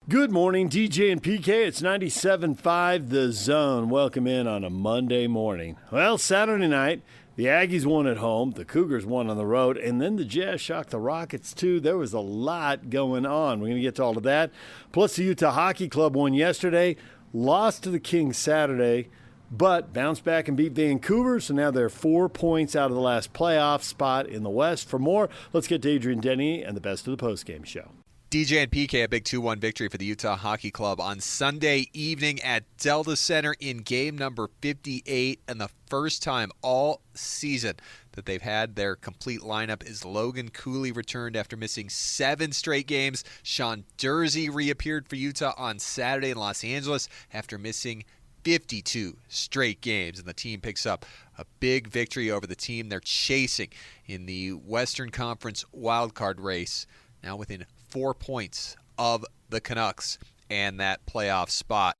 Good morning, DJ and PK. It's 97.5 The Zone. Welcome in on a Monday morning. Well, Saturday night, the Aggies won at home, the Cougars won on the road, and then the Jazz shocked the Rockets, too. There was a lot going on. We're going to get to all of that. Plus, the Utah Hockey Club won yesterday, lost to the Kings Saturday, but bounced back and beat Vancouver, so now they're 4 points out of the last playoff spot in the West. For more, let's get to Adrian Denny and the best of the postgame show. DJ and PK, a big 2-1 victory for the Utah Hockey Club on Sunday evening at Delta Center in game number 58, and the first time all season that they've had their complete lineup is Logan Cooley returned after missing 7 straight games. Sean Dursey reappeared for Utah on Saturday in Los Angeles after missing 52 straight games, and the team picks up a big victory over the team they're chasing in the Western Conference wildcard race, now within 4 points of the Canucks and that playoff spot.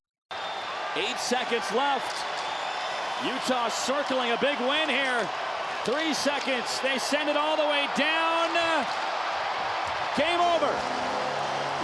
8 seconds left. Utah circling a big win here. 3 seconds. They send it all the way down. Game over.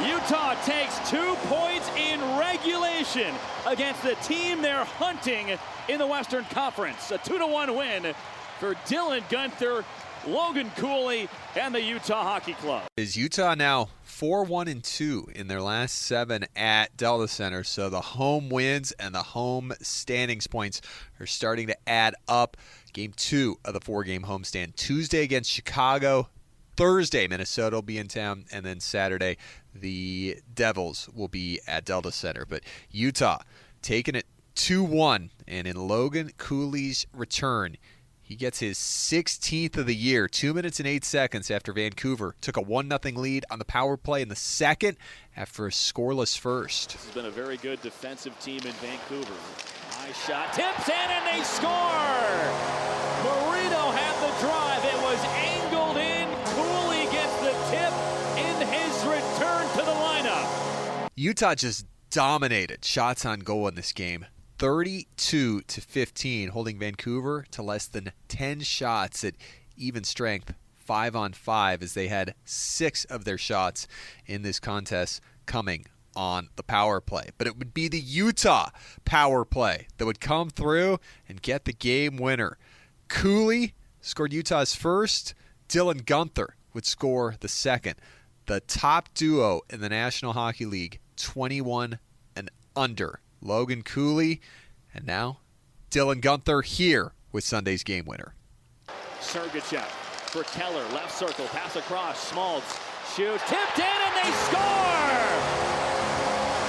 Utah takes 2 points in regulation against the team they're hunting in the Western Conference. A 2-1 win for Dylan Guenther, Logan Cooley, and the Utah Hockey Club. Is Utah now 4-1-2 in their last 7 at Delta Center, so the home wins and the home standings points are starting to add up. Game 2 of the 4-game homestand Tuesday against Chicago. Thursday, Minnesota will be in town, and then Saturday, the Devils will be at Delta Center. But Utah taking it 2-1, and in Logan Cooley's return, he gets his 16th of the year, 2 minutes and 8 seconds after Vancouver took a 1-0 lead on the power play in the second after a scoreless first. This has been a very good defensive team in Vancouver. High shot, tips in, and they score! Marino had the drive. It was angled in. Cooley gets the tip in his return to the lineup. Utah just dominated shots on goal in this game. 32-15, holding Vancouver to less than 10 shots at even strength, 5-on-5, as they had 6 of their shots in this contest coming on the power play. But it would be the Utah power play that would come through and get the game winner. Cooley scored Utah's first. Dylan Guenther would score the second. The top duo in the National Hockey League, 21 and under. Logan Cooley, and now Dylan Guenther here with Sunday's game winner. Sergachev for Keller, left circle, pass across, Schmaltz, shoot, tipped in, and they score!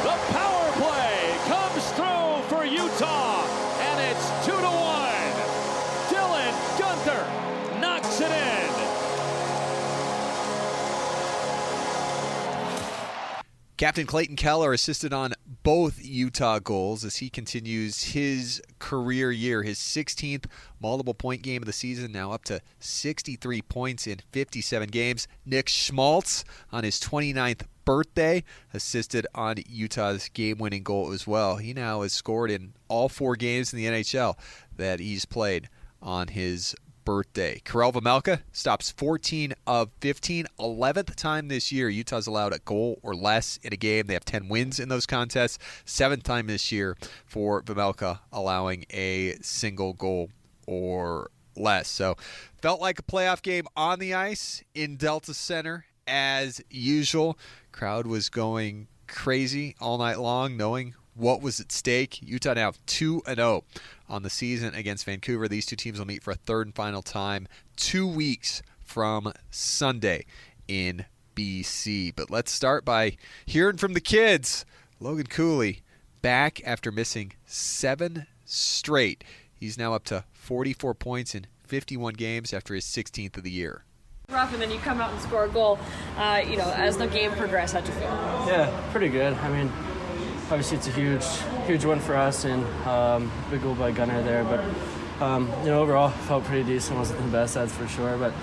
The power play comes through for Utah, and it's 2-1. Dylan Guenther knocks it in. Captain Clayton Keller assisted on both Utah goals as he continues his career year, his 16th multiple-point game of the season, now up to 63 points in 57 games. Nick Schmaltz, on his 29th birthday, assisted on Utah's game-winning goal as well. He now has scored in all 4 games in the NHL that he's played on his birthday. Karel Vejmelka stops 14 of 15, 11th time this year. Utah's allowed a goal or less in a game. They have 10 wins in those contests. 7th time this year for Vejmelka allowing a single goal or less. So felt like a playoff game on the ice in Delta Center as usual. Crowd was going crazy all night long, knowing what was at stake. Utah now 2-0 on the season against Vancouver. These two teams will meet for a third and final time 2 weeks from Sunday in BC. But let's start by hearing from the kids. Logan Cooley back after missing 7 straight. He's now up to 44 points in 51 games after his 16th of the year. Rough, and then you come out and score a goal. As the game progressed, how'd you feel? Yeah, pretty good. I mean, obviously it's a huge win for us, and big goal by Gunner there. But overall felt pretty decent. Wasn't the best, that's for sure. But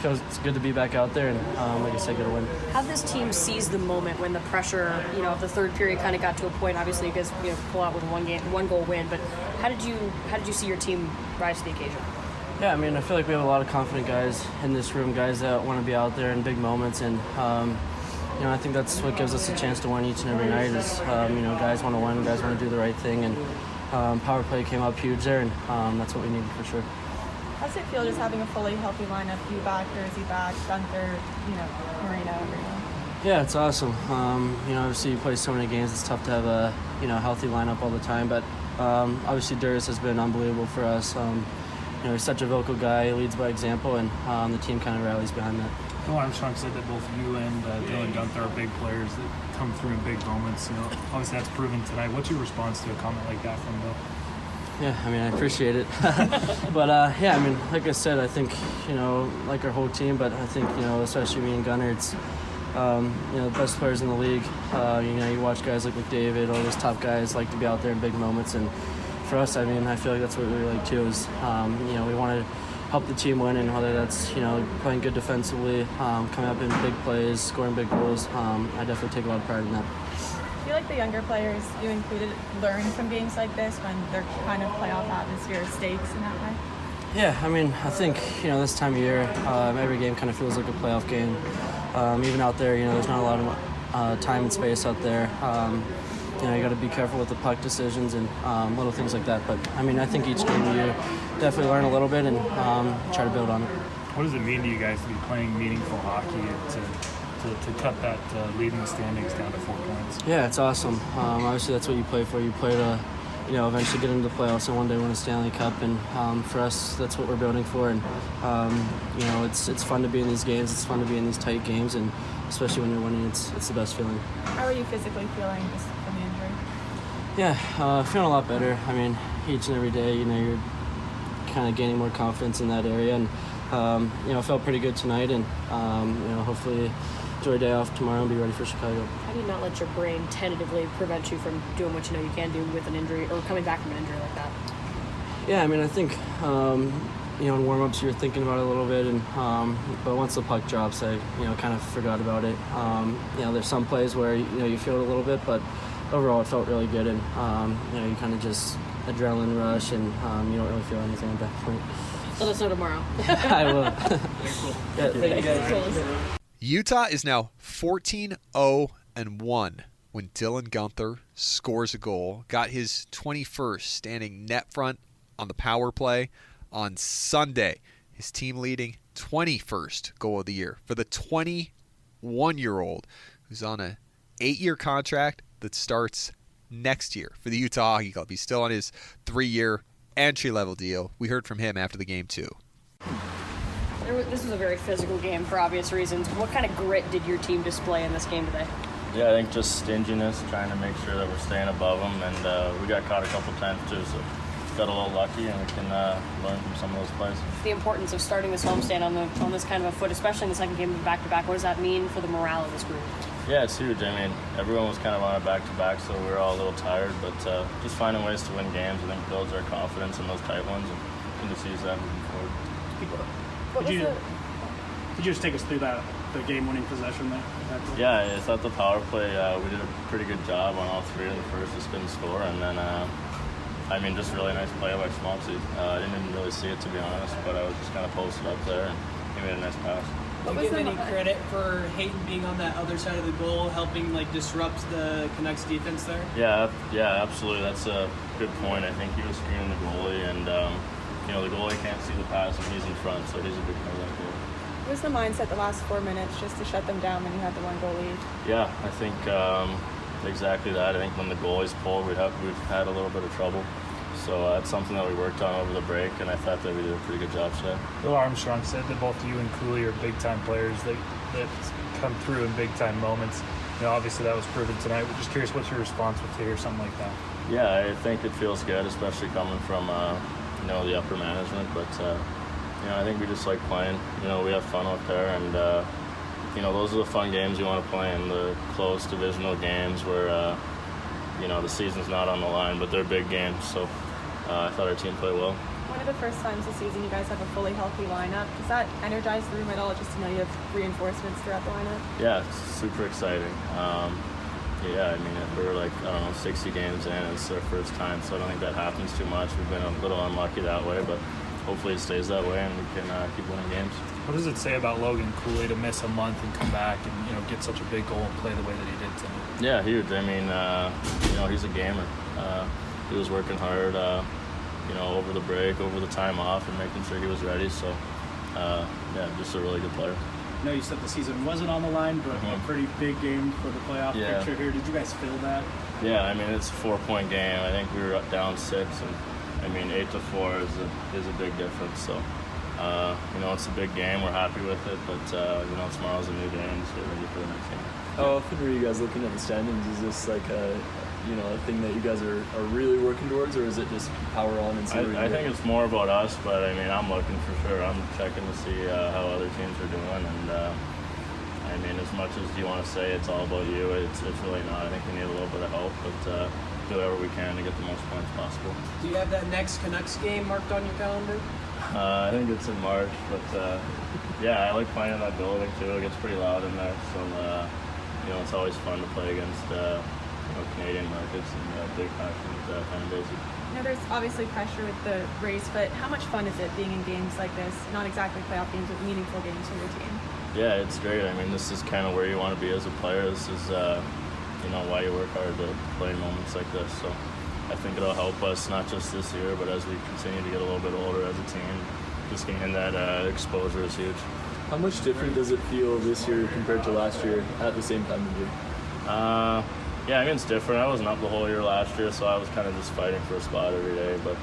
feels it's good to be back out there, and like I said, good to win. How did this team seize the moment when the pressure, of the third period kind of got to a point? Obviously, you guys pull out with a 1-goal win. But how did you see your team rise to the occasion? Yeah, I mean, I feel like we have a lot of confident guys in this room, guys that want to be out there in big moments, and I think that's what gives us a chance to win each and every night is, guys want to win, guys want to do the right thing, and power play came up huge there, and that's what we needed for sure. How does it feel just having a fully healthy lineup? You back, Jersey back, Gunther, Marino, everyone? Yeah, it's awesome. Obviously you play so many games, it's tough to have a healthy lineup all the time, but obviously Durs has been unbelievable for us. He's such a vocal guy, he leads by example, and the team kind of rallies behind that. Phil Armstrong said that both you and Dylan Gunther are big players that come through in big moments. Obviously that's proven tonight. What's your response to a comment like that from Bill? Yeah, I appreciate it. But, like I said, I think, like our whole team, but I think, especially me and Gunnar, it's, the best players in the league. You watch guys like McDavid, all those top guys like to be out there in big moments. And for us, I feel like that's what we like too is, we want to help the team win, and whether that's, playing good defensively, coming up in big plays, scoring big goals, I definitely take a lot of pride in that. I feel like the younger players you included learn from games like this when they're kind of playoff atmosphere stakes in that way? Yeah, I think, this time of year, every game kind of feels like a playoff game. Even out there, there's not a lot of time and space out there. You got to be careful with the puck decisions and little things like that. But, I think each game you definitely learn a little bit and try to build on it. What does it mean to you guys to be playing meaningful hockey to cut that lead in the standings down to 4 points? Yeah, it's awesome. Obviously, that's what you play for. You play to, eventually get into the playoffs and one day win a Stanley Cup. And for us, that's what we're building for. And it's fun to be in these games. It's fun to be in these tight games, and especially when you're winning, it's the best feeling. How are you physically feeling just from the injury? Yeah, feeling a lot better. Each and every day, you're kind of gaining more confidence in that area, and felt pretty good tonight, and hopefully enjoy a day off tomorrow and be ready for Chicago. How do you not let your brain tentatively prevent you from doing what you know you can do with an injury or coming back from an injury like that? Yeah, I think in warm-ups you're thinking about it a little bit, and but once the puck drops, I kind of forgot about it. There's some plays where you feel it a little bit, but overall it felt really good, and you kind of just adrenaline rush, and you don't really feel anything at that point. Let us know tomorrow. I will. Yeah, thank you guys. Utah is now 14-0-1 when Dylan Gunther scores a goal. Got his 21st standing net front on the power play on Sunday. His team leading 21st goal of the year for the 21-year-old who's on an 8-year contract that starts next year for the Utah Hockey Club. He's still on his 3-year entry-level deal. We heard from him after the game, too. This was a very physical game for obvious reasons. What kind of grit did your team display in this game today? Yeah, I think just stinginess, trying to make sure that we're staying above them, and we got caught a couple times too, so got a little lucky, and we can learn from some of those plays. The importance of starting this homestand on this kind of a foot, especially in the second game of back-to-back, what does that mean for the morale of this group? Yeah, it's huge. Everyone was kind of on a back-to-back, so we were all a little tired, but just finding ways to win games, I think, builds our confidence in those tight ones, and can just use that moving forward. Could you just take us through the game-winning possession there? Yeah, I thought the power play, we did a pretty good job on all three of the first. Just couldn't score, and then, just really nice play by Schmaltzy. I didn't even really see it, to be honest, but I was just kind of posted up there, and he made a nice pass. Do you give any credit for Hayton being on that other side of the goal, helping disrupt the Canucks defense there? Yeah, absolutely. That's a good point. I think he was screening the goalie, and the goalie can't see the pass, and he's in front, so he's a big part of that goal. What was the mindset the last 4 minutes just to shut them down when you had the 1-goal lead? Yeah, I think exactly that. I think when the goalies pulled, we've had a little bit of trouble. So that's something that we worked on over the break, and I thought that we did a pretty good job today. Phil Armstrong said that both you and Cooley are big-time players that come through in big-time moments. Obviously that was proven tonight. We're just curious, what's your response to hear something like that? Yeah, I think it feels good, especially coming from the upper management. But I think we just like playing. We have fun out there, and those are the fun games you want to play in, the close divisional games where the season's not on the line, but they're big games. So I thought our team played well. One of the first times this season you guys have a fully healthy lineup. Does that energize the room at all, just to know you have reinforcements throughout the lineup? Yeah, it's super exciting. We're 60 games in, it's our first time, so I don't think that happens too much. We've been a little unlucky that way, but hopefully it stays that way and we can keep winning games. What does it say about Logan Cooley to miss a month and come back and get such a big goal and play the way that he did tonight? Yeah, huge. I mean, he's a gamer. He was working hard, over the break, over the time off, and making sure he was ready. So, just a really good player. I know you said the season wasn't on the line, but a pretty big game for the playoff picture here. Did you guys feel that? Yeah, I mean, it's a 4-point game. I think we were down 6, and 8-4 is a big difference. So, it's a big game. We're happy with it, but tomorrow's a new day, and just get ready for the next game. How often are you guys looking at the standings? Is this like a thing that you guys are really working towards, or is it just power on and see where I think it's more about us, but I mean, I'm looking for sure. I'm checking to see how other teams are doing, and as much as you want to say it's all about you, it's really not. I think we need a little bit of help, but do whatever we can to get the most points possible. Do you have that next Canucks game marked on your calendar? I think it's in March, but I like playing in that building too. It gets pretty loud in there, so it's always fun to play against Canadian markets and big passionate fan bases. There's obviously pressure with the race, but how much fun is it being in games like this? Not exactly playoff games, but meaningful games for your team. Yeah, it's great. I mean, this is kind of where you want to be as a player. This is, why you work hard to play in moments like this. So I think it'll help us not just this year, but as we continue to get a little bit older as a team, just getting that exposure is huge. How much different does it feel this year compared to last year at the same time of year? It's different. I wasn't up the whole year last year, so I was kind of just fighting for a spot every day. But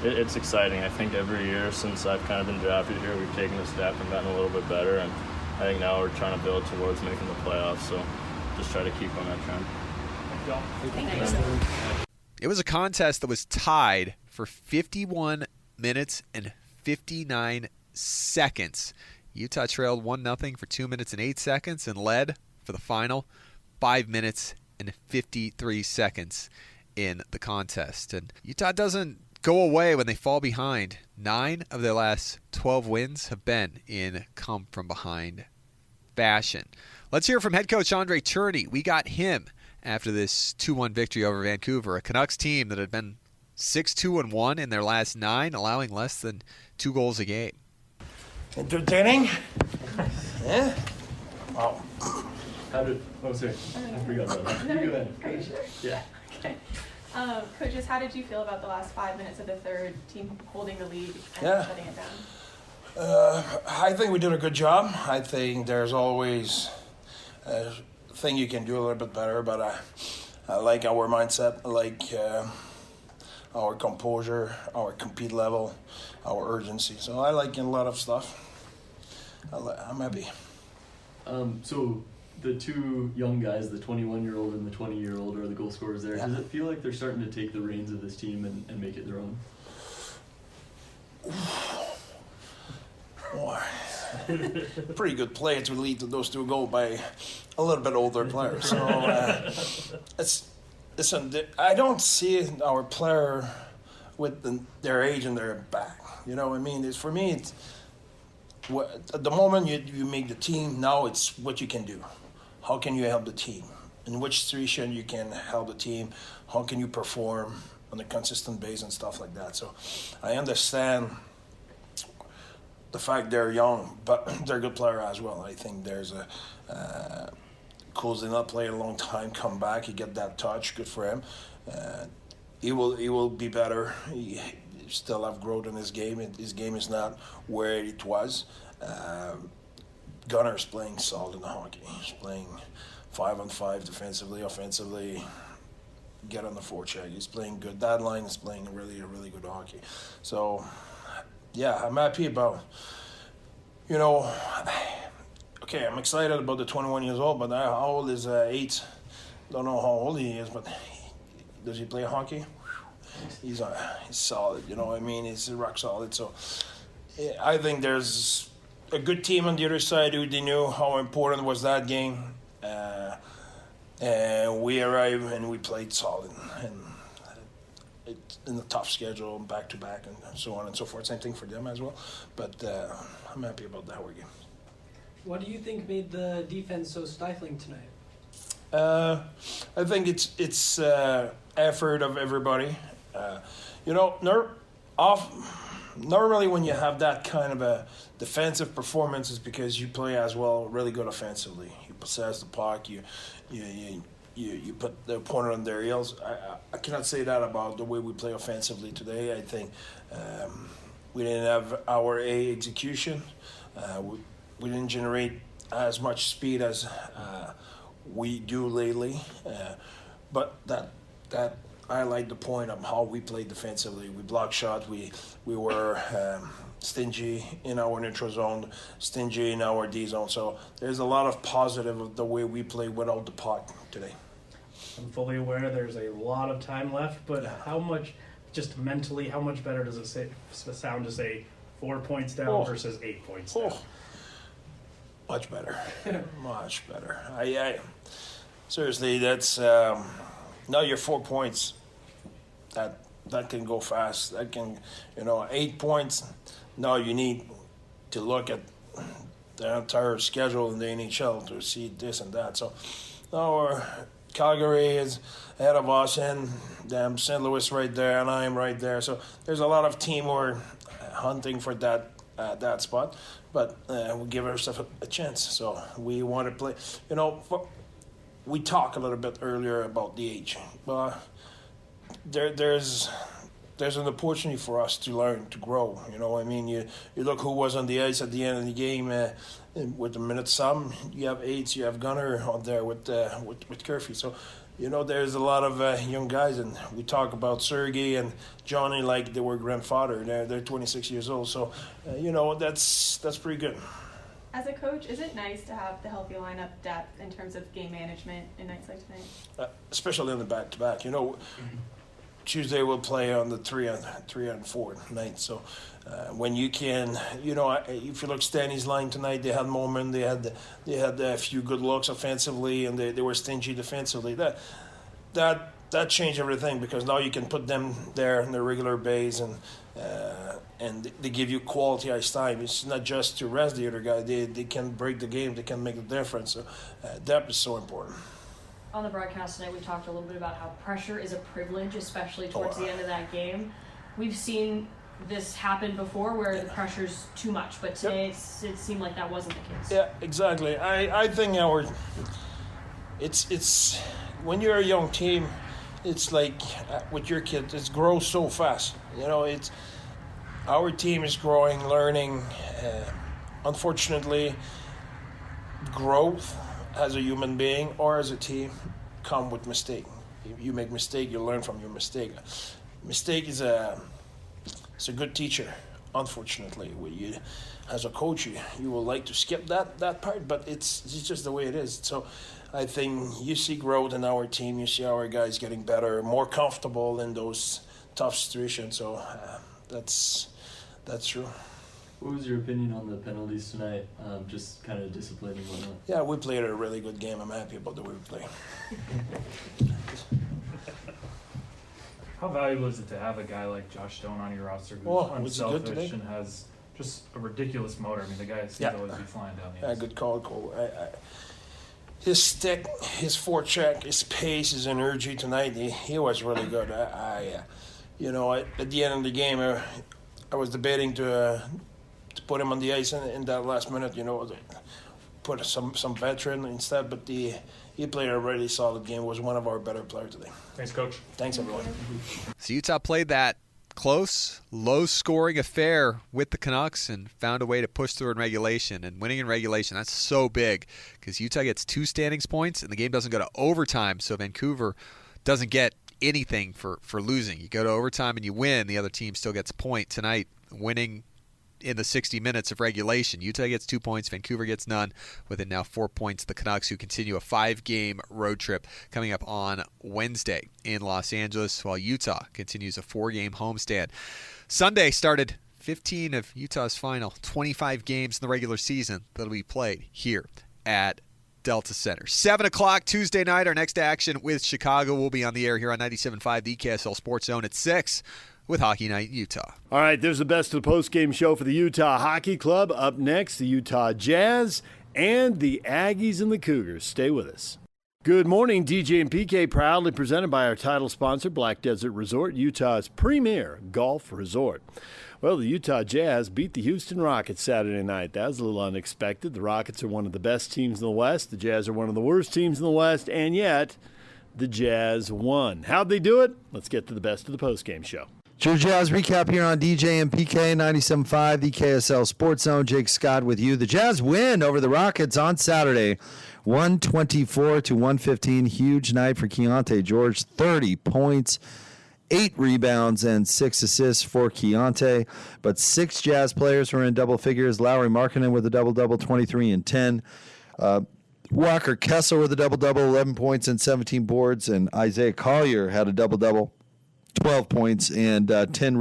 it's exciting. I think every year since I've kind of been drafted here, we've taken a step and gotten a little bit better. And I think now we're trying to build towards making the playoffs. So just try to keep on that trend. It was a contest that was tied for 51 minutes and 59 seconds. Utah trailed 1-0 for 2 minutes and 8 seconds and led for the final 5 minutes and 53 seconds in the contest. And Utah doesn't go away when they fall behind. 9 of their last 12 wins have been in come-from-behind fashion. Let's hear from head coach Andre Cherney. We got him after this 2-1 victory over Vancouver, a Canucks team that had been 6-2-1 in their last 9, allowing less than 2 goals a game. Entertaining? Yeah? Wow. Sorry. I forgot about that. No, are you sure? Yeah. Okay. Coaches, how did you feel about the last 5 minutes of the third, team holding the lead and shutting it down? I think we did a good job. I think there's always a thing you can do a little bit better, but I like our mindset. I like our composure, our compete level, our urgency. So I like a lot of stuff. I'm happy. So the 2 young guys, the 21-year-old and the 20-year-old, are the goal scorers there. Yeah. Does it feel like they're starting to take the reins of this team and make it their own? Pretty good play to lead to those 2 goals by a little bit older players. So I don't see our player with their age and their back. You know what I mean? For me, at the moment you make the team, now it's what you can do. How can you help the team? In which situation you can help the team? How can you perform on a consistent basis and stuff like that? So I understand the fact they're young, but they're a good player as well. I think there's Coles did not play a long time, come back, he get that touch, good for him. He will be better. He still have growth in his game. His game is not where it was. Gunner's playing solid in the hockey. He's playing 5-on-5 defensively, offensively. Get on the forecheck. He's playing good. That line is playing really good hockey. So, yeah, I'm happy about. Okay, I'm excited about the 21 years old, but how old is 8? Don't know how old he is, but does he play hockey? He's solid. You know what I mean? He's rock solid. So, I think there's a good team on the other side who they knew how important was that game. And we arrived and we played solid. And in the tough schedule, back-to-back, and so on and so forth. Same thing for them as well. But I'm happy about that game. What do you think made the defense so stifling tonight? I think it's effort of everybody. normally when you have that kind of a defensive performance, it's because you play as well, really good offensively. You possess the puck, you put the opponent on their heels. I cannot say that about the way we play offensively today. I think we didn't have our execution. We didn't generate as much speed as we do lately. But that highlight the point of how we played defensively. We blocked shots. We were stingy in our neutral zone, stingy in our D zone. So there's a lot of positive of the way we play without the puck today. I'm fully aware there's a lot of time left, but how much, just mentally, how much better does it sound to say 4 points down versus 8 points down? Much better. Much better. I seriously, that's now you're 4 points. That can go fast. That can, 8 points. Now you need to look at the entire schedule in the NHL to see this and that. So now Calgary is ahead of us, and St. Louis right there, and I'm right there. So there's a lot of team who are hunting for that spot, but we give ourselves a chance. So we want to play. We talked a little bit earlier about the age. There's an opportunity for us to learn, to grow. You look who was on the ice at the end of the game with the minute sum. You have Utes, you have Gunner on there with Curfew. So, there's a lot of young guys, and we talk about Sergey and Johnny like they were grandfather. They're 26 years old. So, that's pretty good. As a coach, is it nice to have the healthy lineup depth in terms of game management in nights like tonight? Especially in the back-to-back. Tuesday we'll play on the 3 and 4 night. So when you can, if you look Stanley's line tonight, they had moment, they had a few good looks offensively, and they were stingy defensively. That changed everything, because now you can put them there in the regular base, and they give you quality ice time. It's not just to rest the other guy. They can break the game. They can make the difference. So depth is so important. On the broadcast tonight, we talked a little bit about how pressure is a privilege, especially towards the end of that game. We've seen this happen before where the pressure's too much, but today it seemed like that wasn't the case. Yeah, exactly. I think it's when you're a young team, it's like with your kids, it grows so fast. It's our team is growing, learning. Unfortunately, growth as a human being or as a team come with mistake. If you make mistake, you learn from your mistake. Mistake is a good teacher. Unfortunately, as a coach, you will like to skip that part, but it's just the way it is. So I think you see growth in our team. You see our guys getting better, more comfortable in those tough situations. So that's true. What was your opinion on the penalties tonight? Just kind of discipline and whatnot. Yeah, we played a really good game. I'm happy about the way we played. How valuable is it to have a guy like Josh Stone on your roster who's unselfish and has just a ridiculous motor? I mean, the guy seems to always be flying down the ice. Good call, Cole. His stick, his forecheck, his pace, his energy tonight, he was really good. At the end of the game, I was debating to put him on the ice in that last minute, put some veteran instead, but he played a really solid game, was one of our better players today. Thanks, Coach. Thanks, everyone. So Utah played that close, low-scoring affair with the Canucks and found a way to push through in regulation. And winning in regulation, that's so big because Utah gets 2 standings points and the game doesn't go to overtime, so Vancouver doesn't get anything for losing. You go to overtime and you win, the other team still gets a point. Tonight, winning in the 60 minutes of regulation, Utah gets 2 points, Vancouver gets none, with it now 4 points. The Canucks, who continue a 5-game road trip coming up on Wednesday in Los Angeles, while Utah continues a 4-game homestand. Sunday started 15 of Utah's final 25 games in the regular season that'll be played here at Delta Center. 7 o'clock Tuesday night, our next action with Chicago will be on the air here on 97.5, the KSL Sports Zone at 6. With Hockey Night in Utah. All right, there's the best of the postgame show for the Utah Hockey Club. Up next, the Utah Jazz and the Aggies and the Cougars. Stay with us. Good morning, DJ and PK, proudly presented by our title sponsor, Black Desert Resort, Utah's premier golf resort. Well, the Utah Jazz beat the Houston Rockets Saturday night. That was a little unexpected. The Rockets are one of the best teams in the West. The Jazz are one of the worst teams in the West, and yet the Jazz won. How'd they do it? Let's get to the best of the postgame show. True Jazz recap here on DJ and PK 97.5, the KSL Sports Zone. Jake Scott with you. The Jazz win over the Rockets on Saturday, 124-115. Huge night for Keontae George, 30 points, 8 rebounds, and 6 assists for Keontae. But 6 Jazz players were in double figures. Lauri Markkanen with a double-double, 23 and 10. Walker Kessler with a double-double, 11 points and 17 boards. And Isaiah Collier had a double-double, 12 points and 10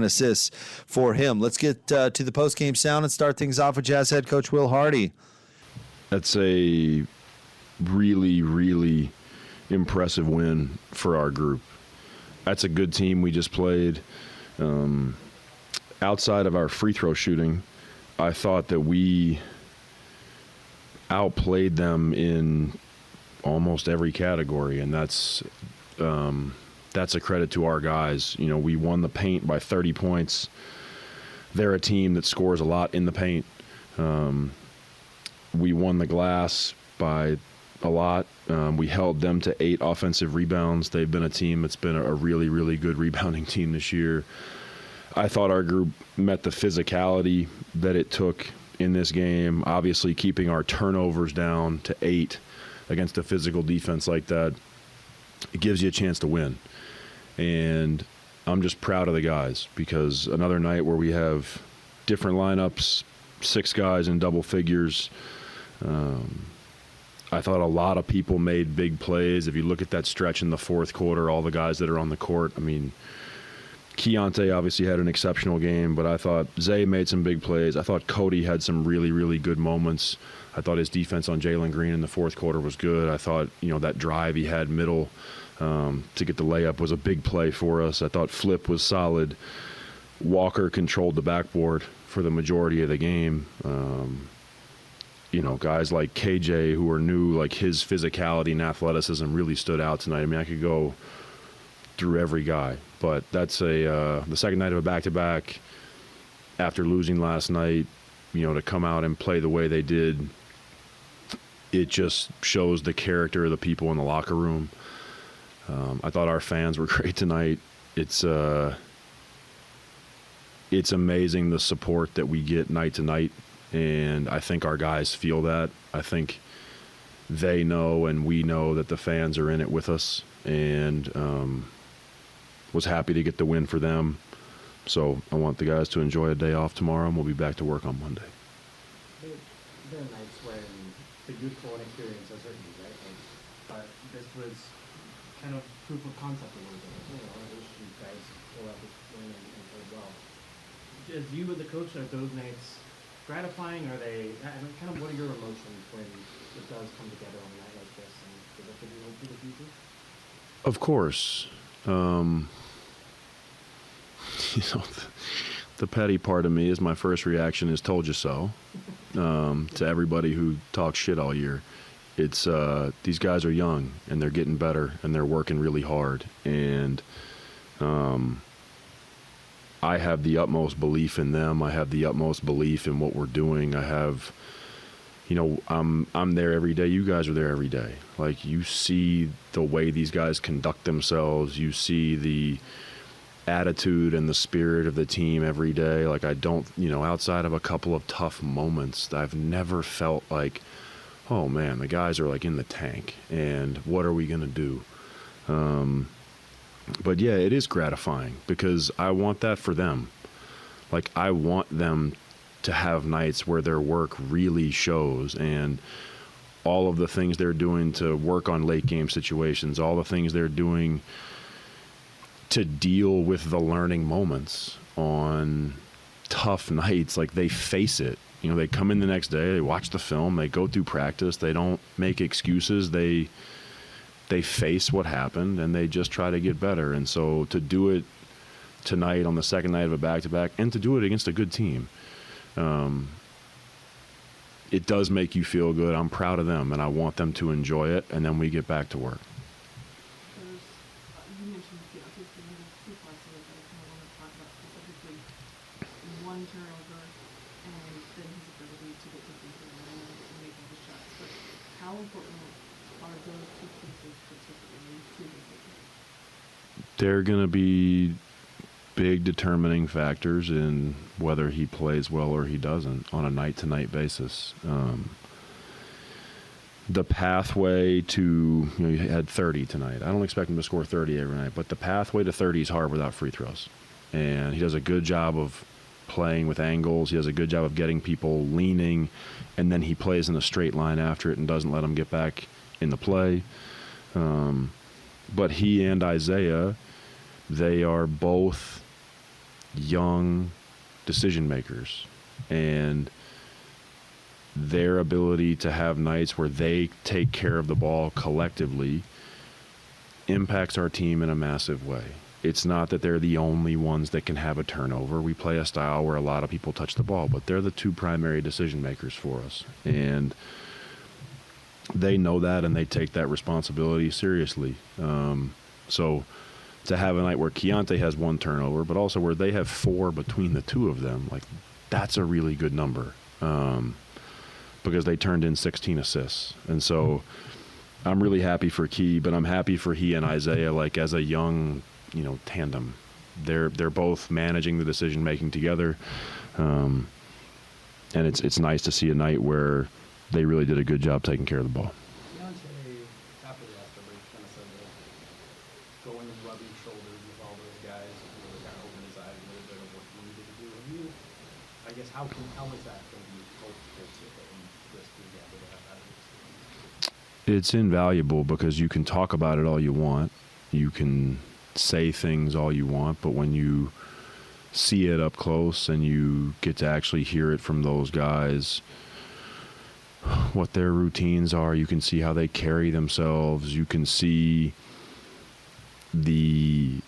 assists for him. Let's get to the post-game sound and start things off with Jazz head coach Will Hardy. That's a really, really impressive win for our group. That's a good team we just played. Outside of our free throw shooting, I thought that we outplayed them in almost every category, and that's a credit to our guys. You know, we won the paint by 30 points. They're a team that scores a lot in the paint. We won the glass by a lot. We held them to 8 offensive rebounds. They've been a team that's been a really, really good rebounding team this year. I thought our group met the physicality that it took in this game. Obviously, keeping our turnovers down to 8 against a physical defense like that, it gives you a chance to win. And I'm just proud of the guys, because another night where we have different lineups, 6 guys in double figures. I thought a lot of people made big plays. If you look at that stretch in the fourth quarter, all the guys that are on the court, I mean, Keontae obviously had an exceptional game, but I thought Zay made some big plays. I thought Cody had some really, really good moments. I thought his defense on Jalen Green in the fourth quarter was good. I thought, that drive he had middle to get the layup was a big play for us. I thought Flip was solid. Walker controlled the backboard for the majority of the game. Guys like KJ who are new, like his physicality and athleticism really stood out tonight. I mean, I could go through every guy, but that's the second night of a back-to-back after losing last night, to come out and play the way they did. It just shows the character of the people in the locker room. I thought our fans were great tonight. It's amazing the support that we get night to night, and I think our guys feel that. I think they know and we know that the fans are in it with us, and was happy to get the win for them. So I want the guys to enjoy a day off tomorrow, and we'll be back to work on Monday. There are nights when the youthful inexperience has hurt you, right? But this was kind of proof of concept a little bit. I wish you guys pull out this win and played well. As you and the coach, are those nights gratifying? Are they kind of, what are your emotions when it does come together on a night like this, and does it give you hope for the future? Of course. The petty part of me is my first reaction is told you so. To everybody who talks shit all year. It's these guys are young and they're getting better and they're working really hard, and I have the utmost belief in them. I have the utmost belief in what we're doing. I have, I'm there every day. You guys are there every day. Like, you see the way these guys conduct themselves. You see the attitude and the spirit of the team every day. Like, I don't, outside of a couple of tough moments, I've never felt like, oh man, the guys are like in the tank and what are we going to do? But yeah, it is gratifying because I want that for them. Like, I want them to have nights where their work really shows, and all of the things they're doing to work on late game situations, all the things they're doing to deal with the learning moments on tough nights. Like, they face it. They come in the next day, they watch the film, they go through practice, they don't make excuses, they face what happened, and they just try to get better. And so to do it tonight on the second night of a back-to-back, and to do it against a good team, it does make you feel good. I'm proud of them, and I want them to enjoy it, and then we get back to work. You mentioned the Utes being the two parts of it that I kind of want to talk about specifically. One turnover and then his ability to get different things and make all the shots. But how important are those two pieces particularly to the game? They're going to be big determining factors in whether he plays well or he doesn't on a night-to-night basis. The pathway to, he had 30 tonight. I don't expect him to score 30 every night, but the pathway to 30 is hard without free throws. And he does a good job of playing with angles. He does a good job of getting people leaning, and then he plays in a straight line after it and doesn't let them get back in the play. But he and Isaiah, they are both young decision makers, and their ability to have nights where they take care of the ball collectively impacts our team in a massive way. It's not that they're the only ones that can have a turnover. We play a style where a lot of people touch the ball, but they're the two primary decision makers for us, and they know that, and they take that responsibility seriously. So to have a night where Keontae has one turnover, but also where they have 4 between the two of them, like, that's a really good number, because they turned in 16 assists. And so I'm really happy for Key, but I'm happy for he and Isaiah, like, as a young, tandem. They're both managing the decision making together, and it's nice to see a night where they really did a good job taking care of the ball. After the Astro break, kind of said that going and rubbing shoulders with all those guys really kind of opened his eyes a little bit of what he needed to do. Have you, I guess, how is that going to be helpful to him this weekend to have that experience? It's invaluable because you can talk about it all you want. You can say things all you want, but when you see it up close and you get to actually hear it from those guys, what their routines are, you can see how they carry themselves, you can see the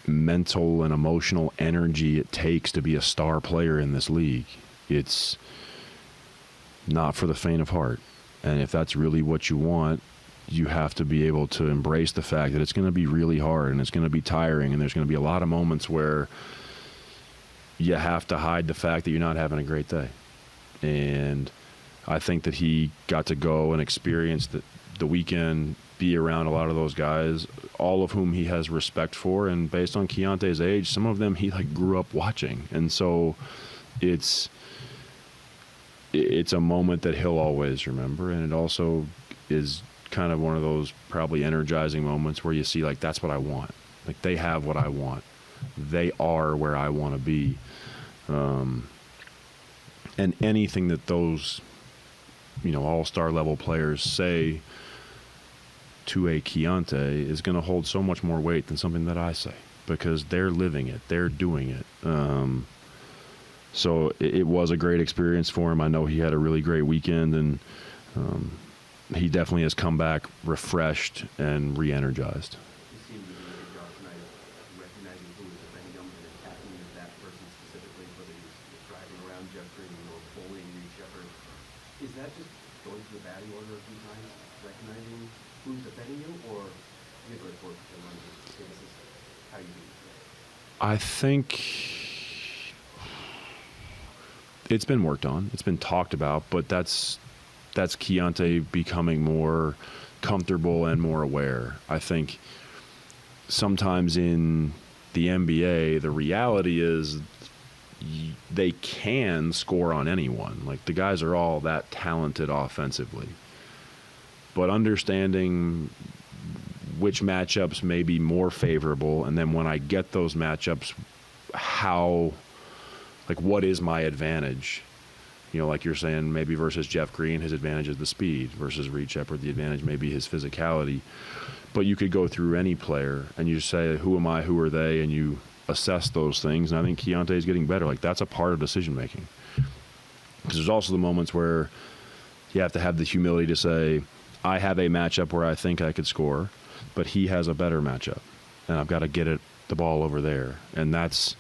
mental and emotional energy it takes to be a star player in this league. It's not for the faint of heart. And if that's really what you want, you have to be able to embrace the fact that it's going to be really hard and it's going to be tiring, and there's going to be a lot of moments where you have to hide the fact that you're not having a great day. And I think that he got to go and experience the weekend, be around a lot of those guys, all of whom he has respect for, and based on Keontae's age, some of them he grew up watching. And so it's a moment that he'll always remember, and it also is kind of one of those probably energizing moments where you see, that's what I want. They have what I want. They are where I want to be. And anything that those all-star level players say to a Keontae is going to hold so much more weight than something that I say, because they're living it, they're doing it. So it was a great experience for him. I know he had a really great weekend, and he definitely has come back refreshed and re-energized. Is that just going through the batting order a few times, recognizing who's defending you, or you have a report to run this? How you do it? I think it's been worked on. It's been talked about, but that's Keontae becoming more comfortable and more aware. I think sometimes in the NBA, the reality is they can score on anyone. The guys are all that talented offensively. But understanding which matchups may be more favorable, and then when I get those matchups, what is my advantage? Like you're saying, maybe versus Jeff Green, his advantage is the speed. Versus Reed Sheppard, the advantage may be his physicality. But you could go through any player and you say, who am I, who are they, and you assess those things, and I think Keontae is getting better. That's a part of decision making, because there's also the moments where you have to have the humility to say, I have a matchup where I think I could score, but he has a better matchup, and I've got to get the ball over there. And that's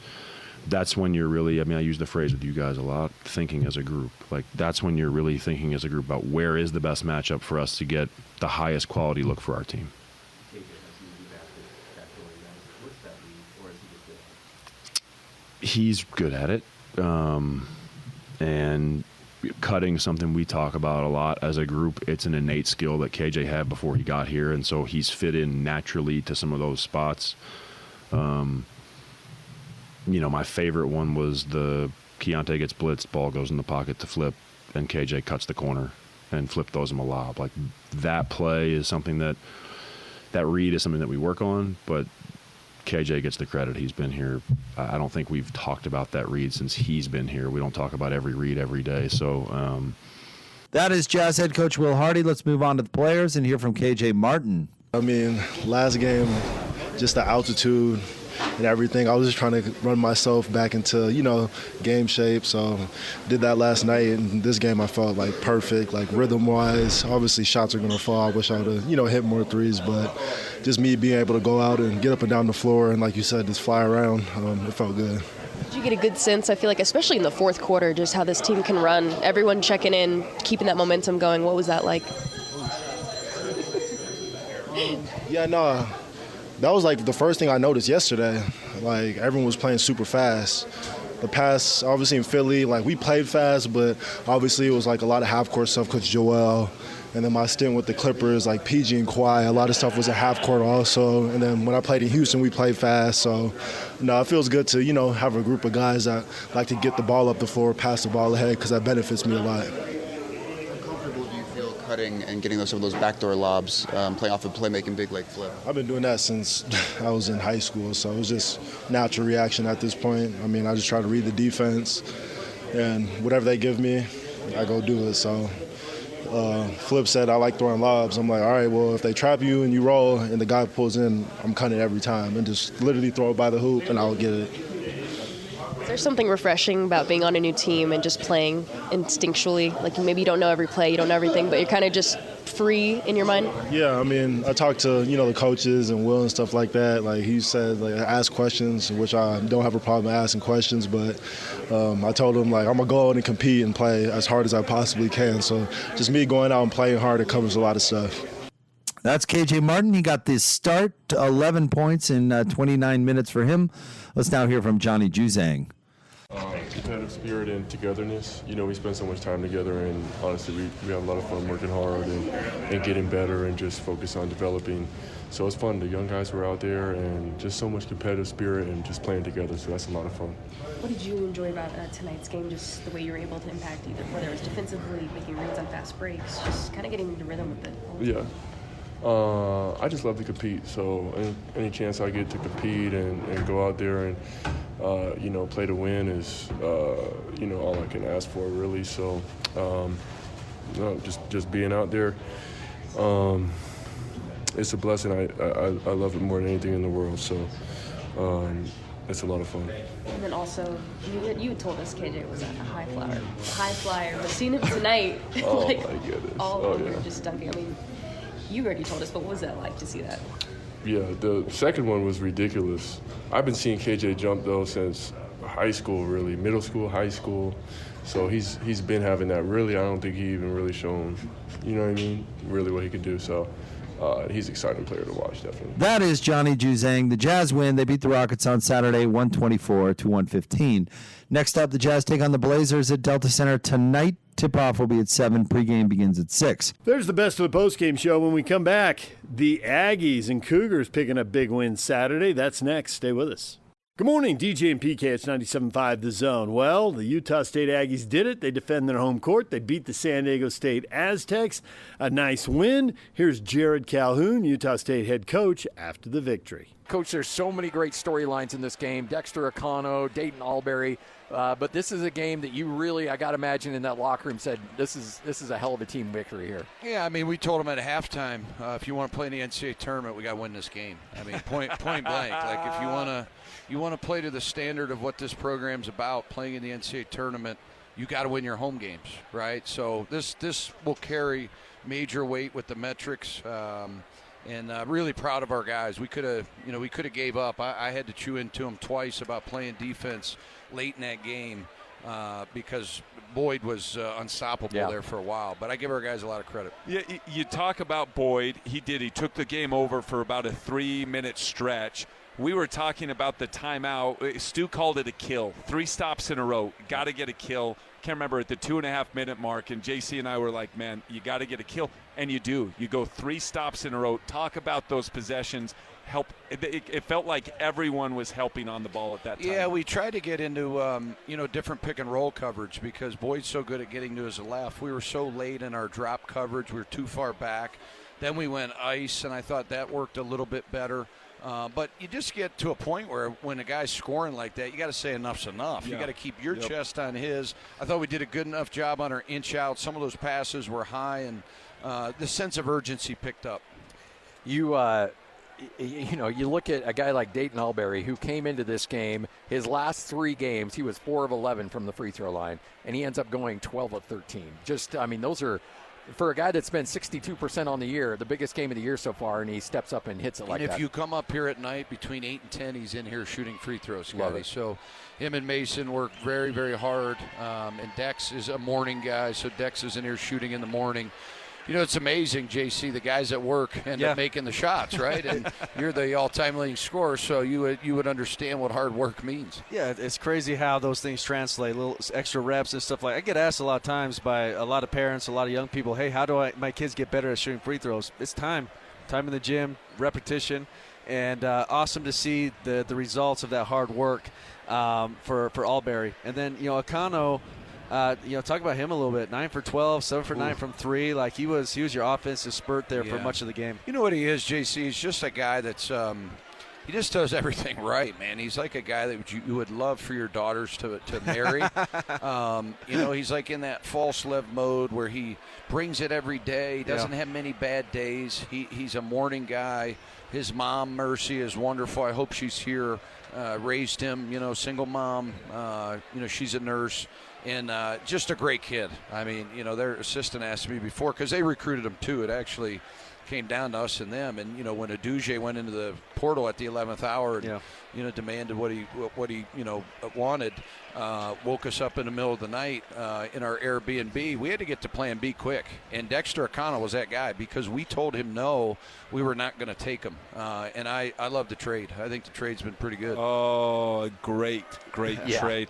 that's when you're really, I mean, I use the phrase with you guys a lot, thinking as a group. Like, that's when you're really thinking as a group about where is the best matchup for us to get the highest quality look for our team. He's good at it. And cutting, something we talk about a lot as a group. It's an innate skill that KJ had before he got here, and so he's fit in naturally to some of those spots. My favorite one was the Keontae gets blitzed, ball goes in the pocket to flip, and KJ cuts the corner and Flip throws him a lob. Like, that play is something that read is something that we work on, but KJ gets the credit. He's been here. I don't think we've talked about that read since he's been here. We don't talk about every read every day. So that is Jazz head coach Will Hardy. Let's move on to the players and hear from KJ Martin. I mean, last game, just the altitude and everything. I was just trying to run myself back into, game shape. So did that last night. And this game I felt like perfect, like rhythm-wise. Obviously shots are going to fall. I wish I would have, hit more threes. But just me being able to go out and get up and down the floor and, like you said, just fly around, it felt good. Did you get a good sense, I feel like, especially in the fourth quarter, just how this team can run, everyone checking in, keeping that momentum going? What was that like? Yeah, no, that was like the first thing I noticed yesterday. Like, everyone was playing super fast. The pass, obviously in Philly, like, we played fast, but obviously it was like a lot of half-court stuff because Joel. And then my stint with the Clippers, like PG and Kawhi, a lot of stuff was at half-court also. And then when I played in Houston, we played fast. So, it feels good to, have a group of guys that like to get the ball up the floor, pass the ball ahead, because that benefits me a lot. Cutting and getting some of those backdoor lobs, playing off a playmaking big leg flip? I've been doing that since I was in high school, so it was just natural reaction at this point. I mean, I just try to read the defense, and whatever they give me, I go do it. So Flip said I like throwing lobs. I'm like, all right, well, if they trap you and you roll and the guy pulls in, I'm cutting it every time and just literally throw it by the hoop and I'll get it. Is there something refreshing about being on a new team and just playing instinctually? Like, maybe you don't know every play, you don't know everything, but you're kind of just free in your mind? Yeah, I mean, I talked to, the coaches and Will and stuff like that. Like, he said, like, ask questions, which I don't have a problem asking questions, but I told him, like, I'm going to go out and compete and play as hard as I possibly can. So just me going out and playing hard, it covers a lot of stuff. That's KJ Martin. He got this start, 11 points in 29 minutes for him. Let's now hear from Johnny Juzang. Competitive spirit and togetherness. We spend so much time together, and honestly, we have a lot of fun working hard and getting better and just focus on developing. So it's fun. The young guys were out there, and just so much competitive spirit and just playing together. So that's a lot of fun. What did you enjoy about tonight's game? Just the way you were able to impact either, whether it was defensively, making reads on fast breaks, just kind of getting into rhythm with it. Yeah. I just love to compete, so any chance I get to compete and go out there and, play to win is, all I can ask for, really. So, just being out there, it's a blessing. I love it more than anything in the world, so it's a lot of fun. And then also, you had told us KJ was a high flyer, but seeing him tonight, oh, my goodness. all over, just dunking. I mean, you already told us, but what was that like to see that? Yeah, the second one was ridiculous. I've been seeing KJ jump, though, since high school, really. Middle school, high school. So he's been having that. Really, I don't think he even really shown, really what he could do. So he's an exciting player to watch, definitely. That is Johnny Juzang. The Jazz win. They beat the Rockets on Saturday, 124-115. Next up, the Jazz take on the Blazers at Delta Center tonight. Tip-off will be at 7. Pregame begins at 6. There's the best of the postgame show when we come back. The Aggies and Cougars picking up big wins Saturday. That's next. Stay with us. Good morning, DJ and PK. It's 97.5 The Zone. Well, the Utah State Aggies did it. They defend their home court. They beat the San Diego State Aztecs. A nice win. Here's Jared Calhoun, Utah State head coach, after the victory. Coach, there's so many great storylines in this game. Dexter Akano, Dayton Albury. But this is a game that you really, I got to imagine, in that locker room said, this is a hell of a team victory here. Yeah, I mean, we told them at halftime, if you want to play in the NCAA tournament, we got to win this game. I mean, point blank. Like, if you want to play to the standard of what this program's about, playing in the NCAA tournament, you got to win your home games, right? So this will carry major weight with the metrics. And really proud of our guys. We could have gave up. I had to chew into them twice about playing defense late in that game because Boyd was unstoppable there for a while. But I give our guys a lot of credit. Yeah, you talk about Boyd. He did. He took the game over for about a 3-minute stretch. We were talking about the timeout. Stu called it a kill. 3 stops in a row. Got to get a kill. Can't remember at the 2.5-minute mark. And JC and I were like, man, you got to get a kill. And you do. You go 3 stops in a row. Talk about those possessions. Help. It felt like everyone was helping on the ball at that time. Yeah, we tried to get into different pick and roll coverage because Boyd's so good at getting to his left. We were so late in our drop coverage. We were too far back. Then we went ice, and I thought that worked a little bit better. But you just get to a point where when a guy's scoring like that, you got to say enough's enough. Yeah. You got to keep your chest on his. I thought we did a good enough job on our inch out. Some of those passes were high, and the sense of urgency picked up. You look at a guy like Dayton Alberry who came into this game. His last 3 games, he was 4 of 11 from the free throw line, and he ends up going 12 of 13. Those are. For a guy that's been 62% on the year, the biggest game of the year so far, and he steps up and hits it like that. And if you come up here at night between 8 and 10, he's in here shooting free throws, Scotty. So him and Mason work very, very hard. And Dex is a morning guy, so Dex is in here shooting in the morning. You know, it's amazing, JC, the guys at work end up making the shots, right? And you're the all-time leading scorer, so you would understand what hard work means. Yeah, it's crazy how those things translate, little extra reps and stuff like that. I get asked a lot of times by a lot of parents, a lot of young people, hey, how do my kids get better at shooting free throws? It's time in the gym, repetition, and awesome to see the results of that hard work for Alberry. And then, Akano, talk about him a little bit. 9 for 12, 7 for 9 from 3. Like he was your offensive spurt there for much of the game. You know what he is, JC? He's just a guy that's he just does everything right, man. He's like a guy that you would love for your daughters to marry. He's like in that false love mode where he brings it every day. He doesn't have many bad days. He's a morning guy. His mom, Mercy, is wonderful. I hope she's here. Raised him, single mom. She's a nurse. And just a great kid. I mean, their assistant asked me before, because they recruited him too. It actually came down to us and them. And, when Aduje went into the portal at the 11th hour and, demanded what he wanted, woke us up in the middle of the night in our Airbnb. We had to get to plan B quick. And Dexter Akana was that guy because we told him no, we were not going to take him. And I love the trade. I think the trade's been pretty good. Oh, great trade.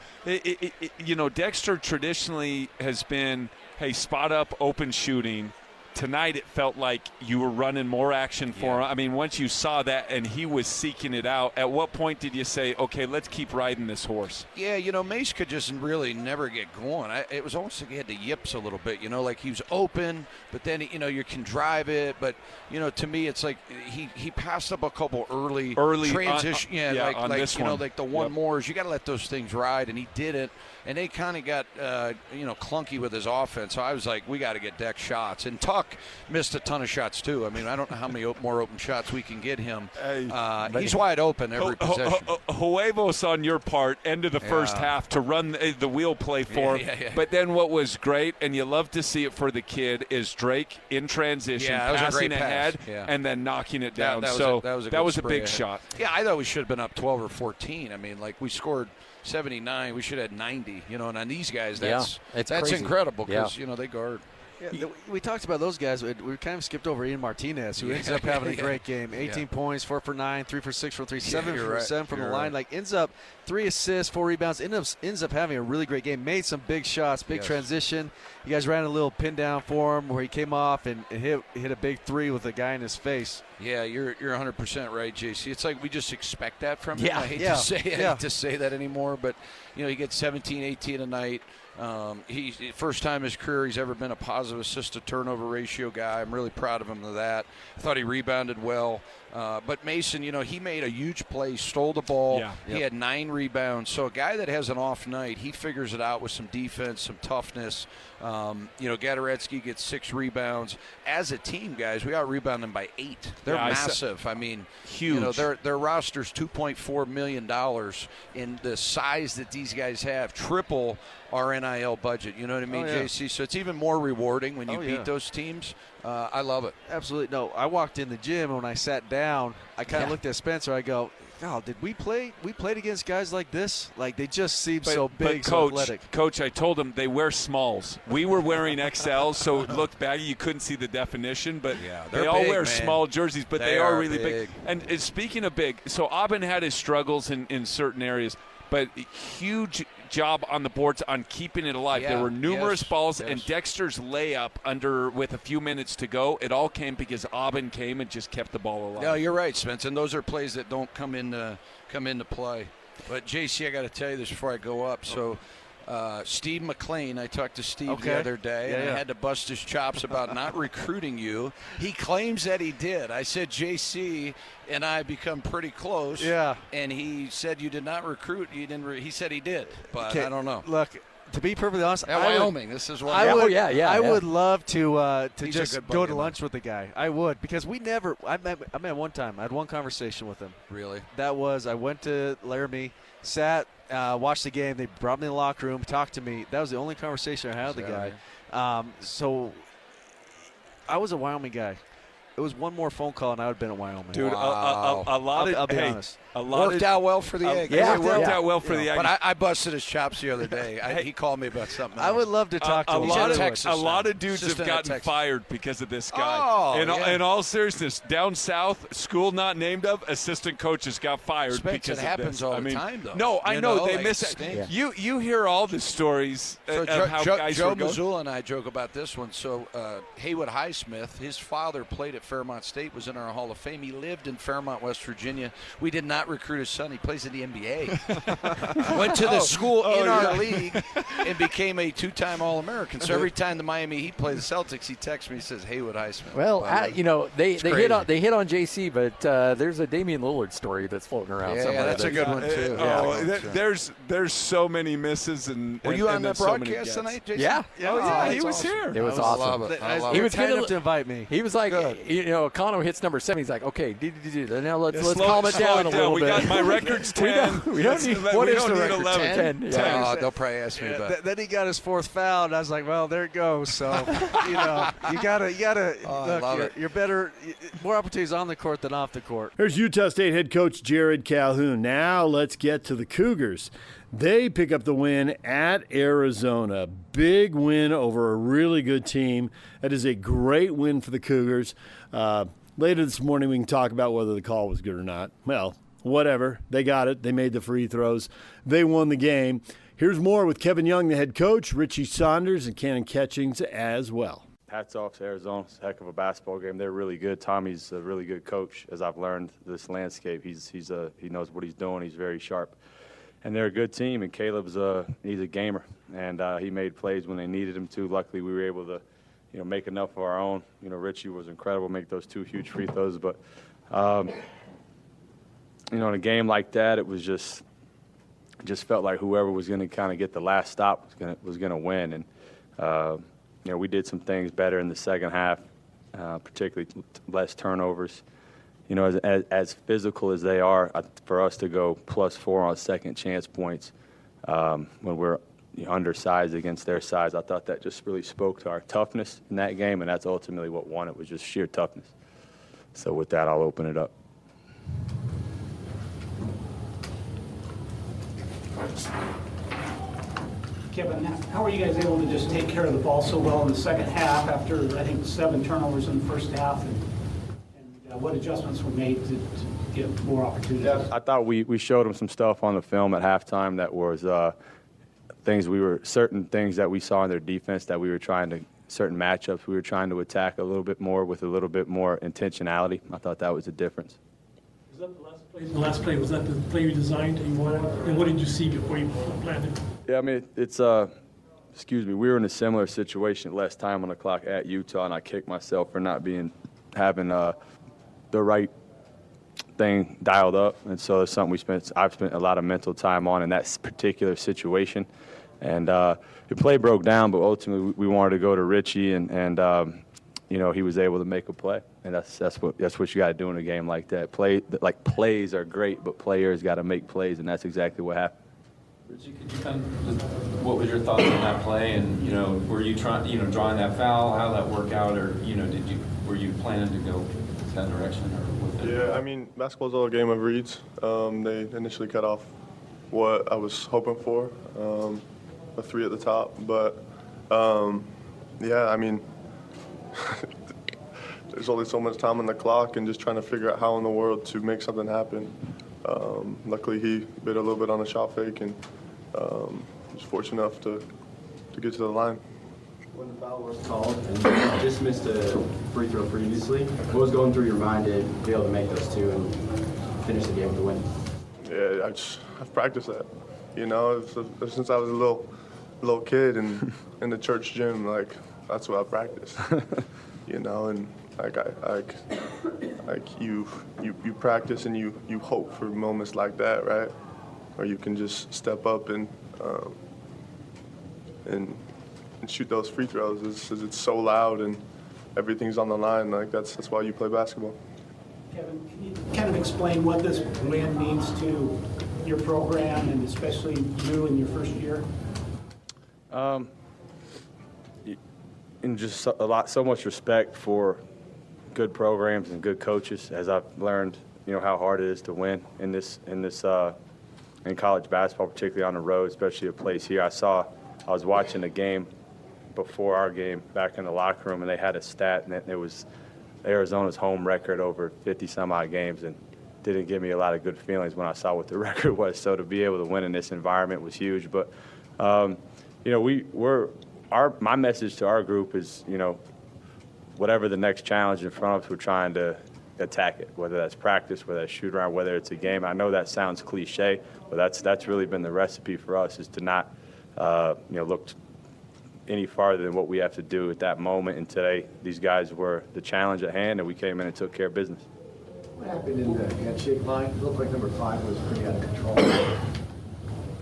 Dexter traditionally has been, hey, spot up, open shooting. Tonight it felt like you were running more action for him. I mean, once you saw that and he was seeking it out, at what point did you say, okay, let's keep riding this horse? Yeah, Mace could just really never get going. It was almost like he had the yips a little bit, like he was open, but then, you can drive it. But, to me, it's like he passed up a couple early transition. On this one. Like the one mores. You got to let those things ride, and he didn't. And they kind of got, clunky with his offense. So I was like, we got to get Dex shots. And Tuck missed a ton of shots, too. I mean, I don't know how many more open shots we can get him. He's wide open every possession. Huevos on your part, end of the first half, to run the wheel play for him. Yeah. But then what was great, and you love to see it for the kid, is Drake in transition, passing ahead, and then knocking it down. That was a big shot. Yeah, I thought we should have been up 12 or 14. I mean, like, we scored 79. We should have had 90. And on these guys, that's incredible because, they guard. Yeah, we talked about those guys. We kind of skipped over Ian Martinez, who ends up having a great game. 18 points, 4 for 9, 3 for 6 from 3, 7 for 7 from the line. Like, ends up 3 assists, 4 rebounds. Ends up having a really great game. Made some big shots, big transition. You guys ran a little pin down for him where he came off and hit a big 3 with a guy in his face. Yeah, you're 100% right, JC. It's like we just expect that from him. Yeah, I hate to say that anymore, but he gets 17, 18 a night. First time in his career he's ever been a positive assist to turnover ratio guy. I'm really proud of him of that. I thought he rebounded well. But Mason, he made a huge play, stole the ball. Yeah. He had 9 rebounds. So a guy that has an off night, he figures it out with some defense, some toughness. Gadaretsky gets 6 rebounds. As a team, guys, we out-rebound them by 8. They're massive. I mean, huge. Their roster's $2.4 million in the size that these guys have, triple our NIL budget. You know what I mean, JC? So it's even more rewarding when you beat those teams. I love it. Absolutely. No, I walked in the gym, and when I sat down, I kind of looked at Spencer. I go, "God, did we play? We played against guys like this? Like they just seem so big, so athletic." Coach, I told them they wear smalls. We were wearing XL, so it looked baggy. You couldn't see the definition, but they all wear small jerseys, but they are really big. And speaking of big, so Aubin had his struggles in certain areas, but huge job on the boards on keeping it alive. There were numerous balls, and Dexter's layup with a few minutes to go, it all came because Aubin came and just kept the ball alive. No, you're right, Spence, and those are plays that don't come into play. But, JC, I got to tell you this before I go up. So, Steve McLean, I talked to Steve the other day, and I had to bust his chops about not recruiting you. He claims that he did. I said, JC and I become pretty close. Yeah. And he said you did not recruit. He said he did, but I don't know. Look, to be perfectly honest, Wyoming, this is what I would love to just go to lunch with the guy. I would, because we never. I met one time. I had one conversation with him. Really? That was I went to Laramie, sat, watched the game. They brought me in the locker room, talked to me. That was the only conversation I had with the guy. So I was a Wyoming guy. It was one more phone call, and I would have been at Wyoming. Dude, a lot of I'll be honest. Worked out well for the egg. It worked out well for the egg. But I busted his chops the other day. He called me about something else. I would love to talk to him. A lot of dudes have gotten fired because of this guy. In all seriousness, down south, school not named of, assistant coaches got fired because it happens all the time, though. No, I know. They miss it. You hear all the stories of how guys Joe were going. Mazzulla and I joke about this one. So Haywood Highsmith, his father played at Fairmont State, was in our Hall of Fame. He lived in Fairmont, West Virginia. We did not recruit his son. He plays in the NBA. Went to the school in our league and became a two-time All-American. So every time the Miami Heat play the Celtics, he texts me. He says, "Haywood Highsmith." Well, they hit on JC, but there's a Damian Lillard story that's floating around somewhere. Yeah, that's a good one too. There's so many misses and. Were you on the so broadcast tonight, Jason? Yeah. He was here. It was awesome. He was kind enough to invite me. He was like, Connor hits number 7. He's like, okay, now let's calm it down a little bit. We got my record's 10. We don't need what is the record? 11. 10. They'll probably ask me about. Then he got his 4th foul, and I was like, well, there it goes. So you gotta look. You're better. More opportunities on the court than off the court. Here's Utah State head coach Jared Calhoun. Now let's get to the Cougars. They pick up the win at Arizona. Big win over a really good team. That is a great win for the Cougars. Later this morning we can talk about whether the call was good or not. Well, whatever. They got it. They made the free throws. They won the game. Here's more with Kevin Young, the head coach, Richie Saunders, and Cannon Catchings as well. Hats off to Arizona. It's a heck of a basketball game. They're really good. Tommy's a really good coach, as I've learned this landscape. He knows what he's doing. He's very sharp. And they're a good team, and Caleb's he's a gamer. And he made plays when they needed him to. Luckily, we were able to make enough of our own. Richie was incredible, make those 2 huge free throws. But, in a game like that, it was just felt like whoever was going to kind of get the last stop was going to win. And, we did some things better in the second half, particularly less turnovers. As physical as they are, for us to go +4 on second chance points when we're undersized against their size, I thought that just really spoke to our toughness in that game, and that's ultimately what won it, was just sheer toughness. So with that, I'll open it up. Kevin, how are you guys able to just take care of the ball so well in the second half after, I think, 7 turnovers in the first half? And what adjustments were made to get more opportunities? Yeah, I thought we showed them some stuff on the film at halftime that was certain things that we saw in their defense that we were certain matchups we were trying to attack a little bit more with a little bit more intentionality. I thought that was the difference. Was that the last play? The last play, was that the play you designed and you wanted? And what did you see before you planned it? Yeah, I mean, it's we were in a similar situation, less time on the clock at Utah, and I kicked myself for not having the right thing dialed up, and so it's something I've spent a lot of mental time on in that particular situation. And the play broke down, but ultimately we wanted to go to Richie, and he was able to make a play, and that's what you got to do in a game like that. Plays are great, but players got to make plays, and that's exactly what happened. Richie, could you kind of just, what was your thoughts on that play, and were you trying, drawing that foul? How did that work out, or were you planning to go that direction, or with it? Yeah, I mean, basketball's all a game of reads. They initially cut off what I was hoping for, a three at the top, but yeah, I mean, there's only so much time on the clock, and just trying to figure out how in the world to make something happen. Luckily, he bit a little bit on a shot fake, and was fortunate enough to get to the line. When the foul was called and you just missed a free throw previously, what was going through your mind to be able to make those two and finish the game to win? Yeah, I've practiced that. Since I was a little kid in the church gym, like that's what I practiced. And like you practice and you hope for moments like that, right? Where you can just step up and shoot those free throws. It's so loud and everything's on the line. Like that's why you play basketball. Kevin, can you kind of explain what this win means to your program and especially you in your first year? And just so much respect for good programs and good coaches, as I've learned, how hard it is to win in college basketball, particularly on the road, especially a place here. I was watching a game before our game back in the locker room, and they had a stat, and it was Arizona's home record over 50-some-odd games, and didn't give me a lot of good feelings when I saw what the record was. So to be able to win in this environment was huge. But, my message to our group is, whatever the next challenge in front of us, we're trying to attack it, whether that's practice, whether that's shoot around, whether it's a game. I know that sounds cliche, but that's really been the recipe for us, is to not, look any farther than what we have to do at that moment. And today, these guys were the challenge at hand, and we came in and took care of business. What happened in the handshake line? It looked like number 5 was pretty out of control.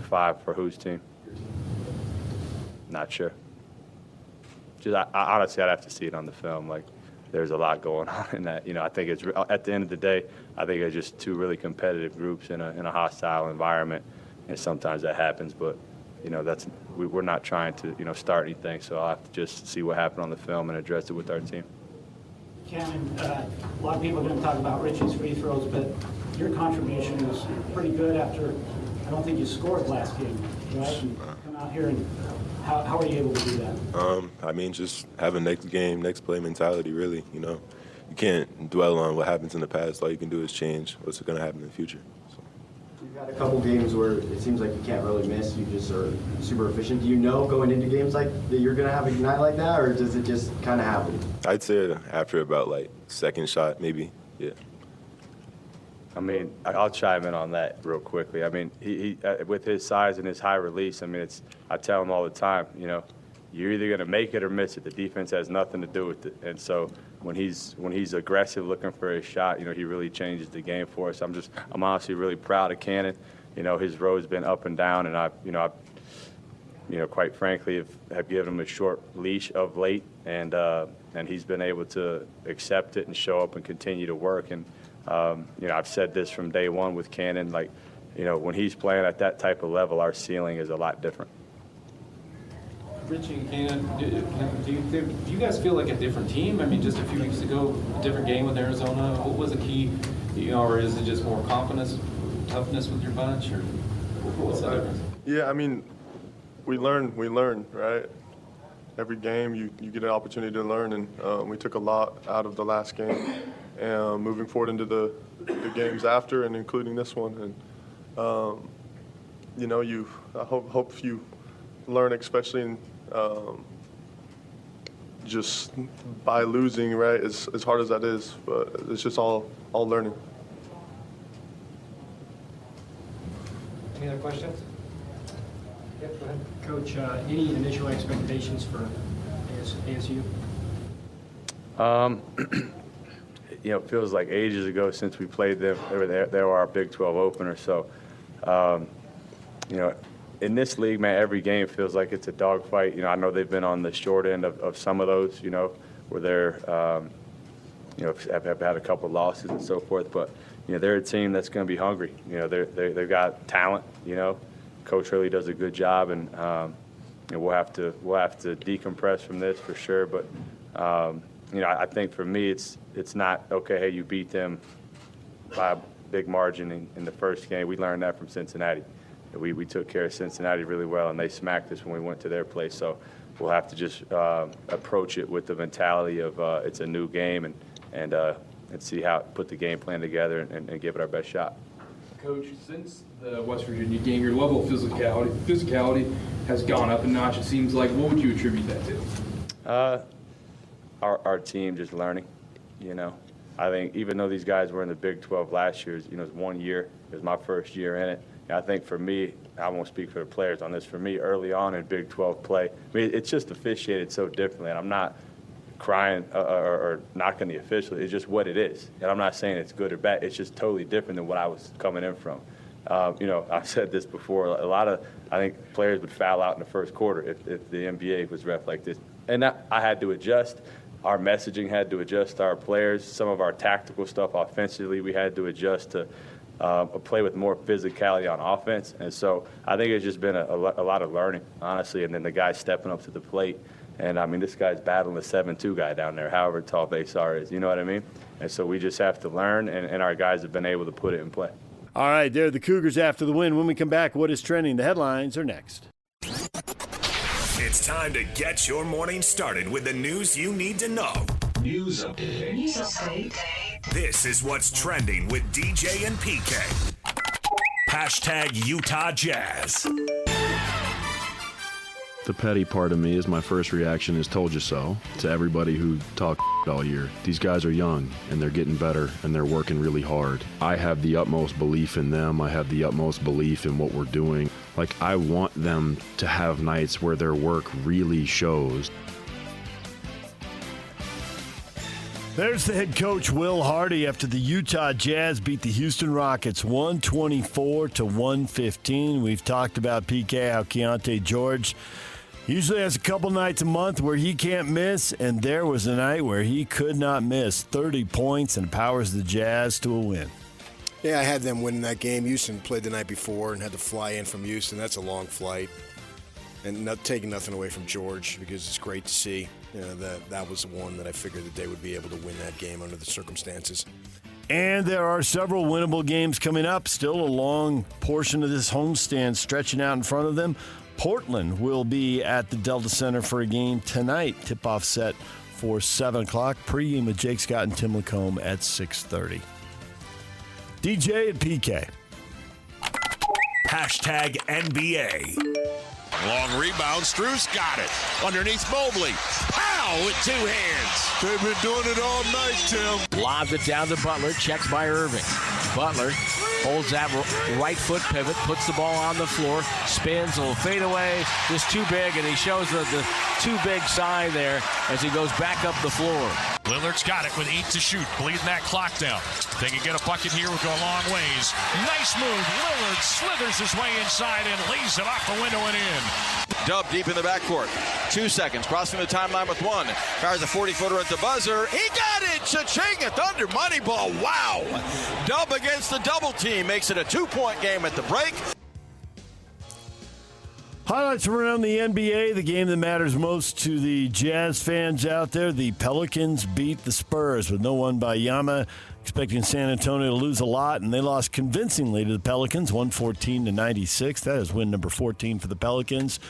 5 for whose team? Not sure. I honestly, I'd have to see it on the film. Like, there's a lot going on in that. I think it's, at the end of the day, I think it's just two really competitive groups in a hostile environment, and sometimes that happens. But we're not trying to start anything, so I'll have to just see what happened on the film and address it with our team. Cameron, a lot of people are going to talk about Richie's free throws, but your contribution was pretty good after, I don't think you scored last game, right? And come out here, and how are you able to do that? Just have a next game, next play mentality, really. You can't dwell on what happens in the past. All you can do is change what's going to happen in the future. You've had a couple games where it seems like you can't really miss. You just are super efficient. Do you know going into games like that you're going to have a night like that, or does it just kind of happen? I'd say after about, second shot, maybe, yeah. I'll chime in on that real quickly. He with his size and his high release, I tell him all the time, you're either going to make it or miss it. The defense has nothing to do with it. And so when he's aggressive looking for his shot, he really changes the game for us. I'm honestly really proud of Cannon. His road's been up and down, and I quite frankly have given him a short leash of late, and he's been able to accept it and show up and continue to work. And I've said this from day one with Cannon, when he's playing at that type of level, our ceiling is a lot different. Richie and Cannon, do you guys feel like a different team? Just a few weeks ago, a different game with Arizona. What was the key, or is it just more confidence, toughness with your bunch, or what's the difference? Yeah, we learn, right? Every game you get an opportunity to learn, and we took a lot out of the last game. And moving forward into the games after, and including this one, and I hope you learn, especially in just by losing, right? As hard as that is, but it's just all learning. Any other questions? Yep, go ahead. Coach, any initial expectations for ASU? It feels like ages ago since we played them. They were our Big 12 opener. So, in this league, man, every game feels like it's a dogfight. I know they've been on the short end of some of those, where they're, have had a couple of losses and so forth. But, they're a team that's going to be hungry. They've got talent, Coach Hurley does a good job, and we'll have to decompress from this for sure. But I think for me, it's not okay. Hey, you beat them by a big margin in the first game. We learned that from Cincinnati. We took care of Cincinnati really well, and they smacked us when we went to their place. So we'll have to just approach it with the mentality of it's a new game and see how put the game plan together and give it our best shot. Coach, since the West Virginia game, your level of physicality has gone up a notch, it seems like. What would you attribute that to? Our team just learning, I think even though these guys were in the Big 12 last year, it was 1 year. It was my first year in it. And I think for me, I won't speak for the players on this, for me early on in Big 12 play, it's just officiated so differently. And I'm not crying or knocking the official. It's just what it is. And I'm not saying it's good or bad. It's just totally different than what I was coming in from. I've said this before. I think players would foul out in the first quarter if the NBA was ref like this. And I had to adjust. Our messaging had to adjust to our players. Some of our tactical stuff offensively, we had to adjust to play with more physicality on offense. And so I think it's just been a lot of learning, honestly, and then the guys stepping up to the plate. And, this guy's battling the 7'2" guy down there, however tall Baysar is. You know what I mean? And so we just have to learn, and our guys have been able to put it in play. All right, there are the Cougars after the win. When we come back, what is trending? The headlines are next. It's time to get your morning started with the news you need to know. News update. This is what's trending with DJ and PK. Hashtag Utah Jazz. The petty part of me is my first reaction is told you so to everybody who talked all year. These guys are young and they're getting better and they're working really hard. I have the utmost belief in them. I have the utmost belief in what we're doing. I want them to have nights where their work really shows. There's the head coach, Will Hardy, after the Utah Jazz beat the Houston Rockets 124-115. We've talked about PK, how Keontae George usually has a couple nights a month where he can't miss, and there was a night where he could not miss. 30 points and powers the Jazz to a win. Yeah, I had them winning that game. Houston played the night before and had to fly in from Houston. That's a long flight. And not taking nothing away from George, because it's great to see that was the one that I figured that they would be able to win that game under the circumstances. And there are several winnable games coming up. Still a long portion of this homestand stretching out in front of them. Portland will be at the Delta Center for a game tonight. Tip-off set for 7 o'clock. Pregame with Jake Scott and Tim Lacombe at 6:30. DJ and PK. Hashtag NBA. Long rebound. Strus got it. Underneath Mobley. Pow with two hands. They've been doing it all night, Tim. Lobs it down to Butler. Checked by Irving. Butler holds that right foot pivot. Puts the ball on the floor. Spins. A little fadeaway. Just too big. And he shows the too big sign there as he goes back up the floor. Lillard's got it with 8 to shoot. Bleeding that clock down. They can get a bucket here. We'll go a long ways. Nice move. Lillard slithers his way inside and lays it off the window and in. Dub deep in the backcourt. 2 seconds. Crossing the timeline with 1. Fires a 40-footer at the buzzer. He got it! Cha-ching! A Thunder money ball. Wow! Dub against the double team. Makes it a 2-point game at the break. Highlights from around the NBA, the game that matters most to the Jazz fans out there. The Pelicans beat the Spurs with no Wembanyama, expecting San Antonio to lose a lot, and they lost convincingly to the Pelicans, 114-96. That is win number 14 for the Pelicans.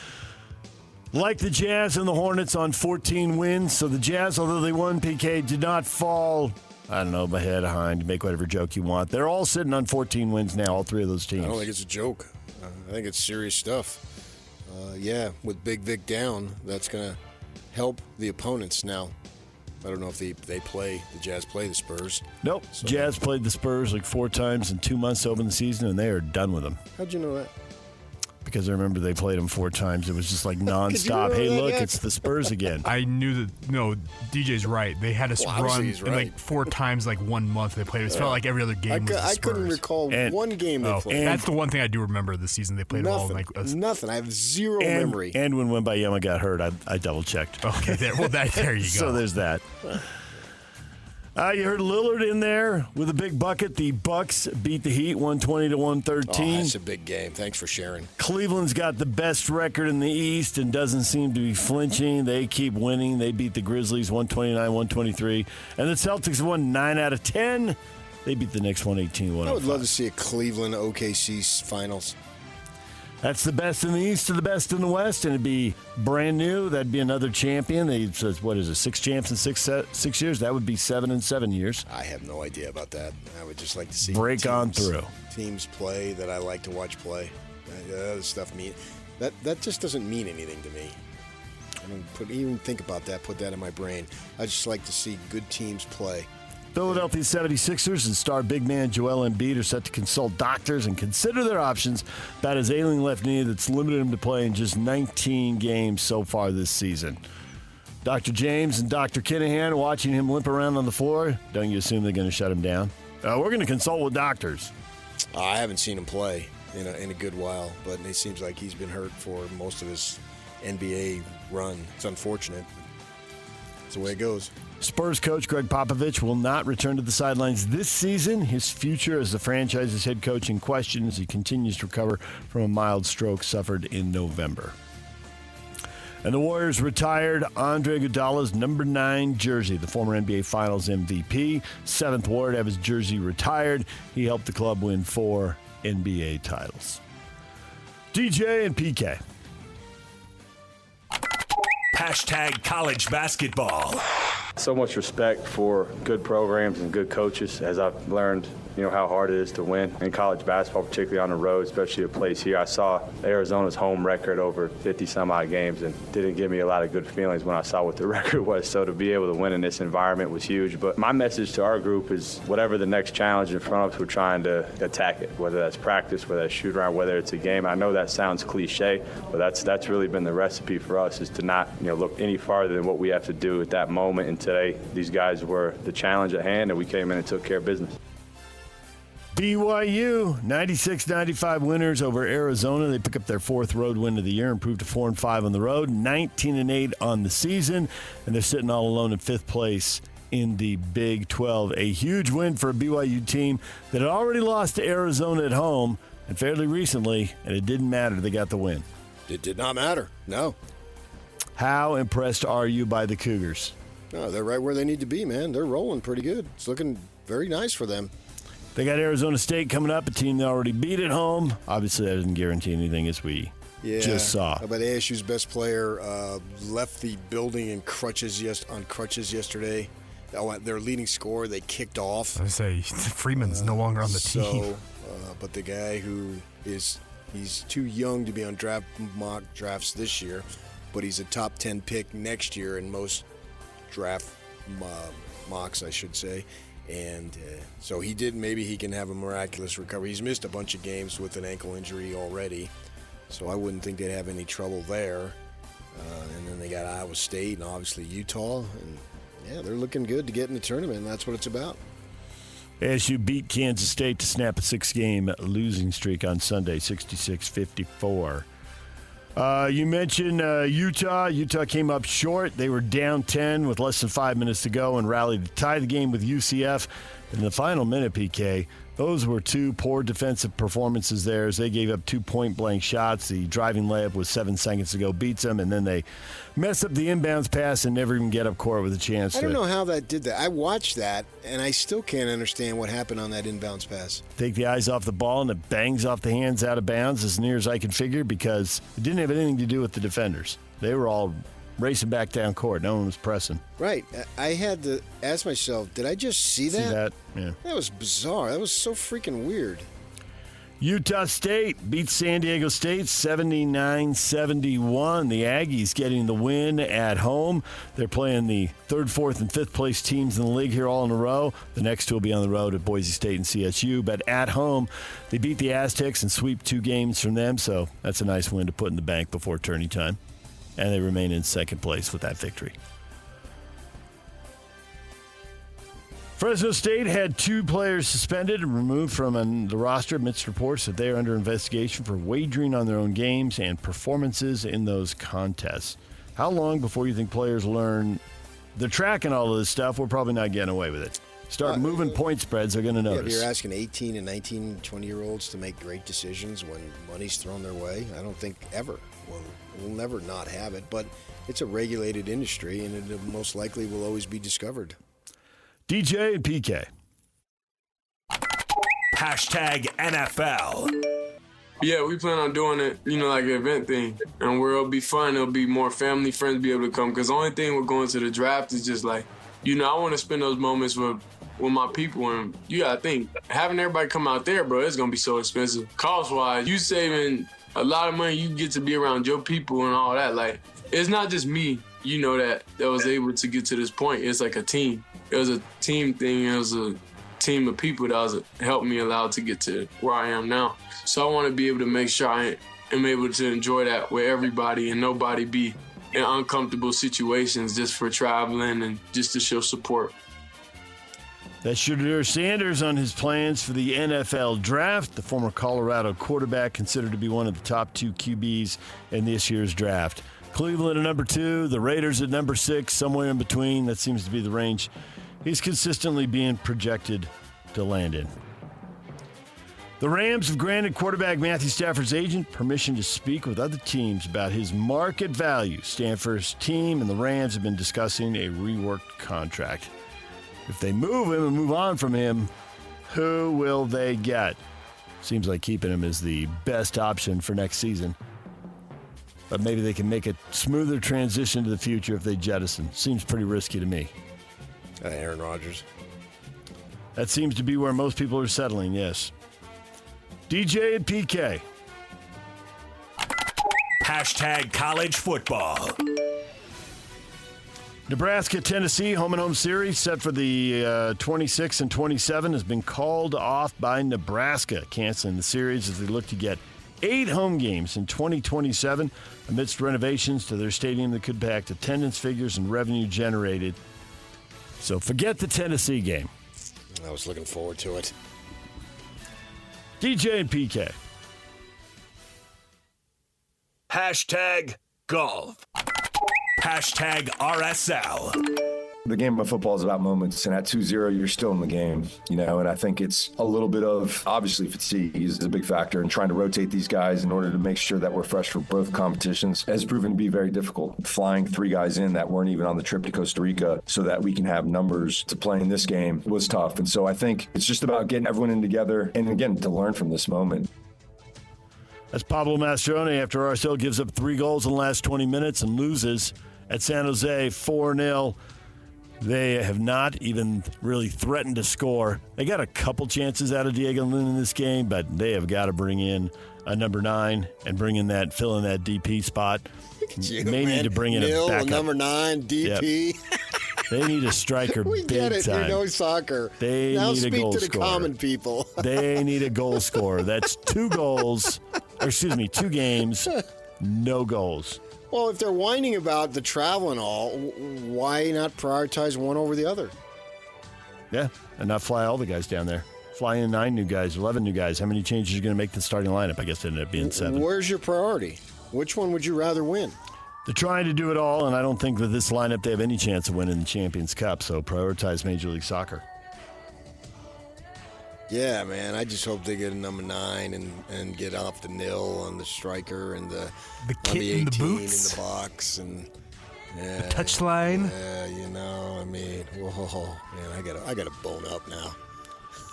Like the Jazz and the Hornets on 14 wins, so the Jazz, although they won, PK, did not fall, I don't know, behind, behind, make whatever joke you want. They're all sitting on 14 wins now, all three of those teams. I don't think it's a joke. I think it's serious stuff. With Big Vic down, that's going to help the opponents now. I don't know if the Jazz play the Spurs. Nope. So, Jazz played the Spurs like 4 times in 2 months to open the season, and they are done with them. How'd you know that? Because I remember they played them 4 times. It was just like nonstop. Hey, look, it's the Spurs again. I knew that. No, DJ's right. They had us run in like 4 times, like 1 month they played. It felt like every other game was the Spurs. I couldn't recall one game they played. That's the one thing I do remember this season. They played nothing, all like nothing. I have zero memory. And when Wembanyama got hurt, I double checked. Okay, there you go. So there's that. You heard Lillard in there with a big bucket. The Bucks beat the Heat 120-113. Oh, that's a big game. Thanks for sharing. Cleveland's got the best record in the East and doesn't seem to be flinching. They keep winning. They beat the Grizzlies 129-123. And the Celtics won 9 out of 10. They beat the Knicks 118-105. I would love to see a Cleveland OKC finals. That's the best in the East to the best in the West, and it'd be brand new. That'd be another champion. They says, what is it, 6 champs in 6 years? That would be 7 in 7 years. I have no idea about that. I would just like to see on through. Teams play that I like to watch play. That other stuff that just doesn't mean anything to me. I don't even think about that. Put that in my brain. I just like to see good teams play. Philadelphia 76ers and star big man Joel Embiid are set to consult doctors and consider their options about his ailing left knee that's limited him to playing just 19 games so far this season. Dr. James and Dr. Kinahan watching him limp around on the floor. Don't you assume they're going to shut him down? We're going to consult with doctors. I haven't seen him play in a good while, but it seems like he's been hurt for most of his NBA run. It's unfortunate. It's the way it goes. Spurs coach Greg Popovich will not return to the sidelines this season. His future as the franchise's head coach in question as he continues to recover from a mild stroke suffered in November. And the Warriors retired Andre Iguodala's number 9 jersey, the former NBA Finals MVP. 7th Warrior to have his jersey retired. He helped the club win 4 NBA titles. DJ and PK. Hashtag college basketball. So much respect for good programs and good coaches, as I've learned, how hard it is to win in college basketball, particularly on the road, especially a place here. I saw Arizona's home record over 50-some-odd games and didn't give me a lot of good feelings when I saw what the record was. So to be able to win in this environment was huge. But my message to our group is whatever the next challenge in front of us, we're trying to attack it, whether that's practice, whether that's shoot around, whether it's a game. I know that sounds cliche, but that's really been the recipe for us, is to not look any farther than what we have to do at that moment. And today, these guys were the challenge at hand, and we came in and took care of business. BYU, 96-95 winners over Arizona. They pick up their 4th road win of the year, improved to 4-5 on the road, 19-8 on the season, and they're sitting all alone in 5th place in the Big 12. A huge win for a BYU team that had already lost to Arizona at home and fairly recently, and it didn't matter. They got the win. It did not matter. No. How impressed are you by the Cougars? No, they're right where they need to be, man. They're rolling pretty good. It's looking very nice for them. They got Arizona State coming up, a team they already beat at home. Obviously, that doesn't guarantee anything, as we just saw. But ASU's best player left the building in crutches yesterday. Their leading scorer, they kicked off. I would say Freeman's no longer on the team. But the guy he's too young to be on mock drafts this year, but he's a top 10 pick next year in most draft mocks, I should say. And so maybe he can have a miraculous recovery. He's missed a bunch of games with an ankle injury already, so I wouldn't think they'd have any trouble there. And then they got Iowa State and obviously Utah. And, they're looking good to get in the tournament, and that's what it's about. ASU beat Kansas State to snap a 6-game losing streak on Sunday, 66-54. You mentioned Utah. Utah came up short. They were down 10 with less than 5 minutes to go and rallied to tie the game with UCF. In the final minute, PK, those were 2 poor defensive performances there as they gave up 2 point-blank shots. The driving layup with 7 seconds to go beats them, and then they messed up the inbounds pass and never even get up court with a chance. I don't know how that did that. I watched that, and I still can't understand what happened on that inbounds pass. Take the eyes off the ball, and it bangs off the hands out of bounds as near as I can figure, because it didn't have anything to do with the defenders. They were all racing back down court. No one was pressing. Right. I had to ask myself, did I just see that? See that? Yeah. That was bizarre. That was so freaking weird. Utah State beats San Diego State 79-71. The Aggies getting the win at home. They're playing the 3rd, 4th, and 5th place teams in the league here all in a row. The next 2 will be on the road at Boise State and CSU. But at home, they beat the Aztecs and sweep 2 games from them. So that's a nice win to put in the bank before tourney time. And they remain in 2nd place with that victory. Fresno State had 2 players suspended and removed from the roster amidst reports that they are under investigation for wagering on their own games and performances in those contests. How long before you think players learn they're tracking all of this stuff, we're probably not getting away with it. Start moving point spreads, they're going to notice. If you're asking 18 and 19, 20-year-olds to make great decisions when money's thrown their way, I don't think ever. We'll never not have it, but it's a regulated industry, and it most likely will always be discovered. DJ and PK. Hashtag NFL. Yeah, we plan on doing it, like an event thing, and where it'll be fun. It'll be more family, friends be able to come, because the only thing with going to the draft is just like, I want to spend those moments with my people, and you got to think, having everybody come out there, bro, it's going to be so expensive. Cost-wise, you saving a lot of money, you get to be around your people and all that. Like, it's not just me, that was able to get to this point. It's like a team. It was a team thing. It was a team of people that helped me allow to get to where I am now. So I want to be able to make sure I am able to enjoy that with everybody and nobody be in uncomfortable situations just for traveling and just to show support. That's Shedeur Sanders on his plans for the NFL draft. The former Colorado quarterback considered to be one of the top 2 QBs in this year's draft. Cleveland at number 2, the Raiders at number 6, somewhere in between. That seems to be the range he's consistently being projected to land in. The Rams have granted quarterback Matthew Stafford's agent permission to speak with other teams about his market value. Stafford's team and the Rams have been discussing a reworked contract. If they move him and move on from him, who will they get? Seems like keeping him is the best option for next season. But maybe they can make a smoother transition to the future if they jettison. Seems pretty risky to me. Aaron Rodgers. That seems to be where most people are settling, yes. DJ and PK. Hashtag college football. Nebraska-Tennessee home-and-home series set for the 26 and 27 has been called off by Nebraska, canceling the series as they look to get 8 home games in 2027 amidst renovations to their stadium that could impact attendance figures and revenue generated. So forget the Tennessee game. I was looking forward to it. DJ and PK. Hashtag golf. Hashtag RSL. The game of football is about moments, and at 2-0, you're still in the game, and I think it's a little bit of, obviously, fatigue is a big factor, and trying to rotate these guys in order to make sure that we're fresh for both competitions has proven to be very difficult. Flying 3 guys in that weren't even on the trip to Costa Rica so that we can have numbers to play in this game was tough, and so I think it's just about getting everyone in together, and again, to learn from this moment. That's Pablo Mastroeni after RSL gives up 3 goals in the last 20 minutes and loses at San Jose 4-0. They have not even really threatened to score. They got a couple chances out of Diego Lin in this game, but they have got to bring in a number 9 and fill in that DP spot. They need to bring in a backup. Number 9, DP. Yep. They need a striker we big get it. time. You know soccer. They now need a goal speak to the scorer. common people. They need a goal scorer. That's 2 games, no goals. Well, if they're whining about the travel and all, why not prioritize one over the other? Yeah, and not fly all the guys down there. Fly in 9 new guys, 11 new guys. How many changes are you going to make to the starting lineup? I guess it ended up being 7. Where's your priority? Which one would you rather win? They're trying to do it all, and I don't think with this lineup they have any chance of winning the Champions Cup, so prioritize Major League Soccer. Yeah, man, I just hope they get a number 9 and get off the nil on the striker and the kit on the 18 in the boots. in the box and The touchline. Yeah, whoa, man, I gotta bone up now.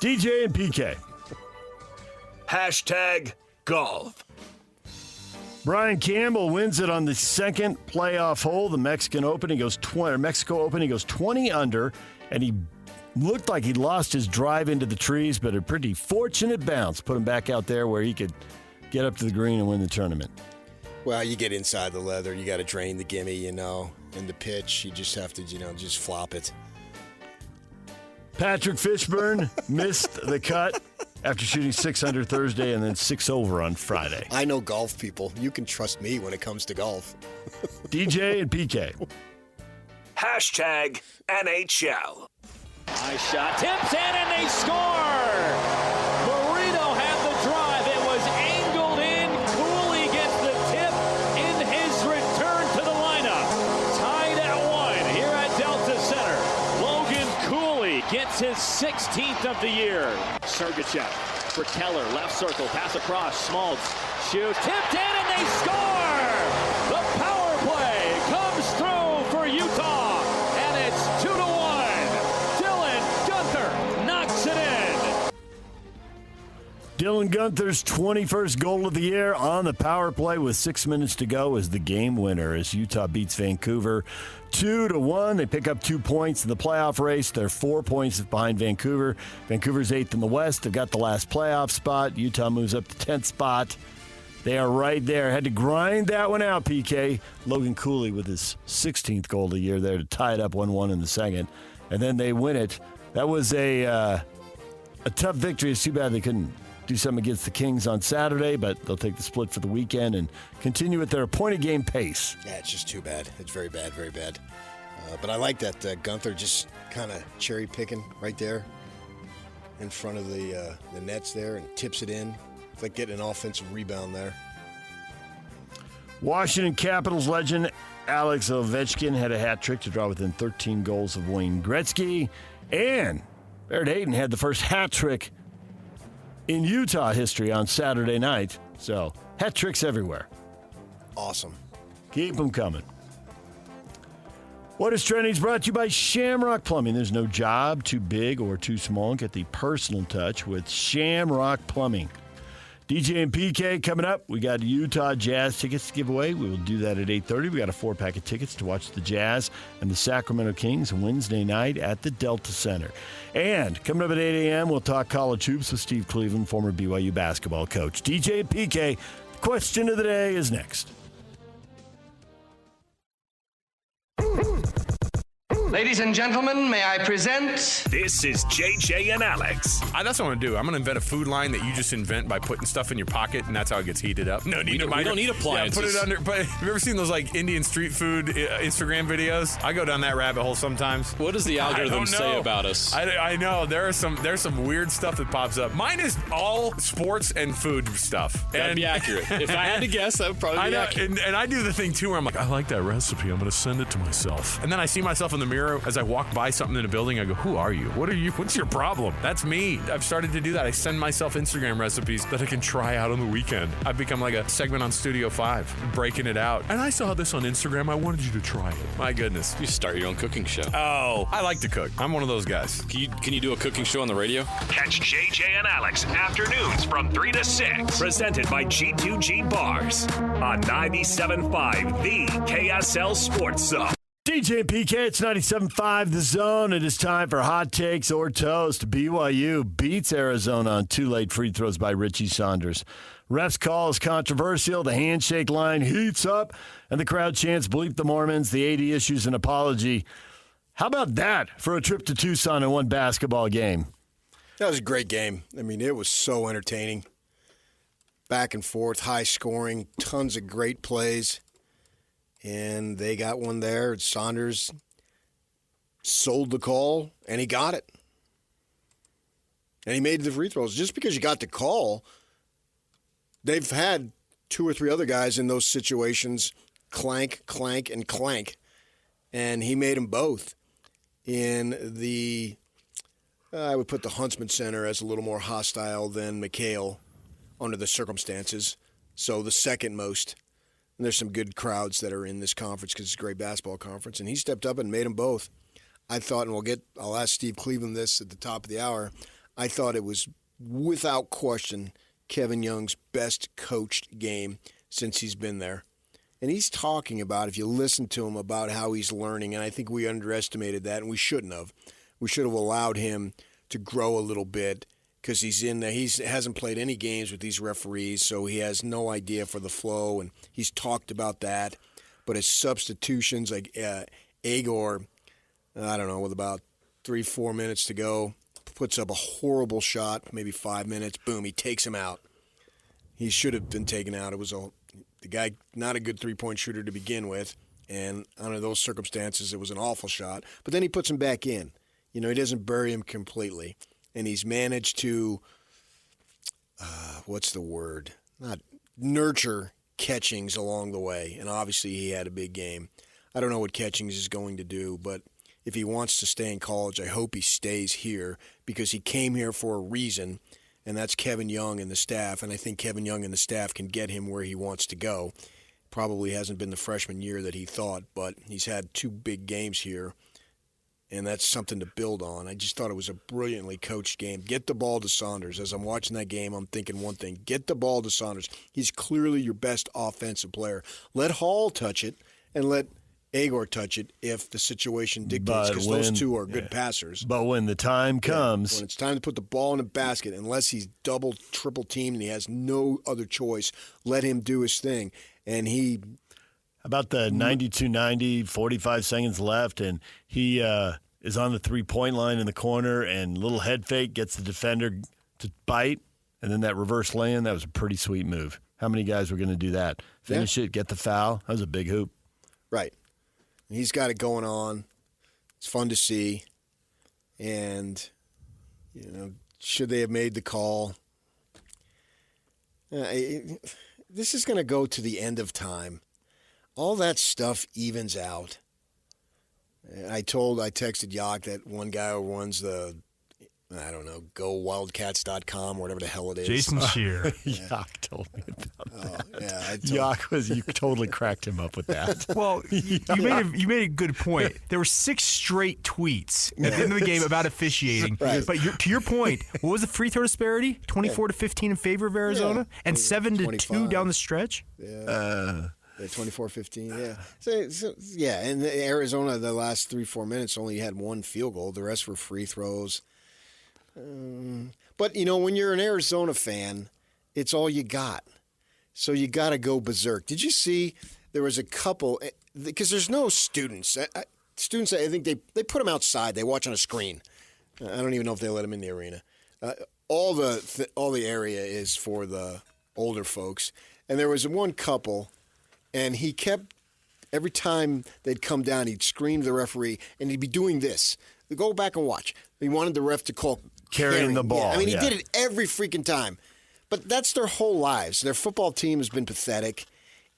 DJ and PK. Hashtag golf. Brian Campbell wins it on the second playoff hole, the Mexico Open. He goes 20 under, and he looked like he lost his drive into the trees, but a pretty fortunate bounce put him back out there where he could get up to the green and win the tournament. Well, you get inside the leather. You got to drain the gimme, and the pitch. You just have to, just flop it. Patrick Fishburne missed the cut after shooting 6 under Thursday and then 6 over on Friday. I know golf people. You can trust me when it comes to golf. DJ and PK. Hashtag NHL. Nice shot. Tips in and they score. Marino had the drive. It was angled in. Cooley gets the tip in his return to the lineup. Tied at 1 here at Delta 16th of the year. Sergachev for Keller, left circle, pass across, Schmaltz, shoot, tipped in, and they score! The power play comes through for Utah, and it's 2-1. Dylan Gunther knocks it in. Dylan Gunther's 21st goal of the year on the power play with 6 minutes to go is the game winner as Utah beats Vancouver 2-1. They pick up 2 points in the playoff race. They're 4 points behind Vancouver. Vancouver's 8th in the West. They've got the last playoff spot. Utah moves up to 10th spot. They are right there. Had to grind that one out, PK. Logan Cooley with his 16th goal of the year there to tie it up 1-1 in the second. And then they win it. That was a tough victory. It's too bad they couldn't do something against the Kings on Saturday, but they'll take the split for the weekend and continue at their appointed game pace. Yeah, it's just too bad. It's very bad, very bad. But I like that Gunther just kind of cherry picking right there in front of the nets there and tips it in. It's like getting an offensive rebound there. Washington Capitals legend Alex Ovechkin had a hat trick to draw within 13 goals of Wayne Gretzky, and Barrett Hayton had the first hat trick in Utah history on Saturday night. So, hat tricks everywhere. Awesome. Keep them coming. What is Trending is brought to you by Shamrock Plumbing. There's no job too big or too small. Get the personal touch with Shamrock Plumbing. DJ and PK coming up. We got Utah Jazz tickets to give away. We will do that at 8:30. We got a 4-pack of tickets to watch the Jazz and the Sacramento Kings Wednesday night at the Delta Center. And coming up at 8 a.m., we'll talk college hoops with Steve Cleveland, former BYU basketball coach. DJ and PK, the question of the day is next. Ladies and gentlemen, may I present... This is JJ and Alex. That's what I'm going to do. I'm going to invent a food line that you just invent by putting stuff in your pocket, and that's how it gets heated up. No need to We don't need appliances. Yeah, put it under. But have you ever seen those like Indian street food Instagram videos? I go down that rabbit hole sometimes. What does the algorithm say about us? know. There's some weird stuff that pops up. Mine is all sports and food stuff. That'd be accurate. If I had to guess, that would probably be accurate. And I do the thing, too, where I'm like, I like that recipe. I'm going to send it to myself. And then I see myself in the mirror as I walk by something in a building. I go, who are you? What are you? What's your problem? That's me. I've started to do that. I send myself Instagram recipes that I can try out on the weekend. I've become like a segment on Studio 5, breaking it out. And I saw this on Instagram. I wanted you to try it. My goodness. You start your own cooking show. Oh, I like to cook. I'm one of those guys. Can you do a cooking show on the radio? Catch JJ and Alex afternoons from 3 to 6. Presented by G2G Bars on 97.5, the KSL Sports Zone. DJ and PK, it's 97.5 The Zone. It is time for Hot Takes or Toast. BYU beats Arizona on 2 late free throws by Richie Saunders. Ref's call is controversial. The handshake line heats up, and the crowd chants bleep the Mormons. The AD issues an apology. How about that for a trip to Tucson and one basketball game? That was a great game. I mean, it was so entertaining. Back and forth, high scoring, tons of great plays. And they got one there. Saunders sold the call, and he got it. And he made the free throws. Just because you got the call, they've had 2 or 3 other guys in those situations clank, clank, and clank. And he made them both. In the, I would put the Huntsman Center as a little more hostile than McHale under the circumstances. So the second most. And there's some good crowds that are in this conference because it's a great basketball conference. And he stepped up and made them both. I thought, and I'll ask Steve Cleveland this at the top of the hour, I thought it was, without question, Kevin Young's best coached game since he's been there. And he's talking about, if you listen to him, about how he's learning. And I think we underestimated that, and we shouldn't have. We should have allowed him to grow a little bit. Because he's in there. He hasn't played any games with these referees, so he has no idea for the flow, and he's talked about that. But his substitutions, like Agor, I don't know, with about 3-4 minutes to go, puts up a horrible shot, maybe 5 minutes, boom, he takes him out. He should have been taken out. It was the guy, not a good three-point shooter to begin with, and under those circumstances, it was an awful shot. But then he puts him back in. He doesn't bury him completely. And he's managed to, not nurture Catchings along the way. And obviously he had a big game. I don't know what Catchings is going to do, but if he wants to stay in college, I hope he stays here because he came here for a reason, and that's Kevin Young and the staff. And I think Kevin Young and the staff can get him where he wants to go. Probably hasn't been the freshman year that he thought, but he's had 2 big games here, and that's something to build on. I just thought it was a brilliantly coached game. Get the ball to Saunders. As I'm watching that game, I'm thinking one thing. Get the ball to Saunders. He's clearly your best offensive player. Let Hall touch it, and let Agor touch it if the situation dictates, because those two are good passers. But when the time comes, when it's time to put the ball in the basket, unless he's double, triple teamed and he has no other choice, let him do his thing. And he about the 92-90, 45 seconds left, and he is on the three-point line in the corner, and little head fake gets the defender to bite, and then that reverse lay-in, that was a pretty sweet move. How many guys were going to do that? Finish it, get the foul. That was a big hoop. Right. He's got it going on. It's fun to see. And, should they have made the call? This is going to go to the end of time. All that stuff evens out. I texted Yak, that one guy who runs the, GoWildcats.com, or whatever the hell it is. Jason Shear. Yak told me about that. Yeah, you totally cracked him up with that. Well, you made a good point. There were 6 straight tweets at the end of the game about officiating. Right. But to your point, what was the free throw disparity? 24-15 in favor of Arizona, and 7-2 down the stretch. Yeah. 24-15, yeah. So, and Arizona, the last 3-4 minutes, only had 1 field goal. The rest were free throws. But, when you're an Arizona fan, it's all you got. So you got to go berserk. Did you see there was a couple, because there's no students. Students, I think they put them outside. They watch on a screen. I don't even know if they let them in the arena. All the area is for the older folks. And there was one couple, and he kept, every time they'd come down, he'd scream to the referee, and he'd be doing this. Go back and watch. He wanted the ref to call carrying the ball. Yeah. I mean, he did it every freaking time. But that's their whole lives. Their football team has been pathetic,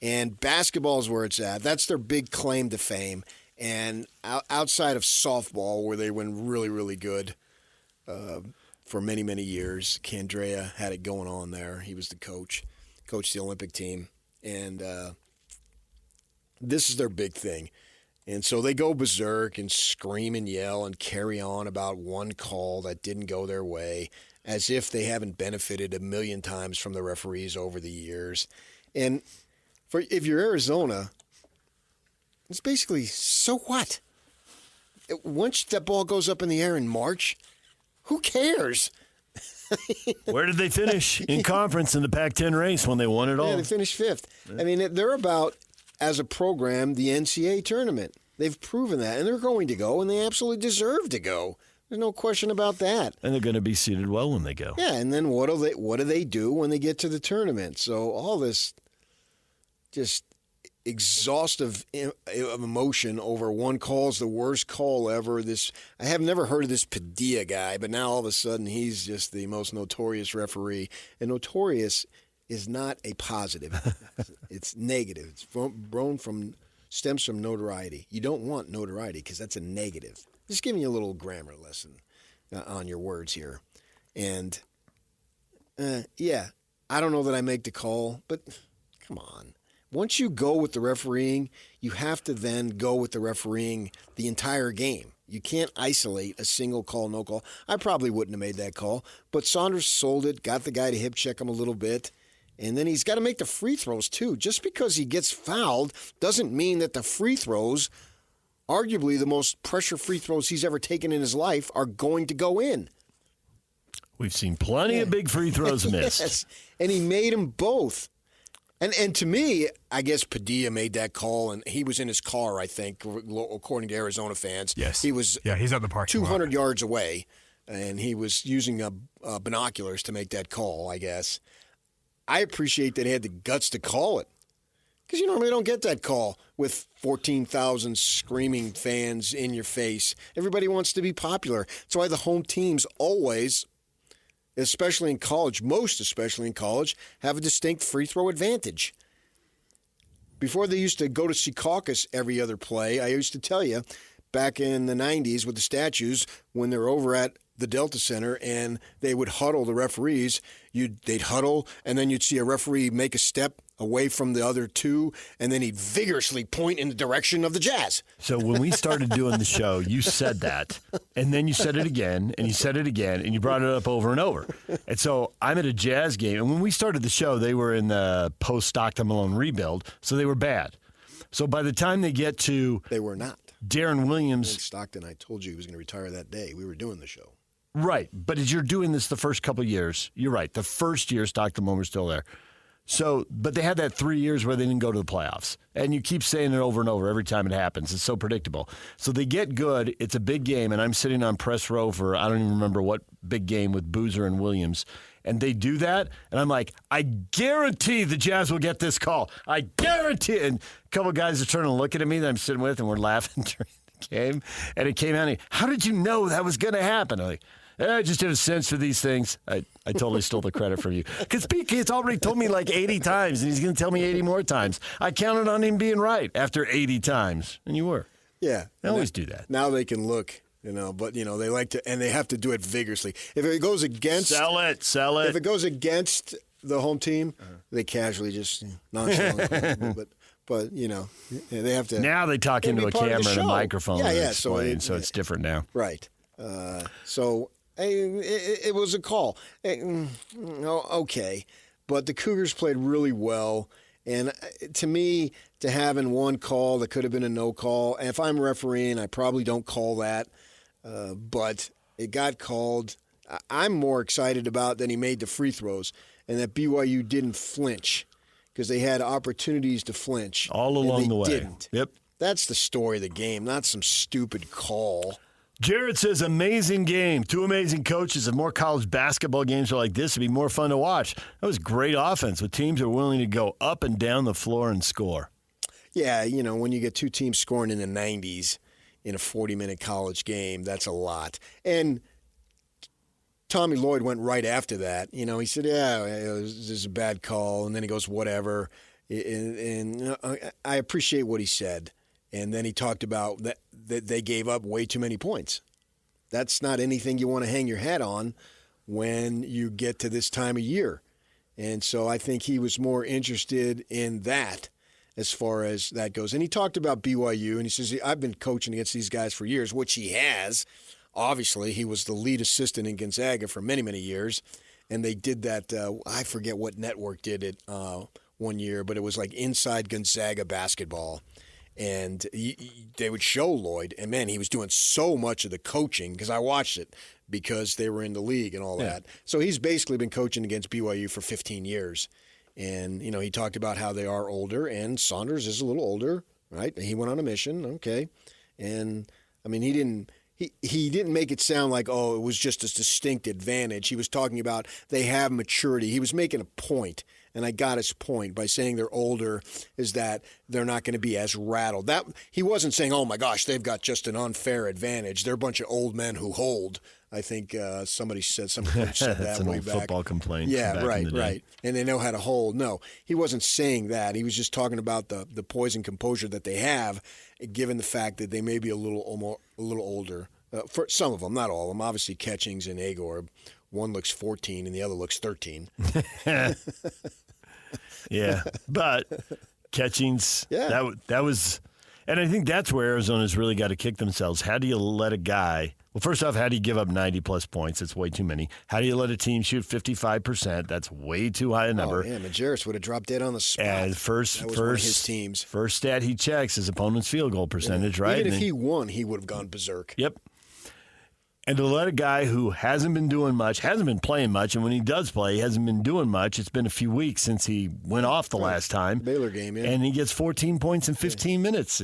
and basketball is where it's at. That's their big claim to fame. And outside of softball, where they went really, really good for many, many years, Candrea had it going on there. He was the coached the Olympic team. And this is their big thing. And so they go berserk and scream and yell and carry on about one call that didn't go their way, as if they haven't benefited a million times from the referees over the years. And if you're Arizona, it's basically, so what? Once that ball goes up in the air in March, who cares? Where did they finish in conference in the Pac-10 race when they won it all? Yeah, they finished 5th. I mean, they're about, as a program, the NCAA tournament. They've proven that, and they're going to go, and they absolutely deserve to go. There's no question about that. And they're going to be seated well when they go. Yeah, and then what do they do when they get to the tournament? So all this just exhaustive emotion over one call is the worst call ever. I have never heard of this Padilla guy, but now all of a sudden he's just the most notorious referee. And notorious is not a positive. It's negative. It's stems from notoriety. You don't want notoriety because that's a negative. Just giving you a little grammar lesson on your words here. And, I don't know that I make the call, but come on. Once you go with the refereeing, you have to then go with the refereeing the entire game. You can't isolate a single call, no call. I probably wouldn't have made that call, but Saunders sold it, got the guy to hip check him a little bit. And then he's got to make the free throws, too. Just because he gets fouled doesn't mean that the free throws, arguably the most pressure free throws he's ever taken in his life, are going to go in. We've seen plenty of big free throws missed. Yes, and he made them both. And to me, I guess Padilla made that call, and he was in his car, I think, according to Arizona fans. Yes. He's at the parking 200 yards away, and he was using binoculars to make that call, I guess. I appreciate that he had the guts to call it, because you normally don't get that call with 14,000 screaming fans in your face. Everybody wants to be popular. That's why the home teams always, especially in college, most especially in college, have a distinct free throw advantage. Before they used to go to Secaucus every other play, I used to tell you, back in the 90s with the statues when they're over at the Delta Center and they would huddle the referees. They'd huddle, and then you'd see a referee make a step away from the other two, and then he'd vigorously point in the direction of the Jazz. So when we started doing the show, you said that, and then you said it again, and you said it again, and you brought it up over and over. And so I'm at a Jazz game, and when we started the show, they were in the post-Stockton Malone rebuild, so they were bad. So by the time they get to... They were not. Darren Williams... In Stockton, I told you he was going to retire that day. We were doing the show. Right, but as you're doing this the first couple of years, you're right. The first year, Stockton Malone was still there. So, but they had that 3 years where they didn't go to the playoffs. And you keep saying it over and over every time it happens. It's so predictable. So they get good. It's a big game, and I'm sitting on press row for, I don't even remember what big game with Boozer and Williams. And they do that, and I'm like, I guarantee the Jazz will get this call. I guarantee it. And a couple of guys are turning and looking at me that I'm sitting with, and we're laughing during the game. And it came out, and how did you know that was going to happen? I'm like, I just had a sense for these things. I totally stole the credit from you. Because PK's already told me like 80 times, and he's going to tell me 80 more times. I counted on him being right after 80 times, and you were. Yeah. They always do that. Now they can look, but, they like to, and they have to do it vigorously. If it goes against. Sell it. If it goes against the home team, they casually just nonchalantly. But they have to. Now they talk into a camera and a microphone. Yeah. So it's different now. Right. It was a call. Okay. But the Cougars played really well. And to me, to having one call that could have been a no call, and if I'm refereeing, I probably don't call that. But it got called. I'm more excited about that he made the free throws and that BYU didn't flinch because they had opportunities to flinch. All along the way. Didn't. Yep. That's the story of the game, not some stupid call. Jared says, amazing game. Two amazing coaches. If more college basketball games are like this, it'd be more fun to watch. That was great offense with teams that are willing to go up and down the floor and score. Yeah, when you get two teams scoring in the 90s in a 40-minute college game, that's a lot. And Tommy Lloyd went right after that. He said, this is a bad call. And then he goes, whatever. And I appreciate what he said. And then he talked about that they gave up way too many points. That's not anything you want to hang your hat on when you get to this time of year. And so I think he was more interested in that as far as that goes. And he talked about BYU, and he says, I've been coaching against these guys for years, which he has. Obviously, he was the lead assistant in Gonzaga for many, many years. And they did that, I forget what network did it one year, but it was like Inside Gonzaga Basketball. And they would show Lloyd, and man, he was doing so much of the coaching because I watched it because they were in the league and all that. So he's basically been coaching against BYU for 15 years. And, he talked about how they are older, and Saunders is a little older, right? He went on a mission, okay. And, I mean, he didn't make it sound like, it was just a distinct advantage. He was talking about they have maturity. He was making a point. And I got his point by saying they're older is that they're not going to be as rattled. That he wasn't saying, oh, my gosh, they've got just an unfair advantage. They're a bunch of old men who hold. I think somebody said, some coach said that That's an way old back. football complaint. Yeah, right. And they know how to hold. No, he wasn't saying that. He was just talking about the poise and composure that they have, given the fact that they may be a little older. For some of them, not all of them. Obviously, Catchings and Agor. One looks 14 and the other looks 13. Yeah, but Catchings, that was, and I think that's where Arizona's really got to kick themselves. How do you let a guy, well, first off, how do you give up 90-plus points? That's way too many. How do you let a team shoot 55%? That's way too high a number. Oh, yeah, Majerus would have dropped dead on the spot. And that was one of his teams. First stat he checks is opponent's field goal percentage, right? Even if he won, he would have gone berserk. Yep. And to let a guy who hasn't been doing much, hasn't been playing much, and when he does play, he hasn't been doing much. It's been a few weeks since he went off the last time. Baylor game, yeah. And he gets 14 points in 15 minutes.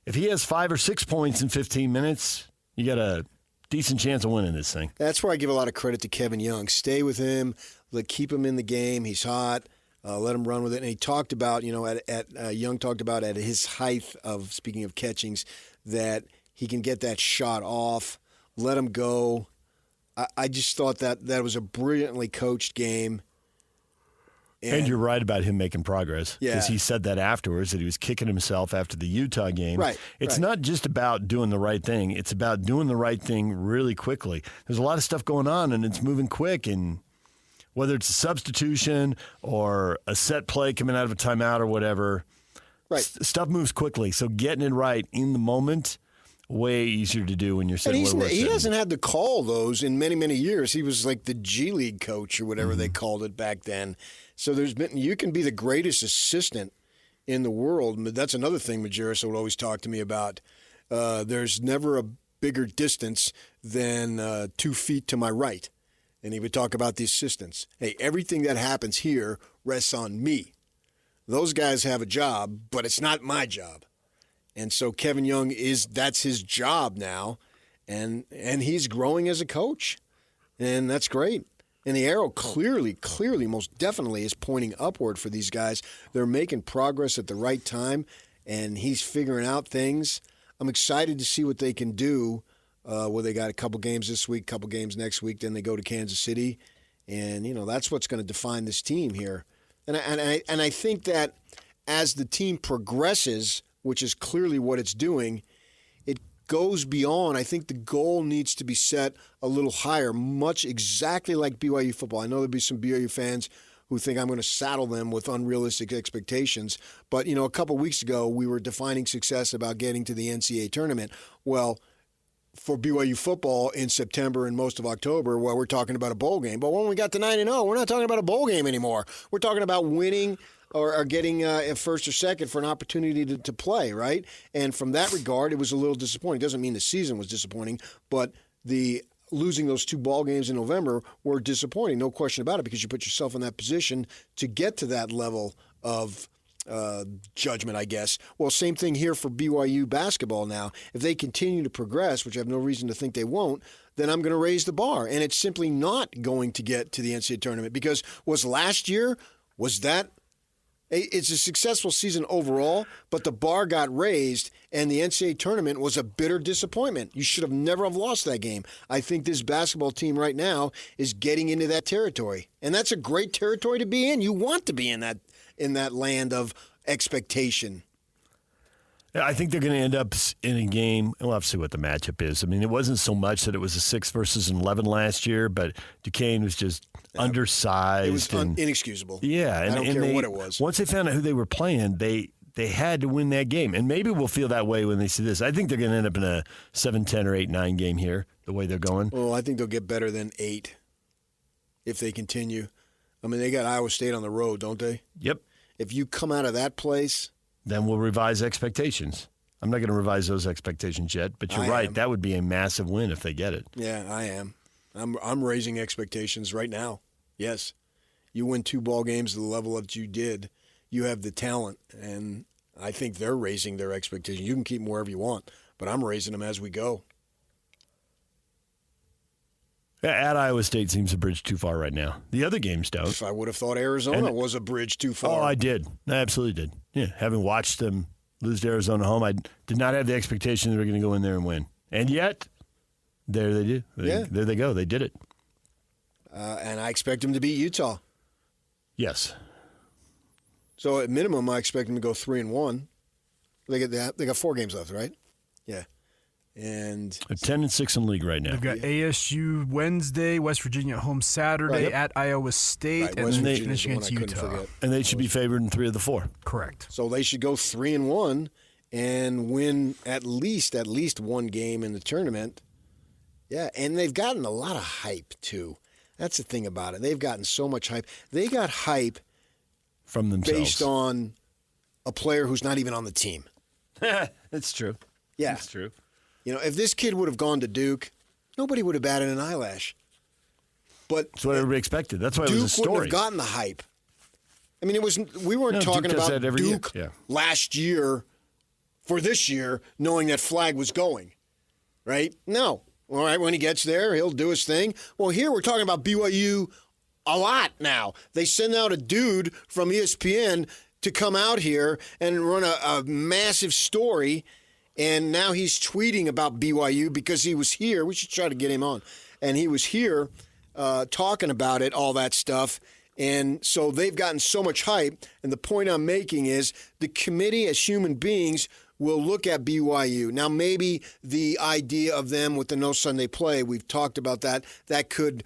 If he has 5 or 6 points in 15 minutes, you got a decent chance of winning this thing. That's where I give a lot of credit to Kevin Young. Stay with him. Keep him in the game. He's hot. Let him run with it. And he talked about, Young talked about at his height of, speaking of Catchings, that he can get that shot off. Let him go. I just thought that was a brilliantly coached game. And you're right about him making progress. Yeah. Because he said that afterwards, that he was kicking himself after the Utah game. Right. It's not just about doing the right thing. It's about doing the right thing really quickly. There's a lot of stuff going on, and it's moving quick. And whether it's a substitution or a set play coming out of a timeout or whatever, stuff moves quickly. So getting it right in the moment, way easier to do when you're sitting where we're sitting. He hasn't had to call those in many, many years. He was like the G League coach or whatever they called it back then. So you can be the greatest assistant in the world. That's another thing Majerus would always talk to me about. There's never a bigger distance than 2 feet to my right. And he would talk about the assistants. Hey, everything that happens here rests on me. Those guys have a job, but it's not my job. And so Kevin Young that's his job now, and he's growing as a coach. And that's great. And the arrow clearly, most definitely is pointing upward for these guys. They're making progress at the right time, and he's figuring out things. I'm excited to see what they can do. They got a couple games this week, couple games next week, then they go to Kansas City. And, that's what's going to define this team here. And I think that as the team progresses, which is clearly what it's doing, it goes beyond. I think the goal needs to be set a little higher, much exactly like BYU football. I know there'll be some BYU fans who think I'm going to saddle them with unrealistic expectations. But, a couple weeks ago, we were defining success about getting to the NCAA tournament. Well, for BYU football in September and most of October, we're talking about a bowl game. But when we got to 9-0, we're not talking about a bowl game anymore. We're talking about winning or getting a first or second for an opportunity to play, right? And from that regard, it was a little disappointing. It doesn't mean the season was disappointing, but losing those 2 ball games in November were disappointing, no question about it, because you put yourself in that position to get to that level of judgment, I guess. Well, same thing here for BYU basketball now. If they continue to progress, which I have no reason to think they won't, then I'm going to raise the bar. And it's simply not going to get to the NCAA tournament because it's a successful season overall, but the bar got raised, and the NCAA tournament was a bitter disappointment. You should have never have lost that game. I think this basketball team right now is getting into that territory, and that's a great territory to be in. You want to be in that land of expectation. Yeah, I think they're going to end up in a game, and we'll have to see what the matchup is. I mean, it wasn't so much that it was a 6 versus 11 last year, but Duquesne was just undersized. It was inexcusable. Yeah. I don't care what it was. Once they found out who they were playing, they had to win that game. And maybe we'll feel that way when they see this. I think they're going to end up in a 7-10 or 8-9 game here, the way they're going. Well, I think they'll get better than 8 if they continue. I mean, they got Iowa State on the road, don't they? Yep. If you come out of that place, then we'll revise expectations. I'm not going to revise those expectations yet, but you're right. That would be a massive win if they get it. Yeah, I am. I'm raising expectations right now. Yes. You win 2 ball games to the level that you did. You have the talent, and I think they're raising their expectations. You can keep them wherever you want, but I'm raising them as we go. At Iowa State seems a bridge too far right now. The other games don't. I would have thought Arizona was a bridge too far. Oh, I did. I absolutely did. Yeah, having watched them lose to Arizona home, I did not have the expectation they were going to go in there and win. And yet, there they do. There they go. They did it. And I expect them to beat Utah. Yes. So at minimum, I expect them to go 3-1. They got 4 games left, right? Yeah. And 10-6 in league right now. They've got ASU Wednesday, West Virginia at home Saturday, at Iowa State, and then finish against Utah. And they should be favored in 3 of the 4. Correct. So they should go 3-1 and win at least one game in the tournament. Yeah, and they've gotten a lot of hype too. That's the thing about it. They've gotten so much hype. They got hype from themselves based on a player who's not even on the team. It's true. Yeah, it's true. If this kid would have gone to Duke, nobody would have batted an eyelash. But that's what everybody expected. That's why it was a story. Duke wouldn't have gotten the hype. I mean, we weren't talking about Duke last year for this year, knowing that flag was going, right? No. All right, when he gets there, he'll do his thing. Well, here we're talking about BYU a lot now. They send out a dude from ESPN to come out here and run a massive story, and now he's tweeting about BYU because he was here. We should try to get him on. And he was here talking about it, all that stuff, And so they've gotten so much hype. And the point I'm making is the committee as human beings will look at BYU. Now, maybe the idea of them with the no Sunday play, we've talked about that, that could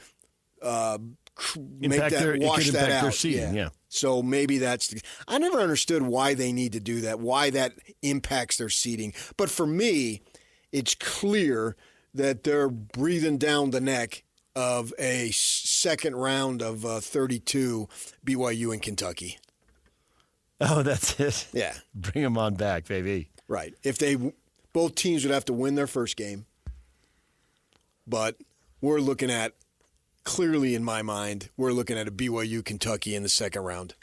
wash that out. Their seating, yeah. So maybe I never understood why they need to do that, why that impacts their seating. But for me, it's clear that they're breathing down the neck of a second round of 32 BYU and Kentucky. Oh, that's it? Yeah. Bring them on back, baby. Right. Both teams would have to win their first game. But we're looking at, clearly in my mind, we're looking at a BYU Kentucky in the second round.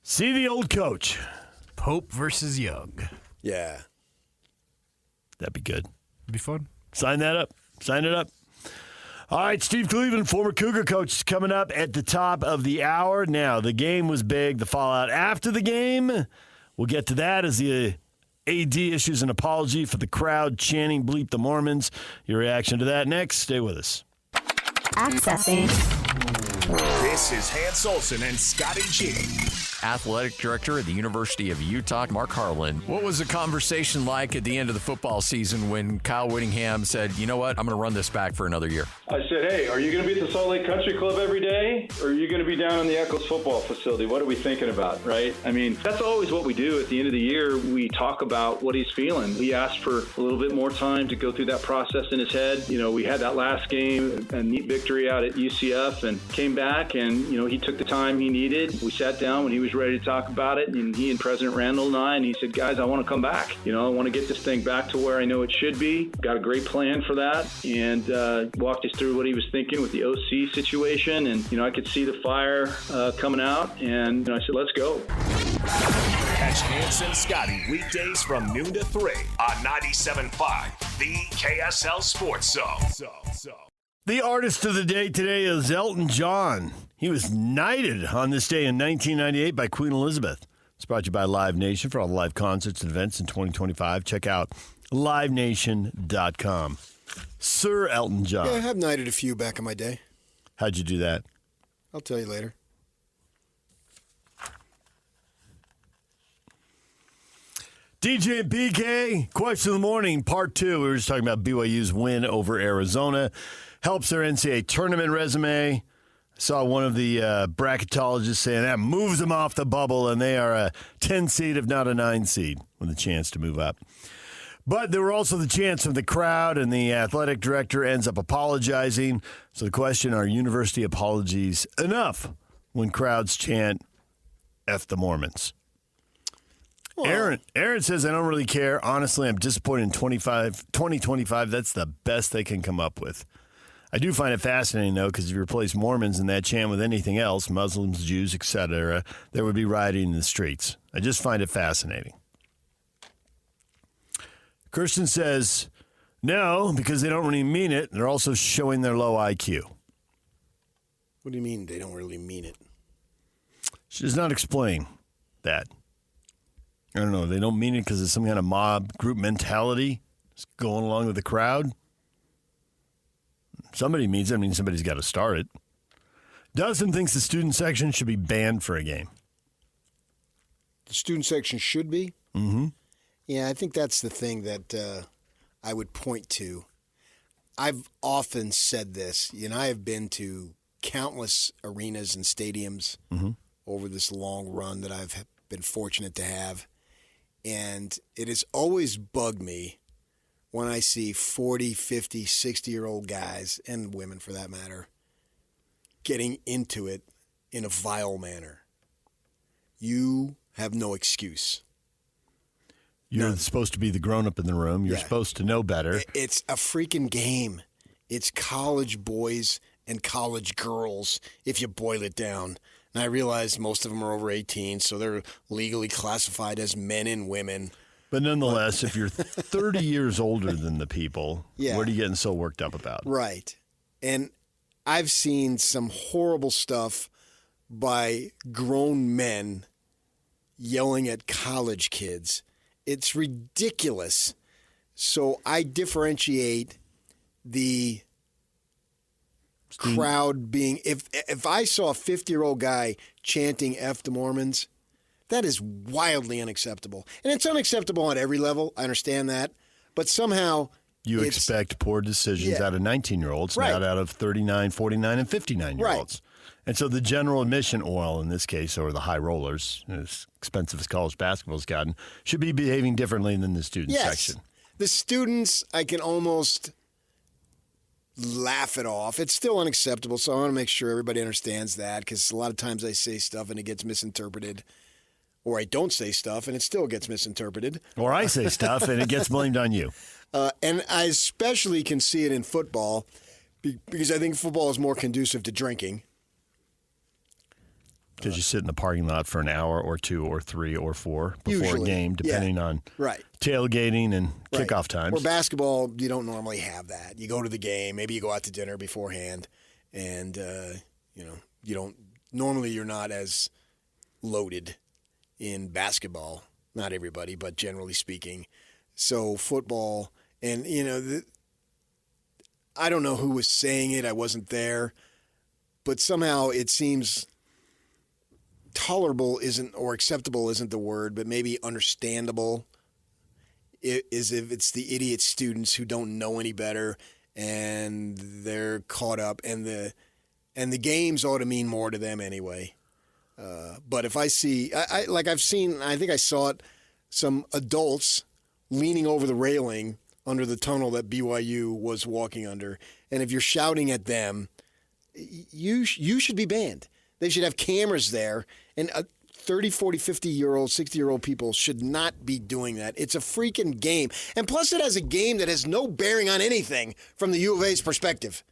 See the old coach. Pope versus Young. Yeah. That'd be good. It'd be fun. Sign that up. Sign it up. All right, Steve Cleveland, former Cougar coach, is coming up at the top of the hour. Now, the game was big. The fallout after the game, we'll get to that as the AD issues an apology for the crowd chanting "Bleep the Mormons." Your reaction to that next. Stay with us. Accessing. This is Hans Olsen and Scotty G. Athletic Director at the University of Utah, Mark Harlan. What was the conversation like at the end of the football season when Kyle Whittingham said, you know what, I'm going to run this back for another year? I said, hey, are you going to be at the Salt Lake Country Club every day? Or are you going to be down in the Eccles football facility? What are we thinking about, right? I mean, that's always what we do. At the end of the year, we talk about what he's feeling. He asked for a little bit more time to go through that process in his head. You know, we had that last game, a neat victory out at UCF, and came back and, you know, he took the time he needed. We sat down when he was ready to talk about it, and he and President Randall and I, and he said, guys, I want to come back. You know, I want to get this thing back to where I know it should be. Got a great plan for that, and walked us through what he was thinking with the OC situation, and, you know, I could see the fire coming out, and you know, I said, let's go. Catch Hans and Scotty weekdays from noon to 3 on 97.5, the KSL Sports Zone. The artist of the day today is Elton John. He was knighted on this day in 1998 by Queen Elizabeth. It's brought to you by Live Nation. For all the live concerts and events in 2025, check out livenation.com. Sir Elton John. Yeah, I have knighted a few back in my day. How'd you do that? I'll tell you later. DJ and PK, question of the morning, part 2. We were just talking about BYU's win over Arizona. Helps their NCAA tournament resume. I saw one of the bracketologists saying that moves them off the bubble, and they are a 10 seed, if not a 9 seed, with a chance to move up. But there were also the chants from the crowd, and the athletic director ends up apologizing. So the question, are university apologies enough when crowds chant F the Mormons? Well, Aaron says, I don't really care. Honestly, I'm disappointed in 2025. That's the best they can come up with. I do find it fascinating, though, because if you replace Mormons in that chant with anything else, Muslims, Jews, etc., there would be rioting in the streets. I just find it fascinating. Kirsten says, no, because they don't really mean it. They're also showing their low IQ. What do you mean they don't really mean it? She does not explain that. I don't know. They don't mean it because it's some kind of mob group mentality, just going along with the crowd. Somebody means it. I mean, somebody's got to start it. Dustin thinks the student section should be banned for a game. The student section should be? Mm-hmm. Yeah, I think that's the thing that I would point to. I've often said this. You know, I have been to countless arenas and stadiums over this long run that I've been fortunate to have. And it has always bugged me when I see 40, 50, 60-year-old guys, and women for that matter, getting into it in a vile manner. You have no excuse. You're supposed to be the grown-up in the room. You're supposed to know better. It's a freaking game. It's college boys and college girls, if you boil it down. And I realize most of them are over 18, so they're legally classified as men and women. But nonetheless, if you're 30 years older than the people, what are you getting so worked up about? Right. And I've seen some horrible stuff by grown men yelling at college kids. It's ridiculous. So I differentiate the crowd being, if I saw a 50-year-old guy chanting F the Mormons, that is wildly unacceptable. And it's unacceptable on every level. I understand that. But somehow you expect poor decisions out of 19-year-olds, not out of 39, 49, and 59-year-olds. Right. And so the general admission, well, in this case, or the high rollers, as expensive as college basketball's gotten, should be behaving differently than the student section. The students, I can almost laugh it off. It's still unacceptable, so I want to make sure everybody understands that, because a lot of times I say stuff and it gets misinterpreted. Or I don't say stuff and it still gets misinterpreted. Or I say stuff and it gets blamed on you. And I especially can see it in football because I think football is more conducive to drinking. Because you sit in the parking lot for an hour or 2 or 3 or 4 before Usually, a game, depending on tailgating and kickoff times. Or basketball, you don't normally have that. You go to the game, maybe you go out to dinner beforehand, and you don't. Normally, you're not as loaded in basketball. Not everybody, but generally speaking. So football, and I don't know who was saying it. I wasn't there, but somehow it seems tolerable isn't, or acceptable isn't the word, but maybe understandable is if it's the idiot students who don't know any better and they're caught up, and the games ought to mean more to them anyway. But if I see, I think I saw it, some adults leaning over the railing under the tunnel that BYU was walking under, and if you're shouting at them, you should be banned. They should have cameras there, and 30, 40, 50-year-old, 60-year-old people should not be doing that. It's a freaking game. And plus it has a game that has no bearing on anything from the U of A's perspective.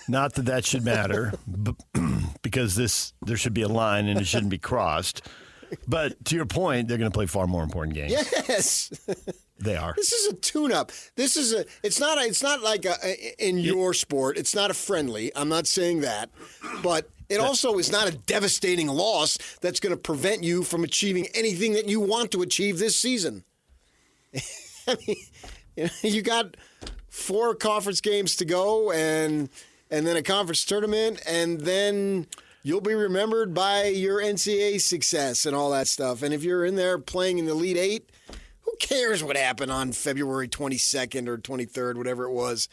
Not that should matter, because there should be a line and it shouldn't be crossed. But to your point, they're going to play far more important games. Yes. They are. This is a tune-up. It's not like in your sport. It's not a friendly. I'm not saying that. But it also is not a devastating loss that's going to prevent you from achieving anything that you want to achieve this season. I mean, you got 4 conference games to go and then a conference tournament, and then you'll be remembered by your NCAA success and all that stuff. And if you're in there playing in the Elite 8, who cares what happened on February 22nd or 23rd, whatever it was?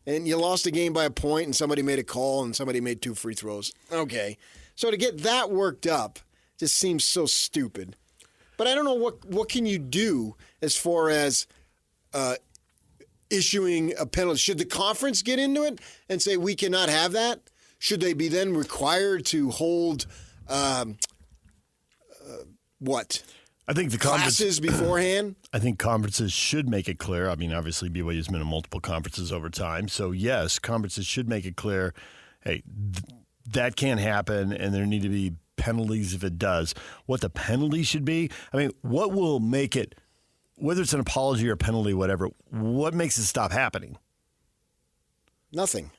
And you lost a game by a point, and somebody made a call, and somebody made 2 free throws. Okay. So to get that worked up just seems so stupid. But I don't know what can you do as far as issuing a penalty. Should the conference get into it and say we cannot have that? Should they be then required to hold what? I think the classes beforehand? I think conferences should make it clear. I mean, obviously, BYU's been in multiple conferences over time. So, yes, conferences should make it clear, hey, that can't happen, and there need to be penalties if it does. What the penalty should be, I mean, what will make it, whether it's an apology or a penalty, whatever, what makes it stop happening? Nothing.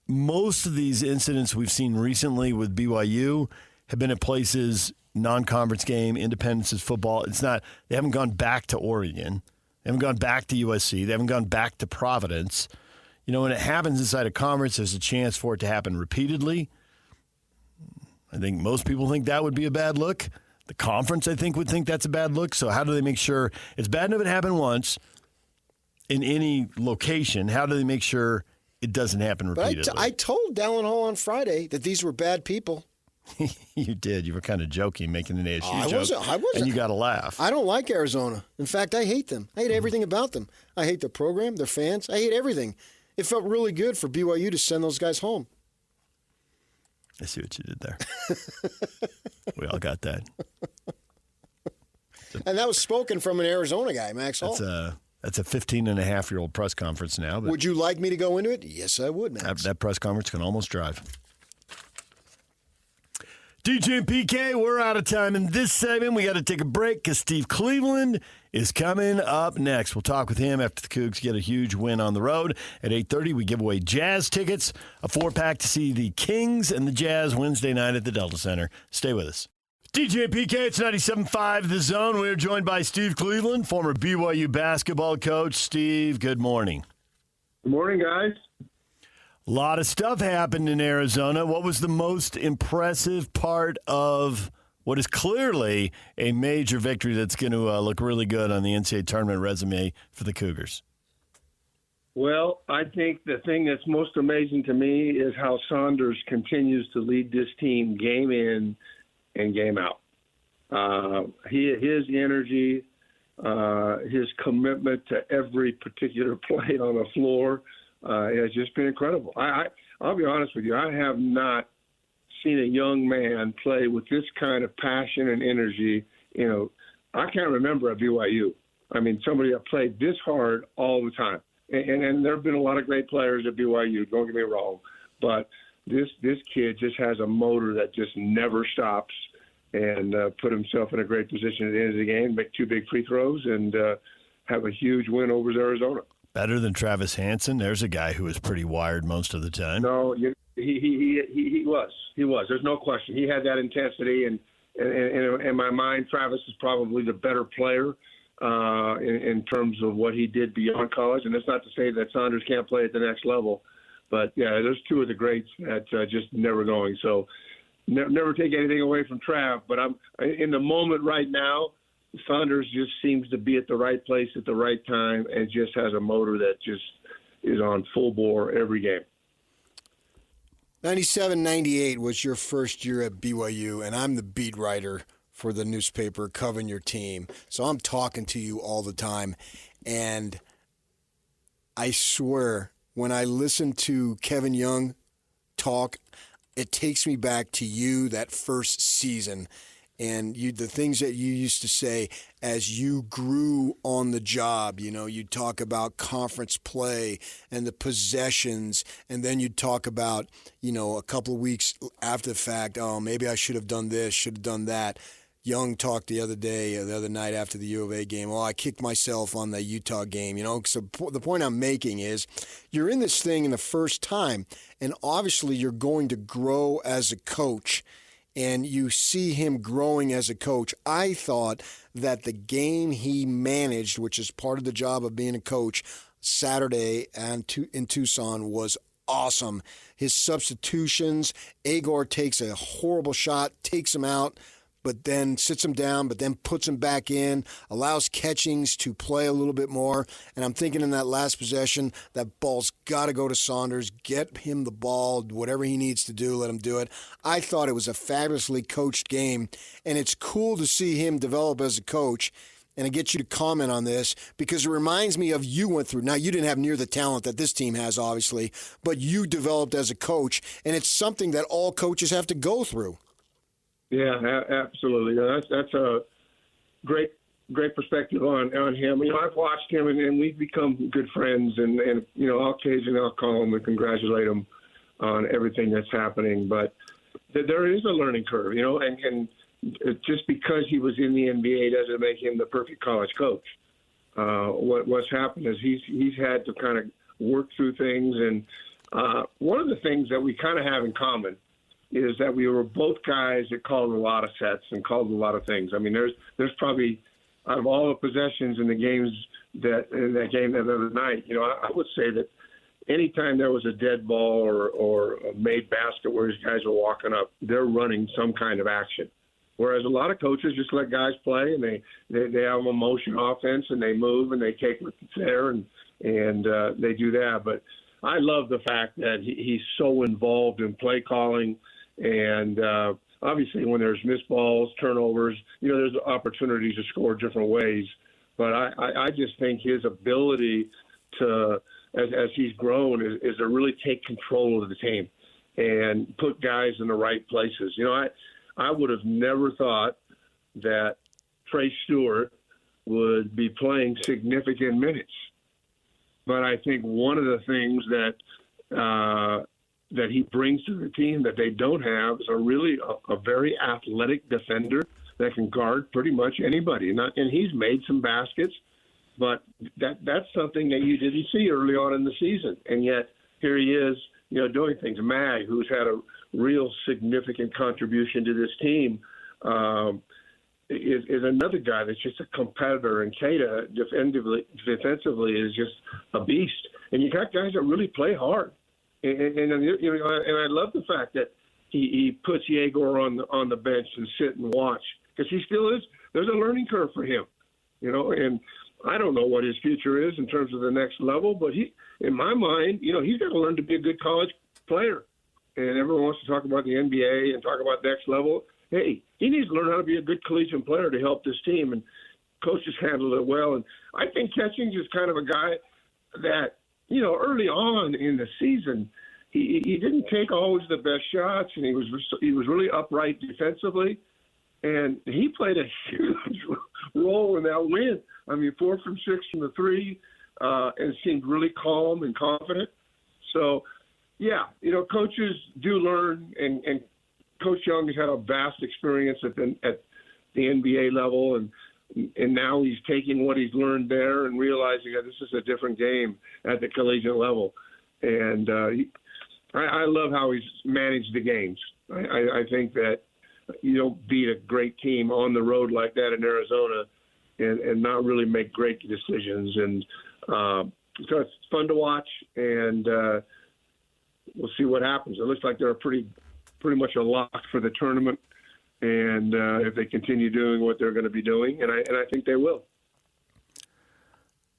Most of these incidents we've seen recently with BYU have been at places, non-conference game, Independence's football. They haven't gone back to Oregon. They haven't gone back to USC. They haven't gone back to Providence. When it happens inside a conference, there's a chance for it to happen repeatedly. I think most people think that would be a bad look. The conference, I think, would think that's a bad look. So how do they make sure it's bad enough it happened once in any location? How do they make sure it doesn't happen repeatedly? But I told Dallin Hall on Friday that these were bad people. You did. You were kind of joking, making an ASU joke. I wasn't. And you got to laugh. I don't like Arizona. In fact, I hate them. I hate everything about them. I hate their program, their fans. I hate everything. It felt really good for BYU to send those guys home. I see what you did there. We all got that. And that was spoken from an Arizona guy, Max Hall. That's a 15-and-a-half-year-old press conference now. But would you like me to go into it? Yes, I would, Max. That press conference can almost drive. DJ and PK, we're out of time in this segment. We got to take a break because Steve Cleveland is coming up next. We'll talk with him after the Cougs get a huge win on the road. At 8:30, we give away Jazz tickets, a 4-pack to see the Kings and the Jazz Wednesday night at the Delta Center. Stay with us. DJ and PK, it's 97.5 The Zone. We're joined by Steve Cleveland, former BYU basketball coach. Steve, good morning. Good morning, guys. A lot of stuff happened in Arizona. What was the most impressive part of what is clearly a major victory that's going to look really good on the NCAA tournament resume for the Cougars? Well, I think the thing that's most amazing to me is how Saunders continues to lead this team game in and game out. His energy, his commitment to every particular play on the floor has just been incredible. I'll be honest with you, I have not seen a young man play with this kind of passion and energy. You know, I can't remember at BYU. I mean, somebody that played this hard all the time. And there have been a lot of great players at BYU, don't get me wrong. But this kid just has a motor that just never stops, and put himself in a great position at the end of the game, make 2 big free throws, and have a huge win over Arizona. Better than Travis Hansen. There's a guy who was pretty wired most of the time. No, he was. He was. There's no question. He had that intensity, and in my mind, Travis is probably the better player in terms of what he did beyond college. And that's not to say that Saunders can't play at the next level, but yeah, there's 2 of the greats that just never going. So never take anything away from Trav, but I'm in the moment right now. Saunders just seems to be at the right place at the right time and just has a motor that just is on full bore every game. 97-98 was your first year at BYU, and I'm the beat writer for the newspaper covering your team. So I'm talking to you all the time. And I swear, when I listen to Kevin Young talk, it takes me back to you that first season. And the things that you used to say as you grew on the job, you know, you'd talk about conference play and the possessions, and then you'd talk about, you know, a couple of weeks after the fact, oh, maybe I should have done this, should have done that. Young talked the other night after the U of A game, I kicked myself on the Utah game, you know. So the point I'm making is you're in this thing in the first time, and obviously you're going to grow as a coach. And you see him growing as a coach. I thought that the game he managed, which is part of the job of being a coach, Saturday in Tucson was awesome. His substitutions, Agor takes a horrible shot, takes him out, but then sits him down, but then puts him back in, allows Catchings to play a little bit more. And I'm thinking in that last possession, that ball's got to go to Saunders, get him the ball, whatever he needs to do, let him do it. I thought it was a fabulously coached game, and it's cool to see him develop as a coach. And I get you to comment on this because it reminds me of you went through. Now, you didn't have near the talent that this team has, obviously, but you developed as a coach, and it's something that all coaches have to go through. Yeah, absolutely. That's a great perspective on him. You know, I've watched him, and we've become good friends. And you know, occasionally I'll call him and congratulate him on everything that's happening. But there is a learning curve, you know, and just because he was in the NBA doesn't make him the perfect college coach. What's happened is he's had to kind of work through things. And one of the things that we kind of have in common is that we were both guys that called a lot of sets and called a lot of things. I mean, there's probably, out of all the possessions in the games in that game that other night, you know, I would say that anytime there was a dead ball or a made basket where these guys were walking up, they're running some kind of action. Whereas a lot of coaches just let guys play, and they have a motion offense, and they move and they take what's there and they do that. But I love the fact that he's so involved in play calling. And obviously when there's missed balls, turnovers, you know, there's opportunities to score different ways. But I just think his ability to, as he's grown, is to really take control of the team and put guys in the right places. You know, I would have never thought that Trey Stewart would be playing significant minutes. But I think one of the things that he brings to the team that they don't have is a very athletic defender that can guard pretty much anybody. And he's made some baskets, but that's something that you didn't see early on in the season. And yet here he is, you know, doing things. Mag, who's had a real significant contribution to this team, is another guy that's just a competitor. And Keita defensively is just a beast. And you got guys that really play hard. And I love the fact that he puts Yegor on the bench and sit and watch, because he still is. There's a learning curve for him, and I don't know what his future is in terms of the next level, but in my mind, he's got to learn to be a good college player. And everyone wants to talk about the NBA and talk about next level. Hey, he needs to learn how to be a good collegiate player to help this team, and coaches handled it well. And I think Catchings is kind of a guy that, early on in the season, he didn't take always the best shots, and he was really upright defensively, and he played a huge role in that win. I mean, 4 from 6 from the three, and seemed really calm and confident. So, yeah, coaches do learn, and Coach Young has had a vast experience at the NBA level, and now he's taking what he's learned there and realizing that this is a different game at the collegiate level. And I love how he's managed the games. I think that you don't beat a great team on the road like that in Arizona and not really make great decisions. And so it's fun to watch, and we'll see what happens. It looks like they're pretty much a lock for the tournament, and if they continue doing what they're going to be doing, and I think they will.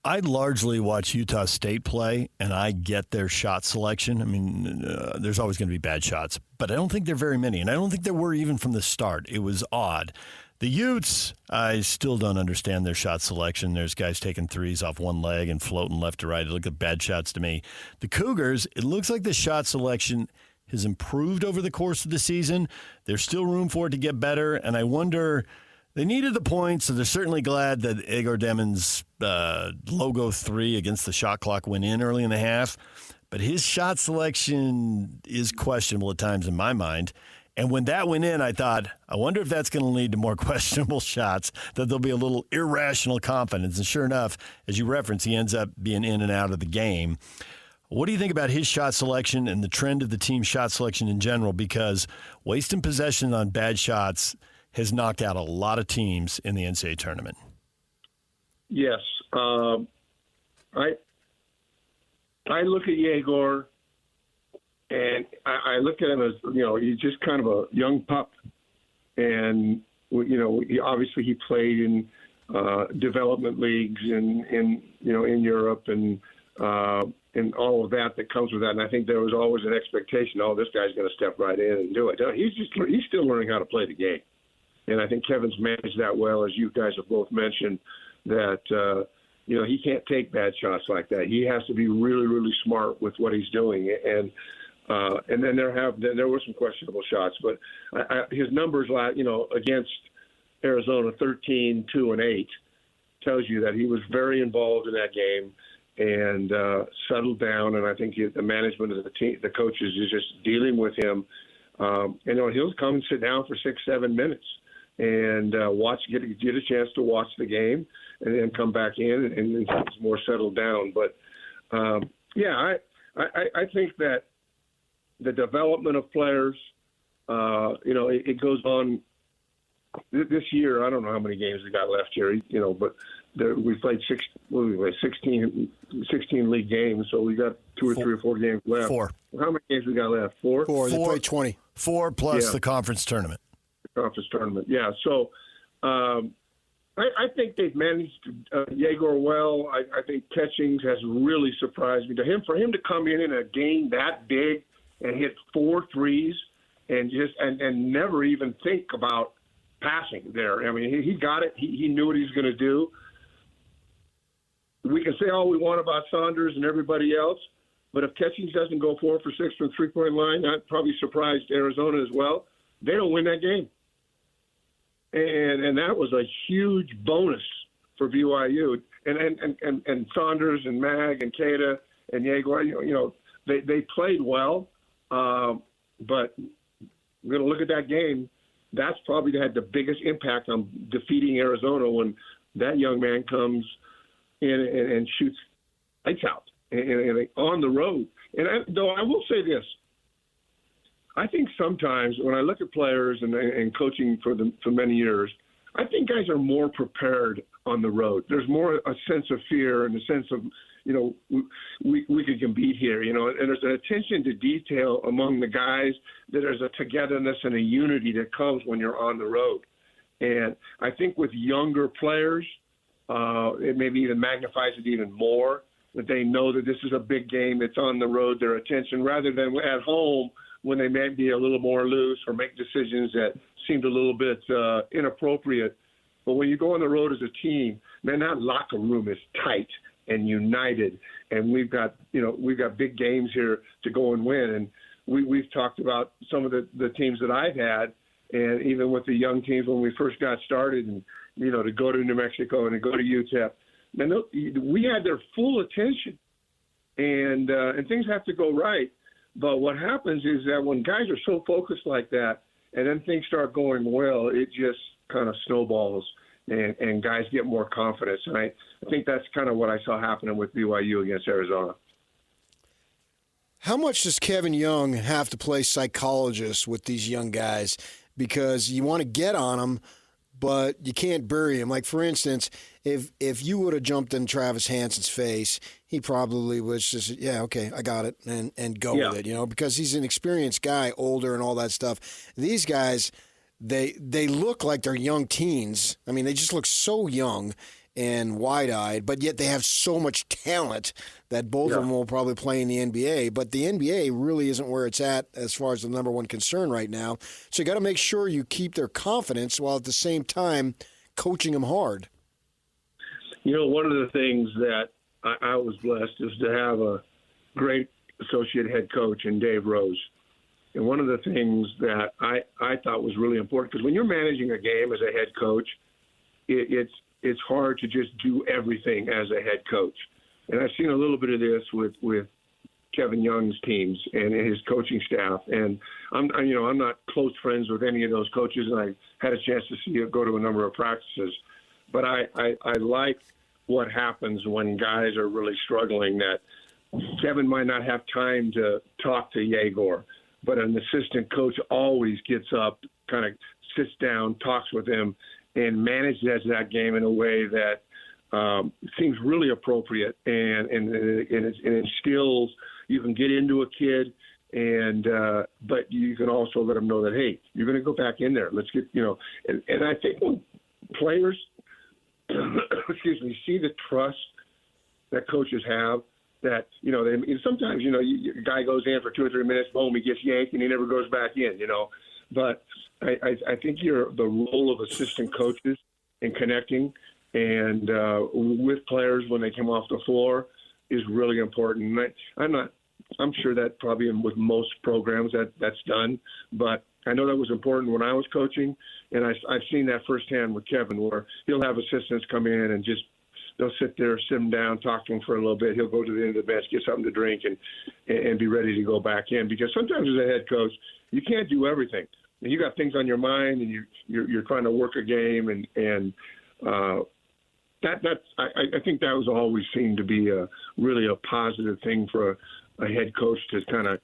I largely watch Utah State play, and I get their shot selection. I mean, there's always going to be bad shots, but I don't think there are very many, and I don't think there were even from the start. It was odd. The Utes, I still don't understand their shot selection. There's guys taking threes off one leg and floating left to right. It looked like bad shots to me. The Cougars, it looks like the shot selection has improved over the course of the season. There's still room for it to get better, and I wonder, they needed the points, so they're certainly glad that Igor Demon's logo 3 against the shot clock went in early in the half, but his shot selection is questionable at times in my mind. And when that went in, I thought, I wonder if that's going to lead to more questionable shots, that there'll be a little irrational confidence. And sure enough, as you referenced, he ends up being in and out of the game. What do you think about his shot selection and the trend of the team's shot selection in general? Because wasting possession on bad shots has knocked out a lot of teams in the NCAA tournament. Yes. I look at Yegor, and I look at him as, he's just kind of a young pup. And, obviously he played in development leagues in Europe and all of that comes with that. And I think there was always an expectation, this guy's going to step right in and do it. He's still learning how to play the game. And I think Kevin's managed that well, as you guys have both mentioned, that, he can't take bad shots like that. He has to be really, really smart with what he's doing. And then there were some questionable shots, but his numbers, against Arizona, 13, 2, and 8, tells you that he was very involved in that game and settled down. And I think the management of the team, the coaches, is just dealing with him. He'll come and sit down for 6-7 minutes and get a chance to watch the game, and then come back in and he's more settled down. But I think that the development of players, it goes on this year. I don't know how many games we got left here, but we played 16 league games, so we got 2 or 3 or 4 games left. 4. How many games we got left? 4? 4. They played 20. 4 plus the conference tournament. Yeah. So I think they've managed Yegor well. I think Catchings has really surprised me. For him to come in a game that big and hit 4 threes and never even think about passing there. I mean, he got it. He knew what he was going to do. We can say all we want about Saunders and everybody else, but if Catchings doesn't go 4 for 6 from the 3-point line, that probably surprised Arizona as well. They don't win that game. And that was a huge bonus for BYU. And Saunders and Mag and Keita and Yegor, they played well. But we're going to look at that game. That's probably had the biggest impact on defeating Arizona when that young man comes in and shoots lights out and on the road. Though I will say this, I think sometimes when I look at players and coaching for many years, I think guys are more prepared on the road. There's more a sense of fear and a sense of, we could compete here, and there's an attention to detail among the guys, that there's a togetherness and a unity that comes when you're on the road. And I think with younger players, it maybe even magnifies it even more, that they know that this is a big game. It's on the road, their attention, rather than at home when they may be a little more loose or make decisions that seemed a little bit inappropriate. But when you go on the road as a team, man, that locker room is tight and united. And we've got big games here to go and win. And we've talked about some of the teams that I've had, and even with the young teams when we first got started, and, to go to New Mexico and to go to UTEP, man, we had their full attention, and things have to go right. But what happens is that when guys are so focused like that, and then things start going well, it just kind of snowballs, and guys get more confidence. And I think that's kind of what I saw happening with BYU against Arizona. How much does Kevin Young have to play psychologist with these young guys? Because you want to get on them, but you can't bury him. Like, for instance, if you would have jumped in Travis Hansen's face, he probably was just, yeah, okay, I got it, and go with it, because he's an experienced guy, older and all that stuff. These guys, they look like they're young teens. I mean, they just look so young and wide-eyed, but yet they have so much talent that both of them will probably play in the NBA. But the NBA really isn't where it's at as far as the number one concern right now. So you got to make sure you keep their confidence while at the same time coaching them hard. One of the things that I was blessed is to have a great associate head coach in Dave Rose. And one of the things that I thought was really important, because when you're managing a game as a head coach, it's hard to just do everything as a head coach. And I've seen a little bit of this with Kevin Young's teams and his coaching staff. And I'm not close friends with any of those coaches, and I had a chance to go to a number of practices. But I like what happens when guys are really struggling, that Kevin might not have time to talk to Yegor, but an assistant coach always gets up, kind of sits down, talks with him, and manages that game in a way that seems really appropriate, and it instills. You can get into a kid, but you can also let them know that, hey, you're going to go back in there. Let's get, and I think when players, see the trust that coaches have, that, sometimes, a guy goes in for 2 or 3 minutes, boom, he gets yanked, and he never goes back in, But I think the role of assistant coaches in connecting and with players when they come off the floor is really important. And I'm sure that probably with most programs that's done, but I know that was important when I was coaching, and I've seen that firsthand with Kevin, where he'll have assistants come in and just they'll sit him down, talk to him for a little bit. He'll go to the end of the bench, get something to drink, and be ready to go back in. Because sometimes as a head coach, you can't do everything. You got things on your mind, and you're trying to work a game, and I think that was always seen to be really a positive thing for a head coach, to kind of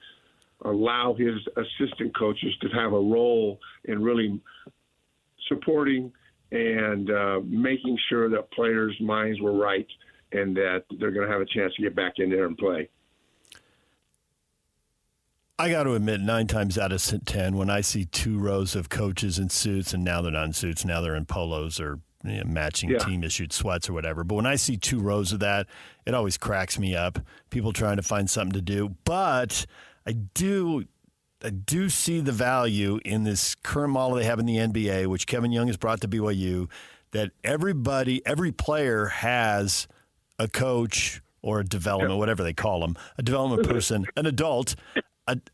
allow his assistant coaches to have a role in really supporting and making sure that players' minds were right and that they're going to have a chance to get back in there and play. I got to admit, 9 times out of 10, when I see 2 rows of coaches in suits, and now they're not in suits, now they're in polos or matching team issued sweats or whatever. But when I see 2 rows of that, it always cracks me up. People trying to find something to do. But I do see the value in this current model they have in the NBA, which Kevin Young has brought to BYU, that every player has a coach or a development, whatever they call them, a development person, an adult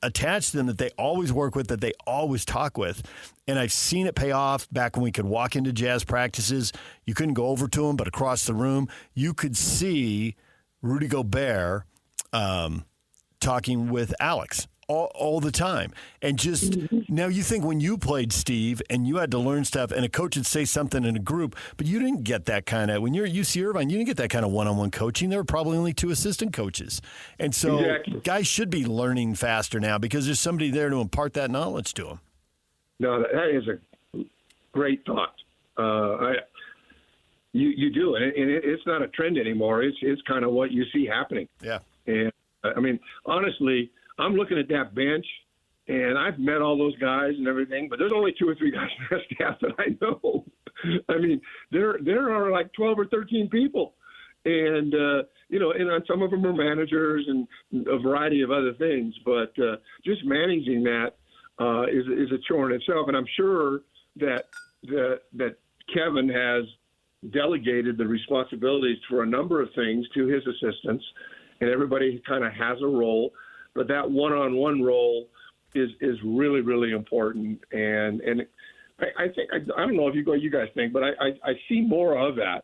attached to them that they always work with, that they always talk with. And I've seen it pay off back when we could walk into Jazz practices. You couldn't go over to them, but across the room, you could see Rudy Gobert talking with Alex all the time. And just now you think when you played, Steve, and you had to learn stuff and a coach would say something in a group, but you didn't get that kind of, when you're at UC Irvine, you didn't get that kind of one-on-one coaching. There were probably only 2 assistant coaches. And so guys should be learning faster now because there's somebody there to impart that knowledge to them. No, that is a great thought. You do, and it's not a trend anymore. It's kind of what you see happening. Yeah. And I mean, honestly, I'm looking at that bench, and I've met all those guys and everything, but there's only 2 or 3 guys on that staff that I know. I mean, there are like 12 or 13 people, and and some of them are managers and a variety of other things. But just managing that is a chore in itself, and I'm sure that Kevin has delegated the responsibilities for a number of things to his assistants, and everybody kind of has a role, but that one-on-one role is really, really important. And I think, I don't know if you guys think, but I see more of that.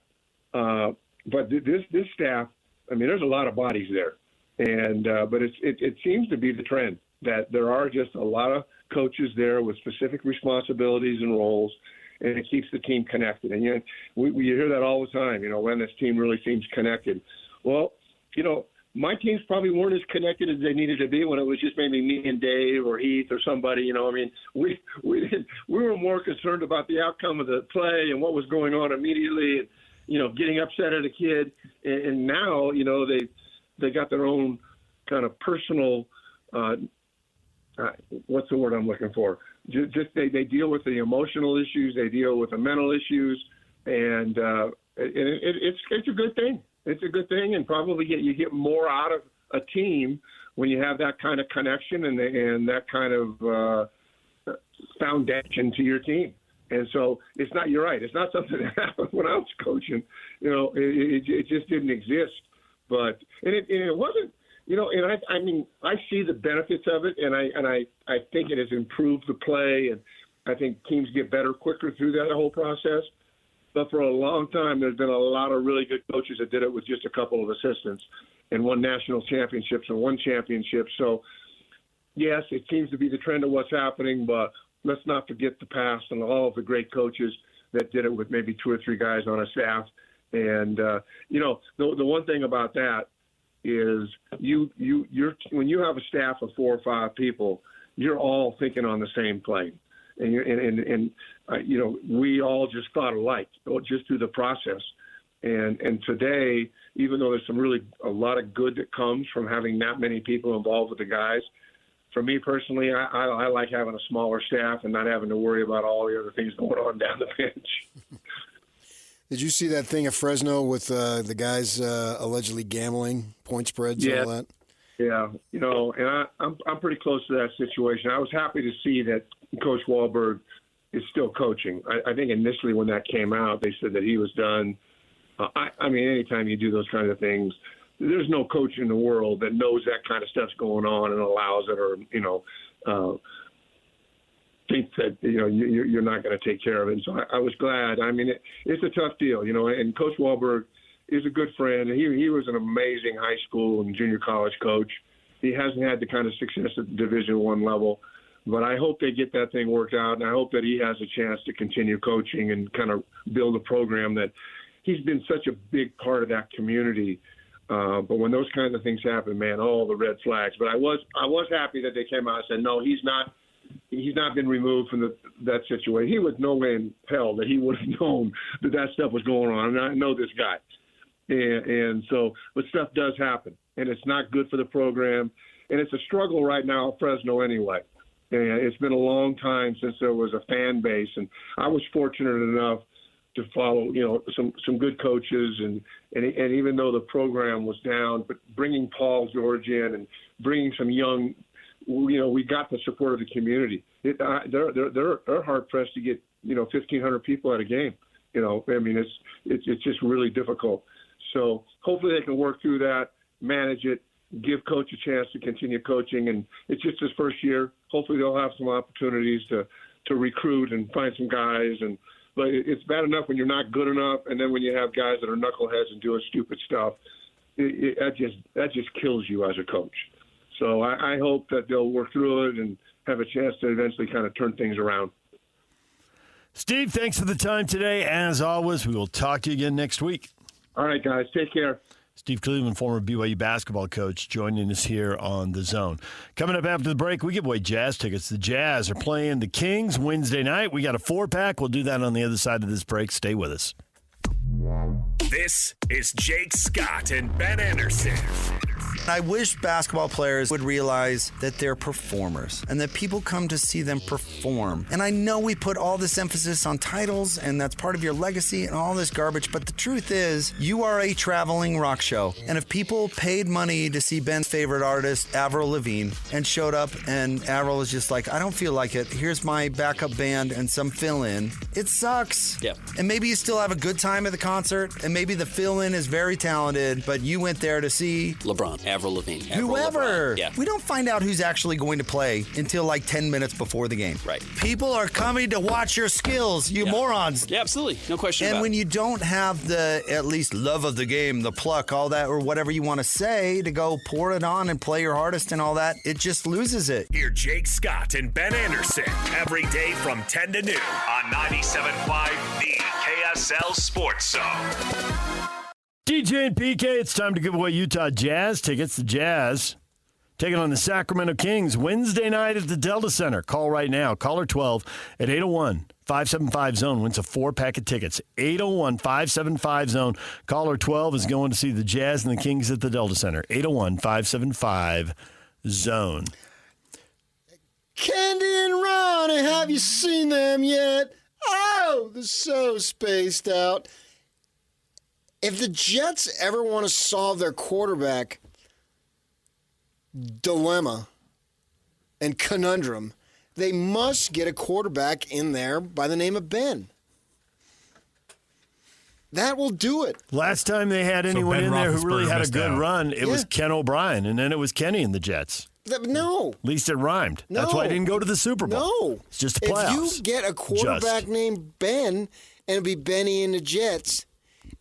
But this staff, I mean, there's a lot of bodies there, and but it seems to be the trend that there are just a lot of coaches there with specific responsibilities and roles, and it keeps the team connected. And we hear that all the time, when this team really seems connected. Well, my teams probably weren't as connected as they needed to be when it was just maybe me and Dave or Heath or somebody. I mean, we were more concerned about the outcome of the play and what was going on immediately, and getting upset at a kid. And now, they got their own kind of personal. What's the word I'm looking for? Just they deal with the emotional issues, they deal with the mental issues, and it's a good thing. It's a good thing, and probably you get more out of a team when you have that kind of connection and that kind of foundation to your team. And so it's not. You're right. It's not something that happened when I was coaching. It just didn't exist. But it wasn't. And I mean, I see the benefits of it, and I think it has improved the play, and I think teams get better quicker through that whole process. But for a long time, there's been a lot of really good coaches that did it with just a couple of assistants and won national championships and won championships. So, yes, it seems to be the trend of what's happening, but let's not forget the past and all of the great coaches that did it with maybe 2 or 3 guys on a staff. And, the one thing about that is you're when you have a staff of 4 or 5 people, you're all thinking on the same plane. And we all just thought alike just through the process. And today, even though there's a lot of good that comes from having that many people involved with the guys, for me personally, I like having a smaller staff and not having to worry about all the other things going on down the bench. Did you see that thing at Fresno with the guys allegedly gambling, point spreads, and all that? Yeah, and I'm pretty close to that situation. I was happy to see that Coach Wahlberg is still coaching. I think initially when that came out, they said that he was done. I mean, anytime you do those kinds of things, there's no coach in the world that knows that kind of stuff's going on and allows it, or think that you're not going to take care of it. And so I was glad. I mean, it's a tough deal, and Coach Wahlberg is a good friend. He was an amazing high school and junior college coach. He hasn't had the kind of success at the Division I level, but I hope they get that thing worked out, and I hope that he has a chance to continue coaching and kind of build a program that he's been such a big part of that community. But when those kinds of things happen, man, all the red flags. But I was happy that they came out and said, no, he's not been removed from that situation. He was no way in hell that he would have known that stuff was going on. And I know this guy. And so, but stuff does happen, and it's not good for the program. And it's a struggle right now at Fresno anyway. And it's been a long time since there was a fan base. And I was fortunate enough to follow, some good coaches. And even though the program was down, but bringing Paul George in and bringing some young, we got the support of the community. They're hard pressed to get 1,500 people at a game. I mean, it's just really difficult. So hopefully they can work through that, manage it, give Coach a chance to continue coaching. And it's just his first year. Hopefully they'll have some opportunities to recruit and find some guys. But it's bad enough when you're not good enough, and then when you have guys that are knuckleheads and doing stupid stuff, that just kills you as a coach. So I hope that they'll work through it and have a chance to eventually kind of turn things around. Steve, thanks for the time today. As always, we will talk to you again next week. All right, guys. Take care. Steve Cleveland, former BYU basketball coach, joining us here on The Zone. Coming up after the break, we give away Jazz tickets. The Jazz are playing the Kings Wednesday night. We got a 4-pack. We'll do that on the other side of this break. Stay with us. This is Jake Scott and Ben Anderson. I wish basketball players would realize that they're performers and that people come to see them perform. And I know we put all this emphasis on titles and that's part of your legacy and all this garbage, but the truth is you are a traveling rock show. And if people paid money to see Ben's favorite artist, Avril Lavigne, and showed up and Avril was just like, I don't feel like it. Here's my backup band and some fill-in. It sucks. Yeah. And maybe you still have a good time at the concert and maybe the fill-in is very talented, but you went there to see LeBron, Avril Lavigne. Whoever. LeBron. Yeah. We don't find out who's actually going to play until like 10 minutes before the game. Right. People are coming to watch your skills, you morons. Yeah, absolutely. No question about it. And when you don't have the, at least, love of the game, the pluck, all that, or whatever you want to say to go pour it on and play your hardest and all that, it just loses it. Hear Jake Scott and Ben Anderson every day from 10 to noon on 97.5 The KSL Sports Zone. DJ and PK, it's time to give away Utah Jazz tickets. The Jazz taking on the Sacramento Kings Wednesday night at the Delta Center. Call right now. Caller 12 at 801-575-ZONE wins a 4-pack of tickets. 801-575-ZONE. Caller 12 is going to see the Jazz and the Kings at the Delta Center. 801-575-ZONE. Candy and Ronnie, have you seen them yet? Oh, they're so spaced out. If the Jets ever want to solve their quarterback dilemma and conundrum, they must get a quarterback in there by the name of Ben. That will do it. Last time they had anyone in there who really had a good run, it was Ken O'Brien, and then it was Kenny and the Jets. No. At least it rhymed. No. That's why I didn't go to the Super Bowl. No. It's just the playoffs. If you get a quarterback named Ben, and it'll be Benny and the Jets,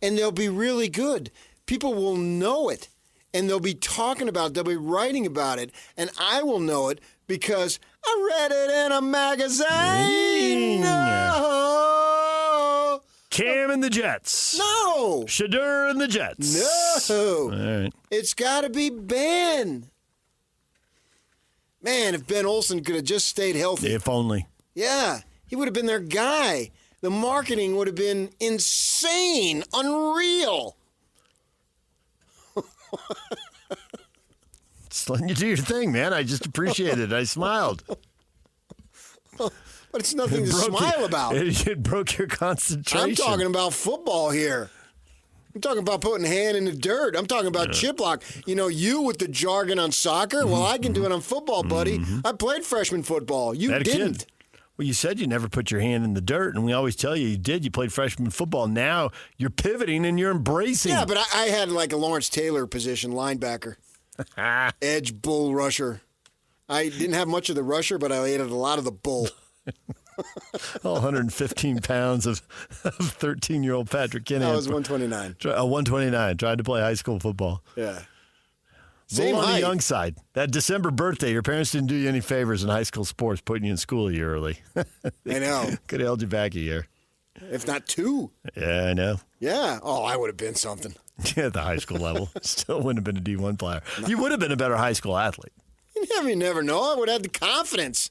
and they'll be really good. People will know it, and they'll be talking about it. They'll be writing about it, and I will know it because I read it in a magazine. No. Cam and the Jets. No. Shadur and the Jets. No. All right. It's got to be Ben. Man, if Ben Olsen could have just stayed healthy. If only. Yeah, he would have been their guy. The marketing would have been insane, unreal. Just letting you do your thing, man. I just appreciate it. I smiled. But it's nothing to smile about. It broke your concentration. I'm talking about football here. I'm talking about putting a hand in the dirt. I'm talking about chiplock. You know, you with the jargon on soccer. Well, I can do it on football, buddy. I played freshman football. You didn't. Kid. Well, you said you never put your hand in the dirt, and we always tell you did. You played freshman football. Now you're pivoting and you're embracing. Yeah, but I had like a Lawrence Taylor position, linebacker, edge, bull rusher. I didn't have much of the rusher, but I ate a lot of the bull. All 115 pounds of 13-year-old Patrick Kenny. I was 129. 129. Tried to play high school football. Yeah. Same on the young side. That December birthday, your parents didn't do you any favors in high school sports, putting you in school a year early. I know. Could have held you back a year. If not 2. Yeah, I know. Yeah. Oh, I would have been something. Yeah, at the high school level. Still wouldn't have been a D1 player. No. You would have been a better high school athlete. You never know. I would have had the confidence.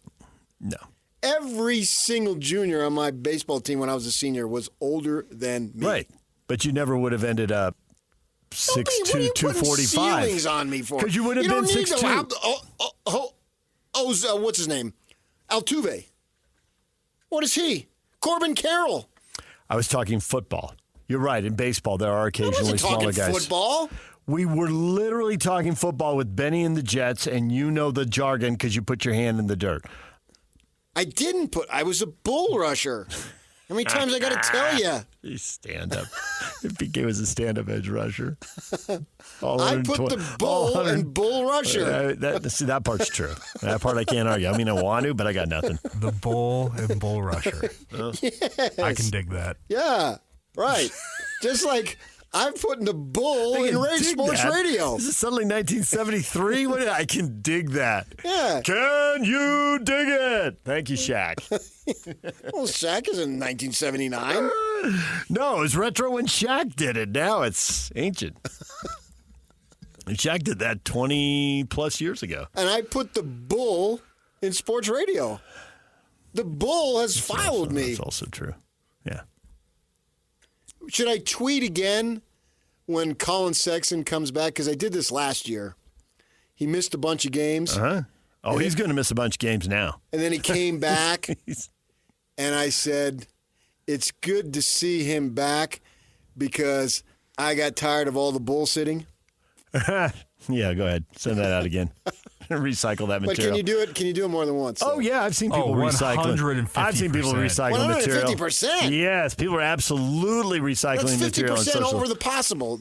No. Every single junior on my baseball team when I was a senior was older than me. Right. But you never would have ended up 6'2", 245. Ceilings on me for? Because you would have been 6'2". What's his name? Altuve. What is he? Corbin Carroll. I was talking football. You're right. In baseball, there are occasionally smaller guys. Football. We were literally talking football with Benny and the Jets, and you know the jargon because you put your hand in the dirt. I didn't put. I was a bull rusher. How many times I got to tell you? He's stand-up. PK was a stand-up edge rusher. I put the bull and bull rusher. That part's true. That part I can't argue. I mean, I want to, but I got nothing. The bull and bull rusher. Yes. I can dig that. Yeah, right. Just like I'm putting the bull in sports radio. Is it suddenly 1973? I can dig that. Yeah. Can you dig it? Thank you, Shaq. Well, Shaq is in 1979. No, it was retro when Shaq did it. Now it's ancient. Shaq did that 20-plus years ago. And I put the bull in sports radio. The bull has followed me. That's also true. Yeah. Should I tweet again when Colin Sexton comes back? Because I did this last year. He missed a bunch of games. Uh-huh. Oh, he's going to miss a bunch of games now. And then he came back, and I said, it's good to see him back because I got tired of all the bullshitting. Yeah, go ahead. Send that out again. Recycle that material. But can you do it? Can you do it more than once? Oh, yeah. I've seen people recycling. 150%. I've seen people recycling material. 150%? Yes, people are absolutely recycling material. That's 50% over the possible.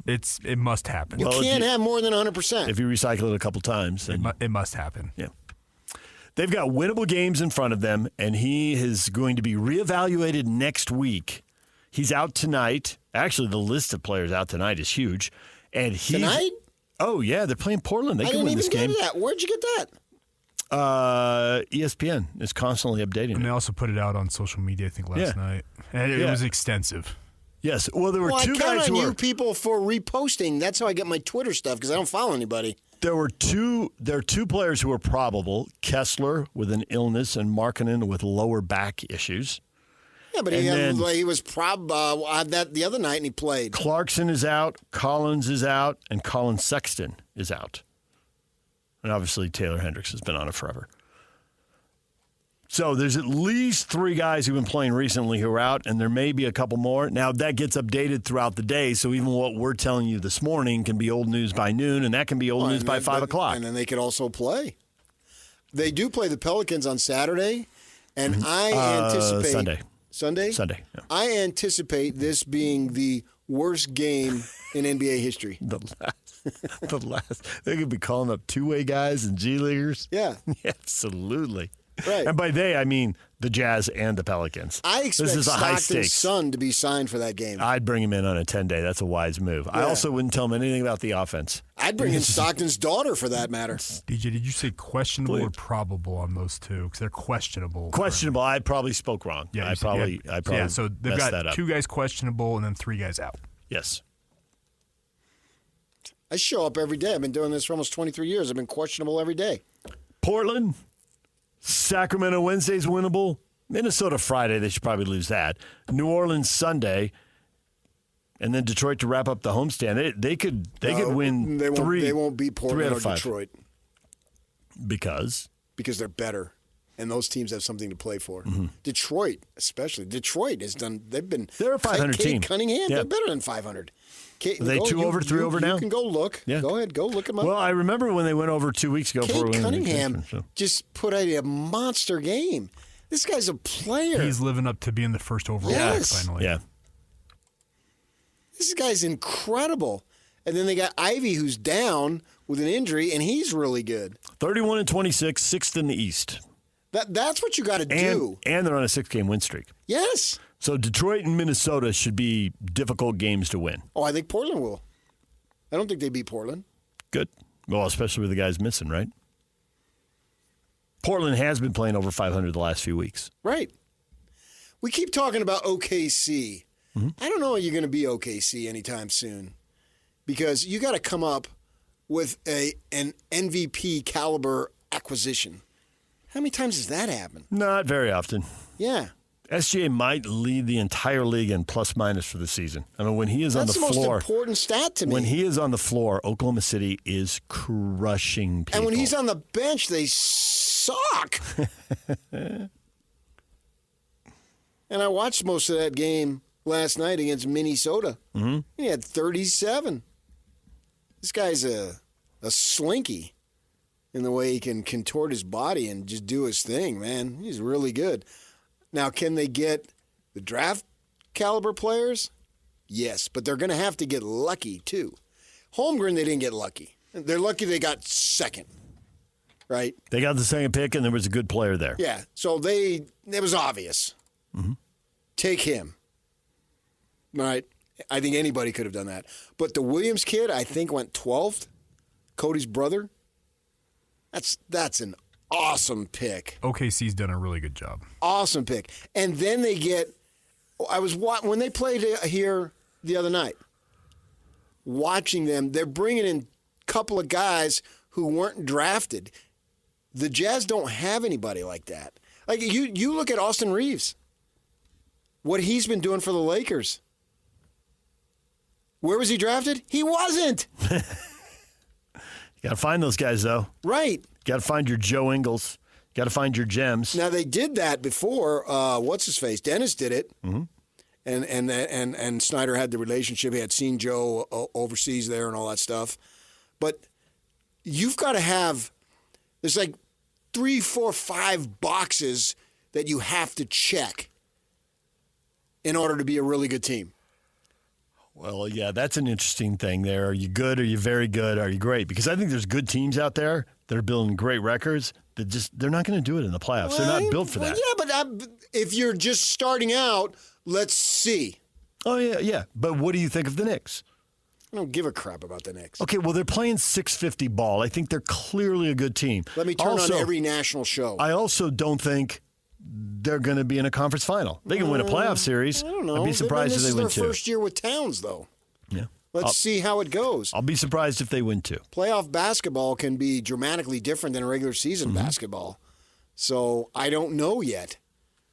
It must happen. You can't have more than 100%. If you recycle it a couple times. Then, it must happen. Yeah. They've got winnable games in front of them, and he is going to be reevaluated next week. He's out tonight. Actually, the list of players out tonight is huge. And Tonight? Oh, yeah. They're playing Portland. They can win this game. I didn't even get that. Where'd you get that? ESPN is constantly updating And they also put it out on social media, I think, last night. And it was extensive. Yes. Well, there were two I guys count who on were... you people for reposting. That's how I get my Twitter stuff because I don't follow anybody. There are two players who are probable. Kessler with an illness and Markkanen with lower back issues. Yeah, but he was that the other night and he played. Clarkson is out, Collins is out, and Colin Sexton is out. And obviously Taylor Hendricks has been on it forever. So there's at least 3 guys who've been playing recently who are out, and there may be a couple more. Now, that gets updated throughout the day, so even what we're telling you this morning can be old news by noon, and that can be old news by 5 o'clock. And then they could also play. They do play the Pelicans on Saturday, and I anticipate... Sunday? Sunday. Yeah. I anticipate this being the worst game in NBA history. The last. They could be calling up two-way guys and G Leaguers. Yeah. Absolutely. Right. And by they, I mean the Jazz and the Pelicans. I expect this is a high Stockton's stakes. son to be signed for that game. I'd bring him in on a 10-day. That's a wise move. I also wouldn't tell him anything about the offense. I'd bring in Stockton's daughter for that matter. DJ, did you say questionable or probable on those two? Because they're questionable. Questionable. I probably spoke wrong. Yeah, I probably so they've messed got that up. 2 guys questionable and then 3 guys out. Yes. I show up every day. I've been doing this for almost 23 years. I've been questionable every day. Portland, Sacramento Wednesday's winnable. Minnesota Friday, they should probably lose that. New Orleans Sunday, and then Detroit to wrap up the homestand. They could win three. They won't beat Portland or Detroit because they're better, and those teams have something to play for. Mm-hmm. Detroit, especially. Detroit has done. They're a 500 team. Cunningham, Yeah. they're better than 500. Are they 2 over, 3 over now? You can go look. Yeah. Go ahead. Go look them up. Well, I remember when they went over 2 weeks ago. Cade Cunningham just put out a monster game. This guy's a player. He's living up to being the first overall pick finally. Yeah. This guy's incredible. And then they got Ivy, who's down with an injury, and he's really good. 31-26, 6th in the East. That's what you got to do. And they're on a 6-game win streak. Yes. So Detroit and Minnesota should be difficult games to win. Oh, I think Portland will. I don't think they beat Portland. Good. Well, especially with the guys missing, right? Portland has been playing over 500 the last few weeks. Right. We keep talking about OKC. Mm-hmm. I don't know if you're going to be OKC anytime soon because you got to come up with an MVP caliber acquisition. How many times does that happen? Not very often. Yeah. SGA might lead the entire league in plus-minus for the season. I mean, when he is on the floor. That's the most important stat to me. When he is on the floor, Oklahoma City is crushing people. And when he's on the bench, they suck. And I watched most of that game last night against Minnesota. Mm-hmm. He had 37. This guy's a slinky in the way he can contort his body and just do his thing, man. He's really good. Now, can they get the draft caliber players? Yes, but they're going to have to get lucky, too. Holmgren, they didn't get lucky. They're lucky they got second, right? They got the second pick, and there was a good player there. Yeah, so it was obvious. Mm-hmm. Take him. All right, I think anybody could have done that. But the Williams kid, I think, went 12th. Cody's brother. That's an awesome pick. OKC's done a really good job. Awesome pick. And then they get when they played here the other night, watching them. They're bringing in a couple of guys who weren't drafted. The Jazz don't have anybody like that. Like you look at Austin Reeves, what he's been doing for the Lakers. Where was he drafted? He wasn't. You got to find those guys, though. Right. Got to find your Joe Ingles. Got to find your gems. Now, they did that before. What's-his-face? Dennis did it. Mm-hmm. And Snyder had the relationship. He had seen Joe overseas there and all that stuff. But you've got to have – there's like 3, 4, 5 boxes that you have to check in order to be a really good team. Well, yeah, that's an interesting thing there. Are you good? Are you very good? Are you great? Because I think there's good teams out there that are building great records that they're not going to do it in the playoffs. They're not built for that. Yeah, but if you're just starting out, let's see. Oh, yeah. But what do you think of the Knicks? I don't give a crap about the Knicks. Okay, well, they're playing 650 ball. I think they're clearly a good team. Let me turn on every national show. I also don't think they're going to be in a conference final. They can win a playoff series. I don't know. I'd be surprised if they win 2. This is their first year with Towns, though. Yeah. Let's see how it goes. I'll be surprised if they win 2. Playoff basketball can be dramatically different than regular season basketball. So I don't know yet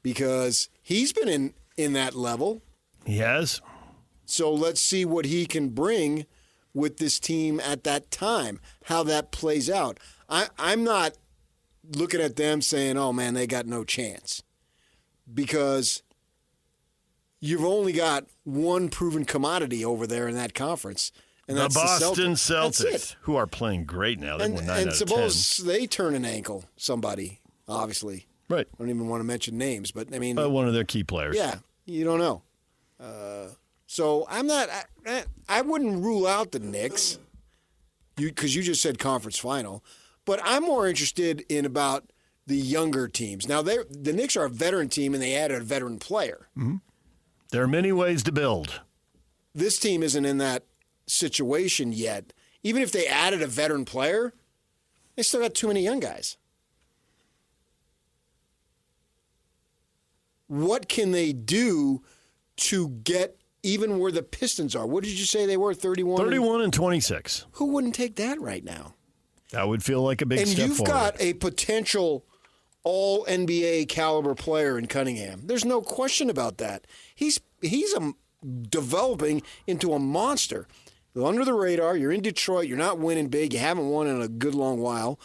because he's been in that level. He has. So let's see what he can bring with this team at that time, how that plays out. I'm not looking at them saying, oh, man, they got no chance. Because you've only got one proven commodity over there in that conference. And that's the Boston Celtics. Celtics, who are playing great now. They won 9 out of 10. And suppose they turn an ankle, somebody, obviously. Right. I don't even want to mention names, but I mean. One of their key players. Yeah, you don't know. So I'm not. I wouldn't rule out the Knicks, because you just said conference final. But I'm more interested in about the younger teams. Now, the Knicks are a veteran team, and they added a veteran player. Mm-hmm. There are many ways to build. This team isn't in that situation yet. Even if they added a veteran player, they still got too many young guys. What can they do to get even where the Pistons are? What did you say they were, 31? 31 and 26. Who wouldn't take that right now? That would feel like a big step forward. And you've got a potential all-NBA caliber player in Cunningham. There's no question about that. He's developing into a monster. Under the radar, you're in Detroit, you're not winning big, you haven't won in a good long while.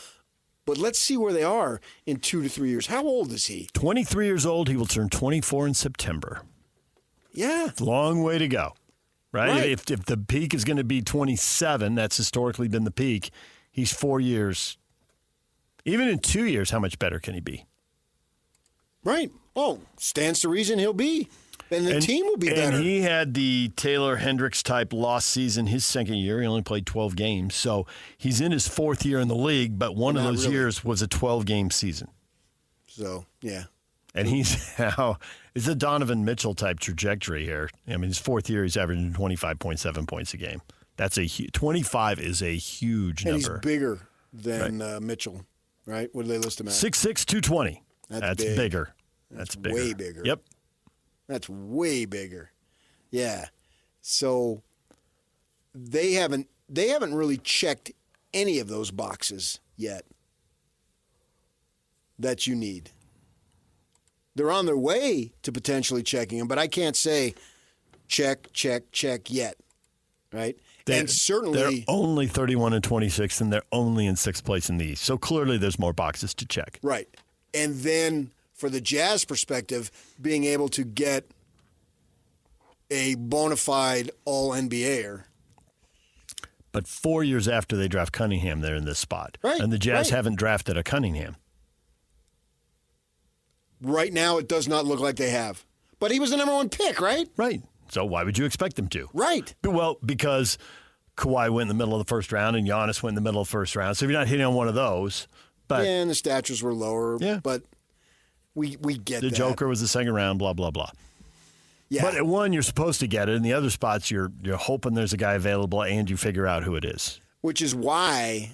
But let's see where they are in 2 to 3 years. How old is he? 23 years old. He will turn 24 in September. Yeah. Long way to go, right? If the peak is going to be 27, that's historically been the peak. He's 4 years. Even in 2 years, how much better can he be? Right. Oh, stands to reason he'll be. And the team will be better. And he had the Taylor Hendricks-type lost season his second year. He only played 12 games. So he's in his 4th year in the league, but one of those years was a 12-game season. So, yeah. And it's a Donovan Mitchell-type trajectory here. I mean, his 4th year, he's averaging 25.7 points a game. 25 is a huge number. And he's bigger than Mitchell, right? What do they list him at? 6'6", 220. That's big. bigger. That's bigger. Way bigger. Yep. That's way bigger. Yeah. So they haven't really checked any of those boxes yet that you need. They're on their way to potentially checking them, but I can't say check yet. Right? And certainly they're only 31 and 26, and they're only in 6th place in the East. So clearly there's more boxes to check. Right. And then for the Jazz perspective, being able to get a bona fide all-NBAer. But 4 years after they draft Cunningham, they're in this spot. Right. And the Jazz haven't drafted a Cunningham. Right now, it does not look like they have. But he was the number 1 pick, right? Right. So why would you expect them to? Right. Well, because Kawhi went in the middle of the first round and Giannis went in the middle of the first round. So if you're not hitting on one of those. But yeah, and the statures were lower. Yeah. But we get the that. Joker was the second round, blah, blah, blah. Yeah. But at one, you're supposed to get it. In the other spots, you're hoping there's a guy available and you figure out who it is. Which is why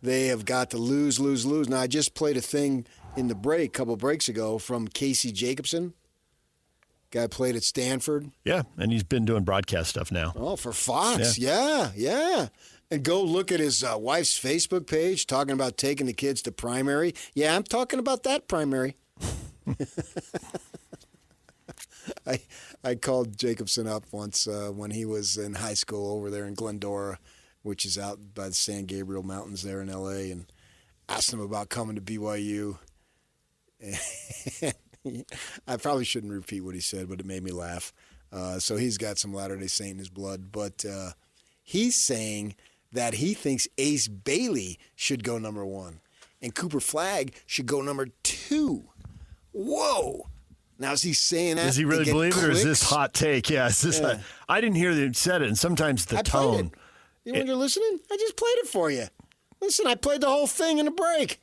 they have got to lose. Now, I just played a thing in the break, a couple breaks ago, from Casey Jacobson. Guy played at Stanford. Yeah, and he's been doing broadcast stuff now. Oh, for Fox. Yeah. And go look at his wife's Facebook page talking about taking the kids to primary. Yeah, I'm talking about that primary. I called Jacobson up once when he was in high school over there in Glendora, which is out by the San Gabriel Mountains there in L.A., and asked him about coming to BYU. I probably shouldn't repeat what he said, but it made me laugh. So he's got some Latter-day Saint in his blood. But he's saying that he thinks Ace Bailey should go number 1 and Cooper Flagg should go number 2. Whoa. Now, is he saying that? Does he really believe it, or is this hot take? Yeah, is this I didn't hear that he said it, and sometimes the tone. When you're listening, I just played it for you. Listen, I played the whole thing in a break.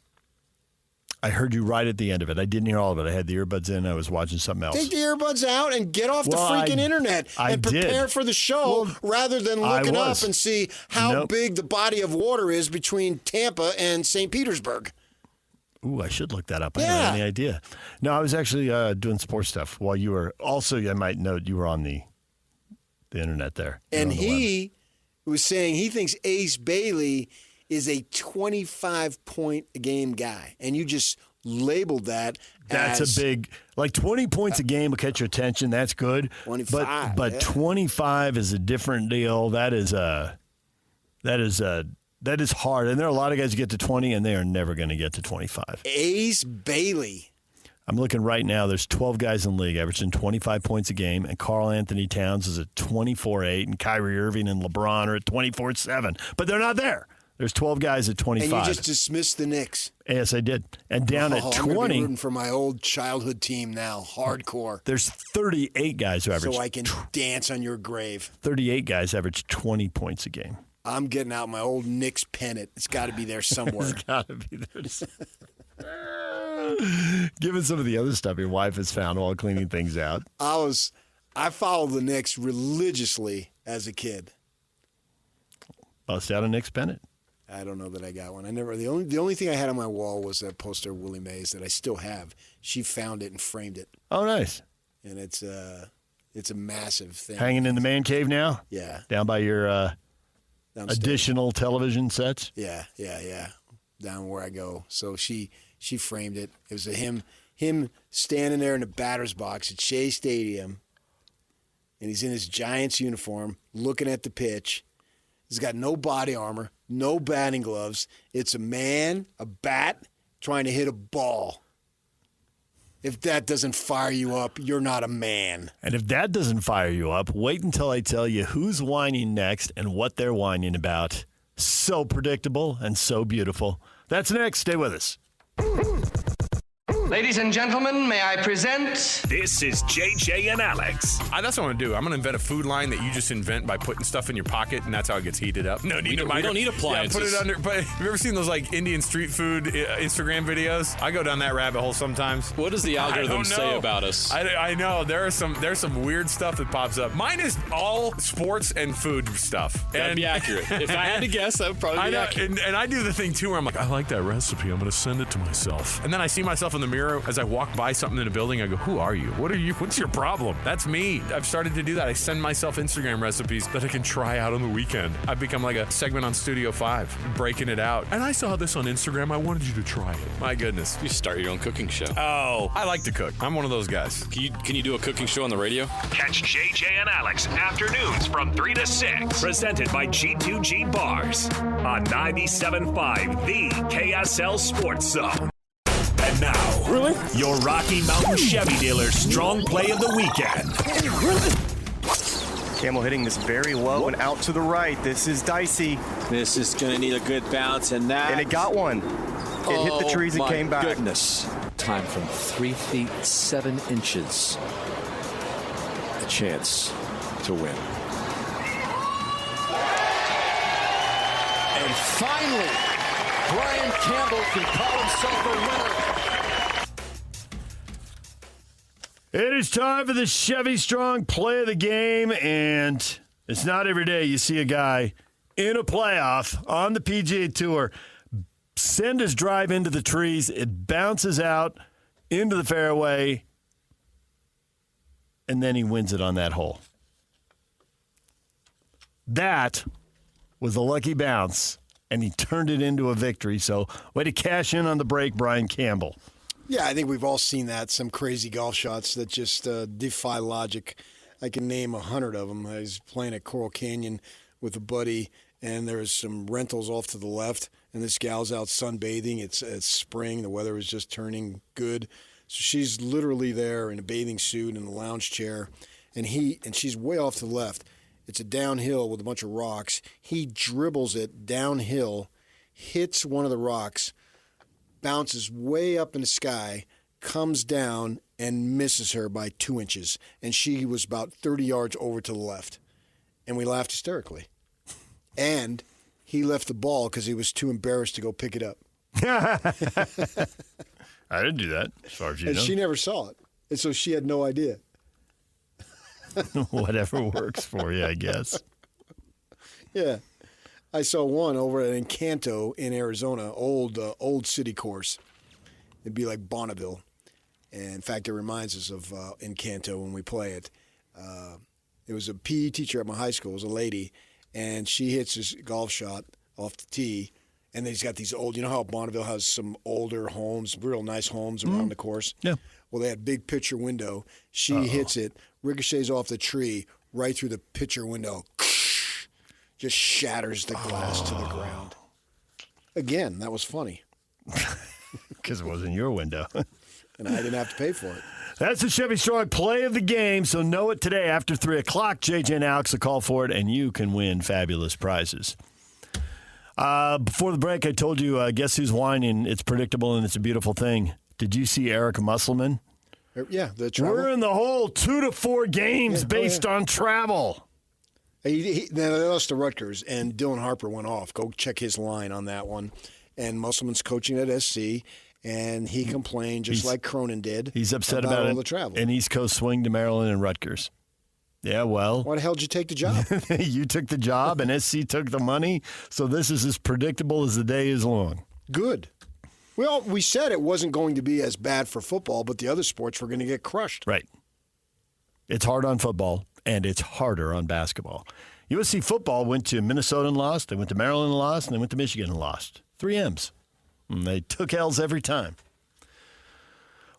I heard you right at the end of it. I didn't hear all of it. I had the earbuds in. I was watching something else. Take the earbuds out and get off the freaking internet and prepare for the show rather than looking up and see how big the body of water is between Tampa and St. Petersburg. Ooh, I should look that up. I don't have any idea. No, I was actually doing sports stuff while you were. Also, I might note you were on the internet there. And he was saying he thinks Ace Bailey is a 25-point-a-game guy. And you just labeled that That's a big, 20 points a game will catch your attention. That's good. 25. But 25 is a different deal. That is hard. And there are a lot of guys who get to 20, and they are never going to get to 25. Ace Bailey. I'm looking right now. There's 12 guys in the league averaging 25 points a game, and Karl Anthony Towns is at 24-8, and Kyrie Irving and LeBron are at 24-7. But they're not there. There's 12 guys at 25. And you just dismissed the Knicks. Yes, I did. And down at 20. I'm gonna be rooting for my old childhood team now, hardcore. There's 38 guys who average. So I can dance on your grave. 38 guys average 20 points a game. I'm getting out my old Knicks pennant. It's got to be there somewhere. It's got to be there. Given some of the other stuff your wife has found while cleaning things out. I followed the Knicks religiously as a kid. Bust out a Knicks pennant. I don't know that I got one. The only thing I had on my wall was that poster of Willie Mays that I still have. She found it and framed it. Oh, nice. And it's a massive thing. Hanging in the man cave now? Yeah. Down by your additional television sets? Yeah. Down where I go. So she framed it. It was him standing there in the batter's box at Shea Stadium, and he's in his Giants uniform looking at the pitch. He's got no body armor, no batting gloves. It's a man, a bat, trying to hit a ball. If that doesn't fire you up, you're not a man. And if that doesn't fire you up, wait until I tell you who's whining next and what they're whining about. So predictable and so beautiful. That's next. Stay with us. Ladies and gentlemen, may I present... This is JJ and Alex. That's what I'm going to do. I'm going to invent a food line that you just invent by putting stuff in your pocket, and that's how it gets heated up. No need to We don't need appliances. Yeah, put it under. But have you ever seen those Indian street food Instagram videos? I go down that rabbit hole sometimes. What does the algorithm say about us? I know. There's some weird stuff that pops up. Mine is all sports and food stuff. That'd be accurate. If I had to guess, that would probably be accurate. And I do the thing, too, where I'm like, I like that recipe. I'm going to send it to myself. And then I see myself in the mirror as I walk by something in a building. I go, who are you? What's your problem? That's me. I've started to do that. I send myself Instagram recipes that I can try out on the weekend. I've become like a segment on Studio 5, breaking it out. And I saw this on Instagram. I wanted you to try it. My goodness. You start your own cooking show. Oh, I like to cook. I'm one of those guys. Can you do a cooking show on the radio? Catch JJ and Alex afternoons from 3 to 6. Presented by G2G Bars on 97.5, the KSL Sports Zone. And now, your Rocky Mountain Chevy dealer's strong play of the weekend. Camel hitting this very low and out to the right. This is dicey. This is going to need a good bounce, and it got one. It hit the trees and came back. Goodness. Time from 3 feet 7 inches. A chance to win. And finally, Brian Campbell can call himself a winner. It is time for the Chevy Strong play of the game, and it's not every day you see a guy in a playoff on the PGA Tour send his drive into the trees. It bounces out into the fairway, and then he wins it on that hole. That was a lucky bounce, and he turned it into a victory. So way to cash in on the break, Brian Campbell. Yeah, I think we've all seen that. Some crazy golf shots that just defy logic. I can name 100 of them. I was playing at Coral Canyon with a buddy, and there was some rentals off to the left, and this gal's out sunbathing. It's spring. The weather was just turning good. So she's literally there in a bathing suit in a lounge chair, and she's way off to the left. It's a downhill with a bunch of rocks. He dribbles it downhill, hits one of the rocks, bounces way up in the sky, comes down, and misses her by 2 inches. And she was about 30 yards over to the left. And we laughed hysterically. And he left the ball because he was too embarrassed to go pick it up. I didn't do that, as far as you know. And she never saw it. And so she had no idea. Whatever works for you, I guess. Yeah. I saw one over at Encanto in Arizona, old city course. It'd be like Bonneville. And in fact, it reminds us of Encanto when we play it. It was a PE teacher at my high school. It was a lady. And she hits this golf shot off the tee. And then he's got these old, you know how Bonneville has some older homes, real nice homes around the course? Yeah. Well, they had big picture window. She hits it, ricochets off the tree, right through the picture window. Just shatters the glass to the ground. Again, that was funny. Because it wasn't your window. And I didn't have to pay for it. That's the Chevy Strong play of the game, so know it today after 3 o'clock. JJ and Alex will call for it, and you can win fabulous prizes. Before the break, I told you, guess who's whining? It's predictable, and it's a beautiful thing. Did you see Eris Musselman? Yeah, the travel. We're in the hole 2 to 4 games based on travel. They lost to Rutgers, and Dylan Harper went off. Go check his line on that one. And Musselman's coaching at SC, and he complained just like Cronin did. He's upset about all it. the travel. An East Coast swing to Maryland and Rutgers. Yeah, well. Why the hell did you take the job? You took the job, and SC took the money, so this is as predictable as the day is long. Good. Well, we said it wasn't going to be as bad for football, but the other sports were going to get crushed. Right. It's hard on football, and it's harder on basketball. USC football went to Minnesota and lost. They went to Maryland and lost, and they went to Michigan and lost. 3 M's. And they took L's every time.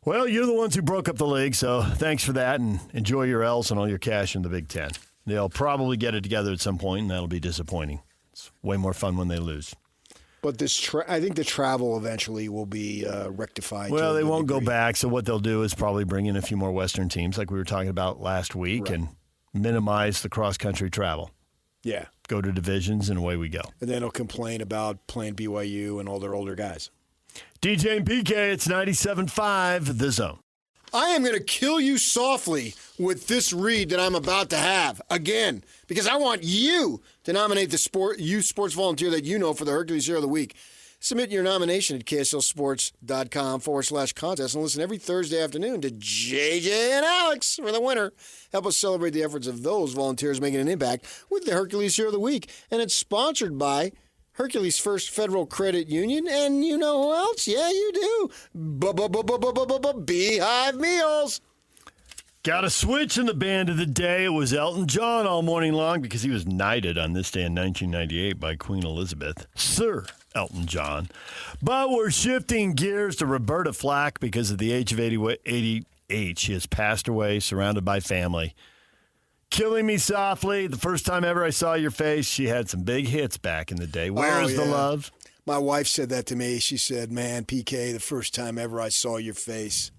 Well, you're the ones who broke up the league, so thanks for that, and enjoy your L's and all your cash in the Big Ten. They'll probably get it together at some point, and that'll be disappointing. It's way more fun when they lose. But I think the travel eventually will be rectified. Well, they won't go back, so what they'll do is probably bring in a few more Western teams like we were talking about last week and minimize the cross-country travel. Yeah. Go to divisions, and away we go. And then they'll complain about playing BYU and all their older guys. DJ and PK, it's 97.5, The Zone. I am going to kill you softly with this read that I'm about to have again, because I want you to nominate the youth sports volunteer that you know for the Hercules Hero of the Week. Submit your nomination at KSLSports.com/contest and listen every Thursday afternoon to JJ and Alex for the winner. Help us celebrate the efforts of those volunteers making an impact with the Hercules Hero of the Week. And it's sponsored by Hercules First Federal Credit Union, and you know who else? Yeah, you do. Beehive Meals. Got a switch in the band of the day. It was Elton John all morning long because he was knighted on this day in 1998 by Queen Elizabeth. Sir Elton John. But we're shifting gears to Roberta Flack because at the age of 88, she has passed away, surrounded by family. Killing Me Softly, the first time ever I saw your face. She had some big hits back in the day. Where's the love? My wife said that to me. She said, man, PK, the first time ever I saw your face.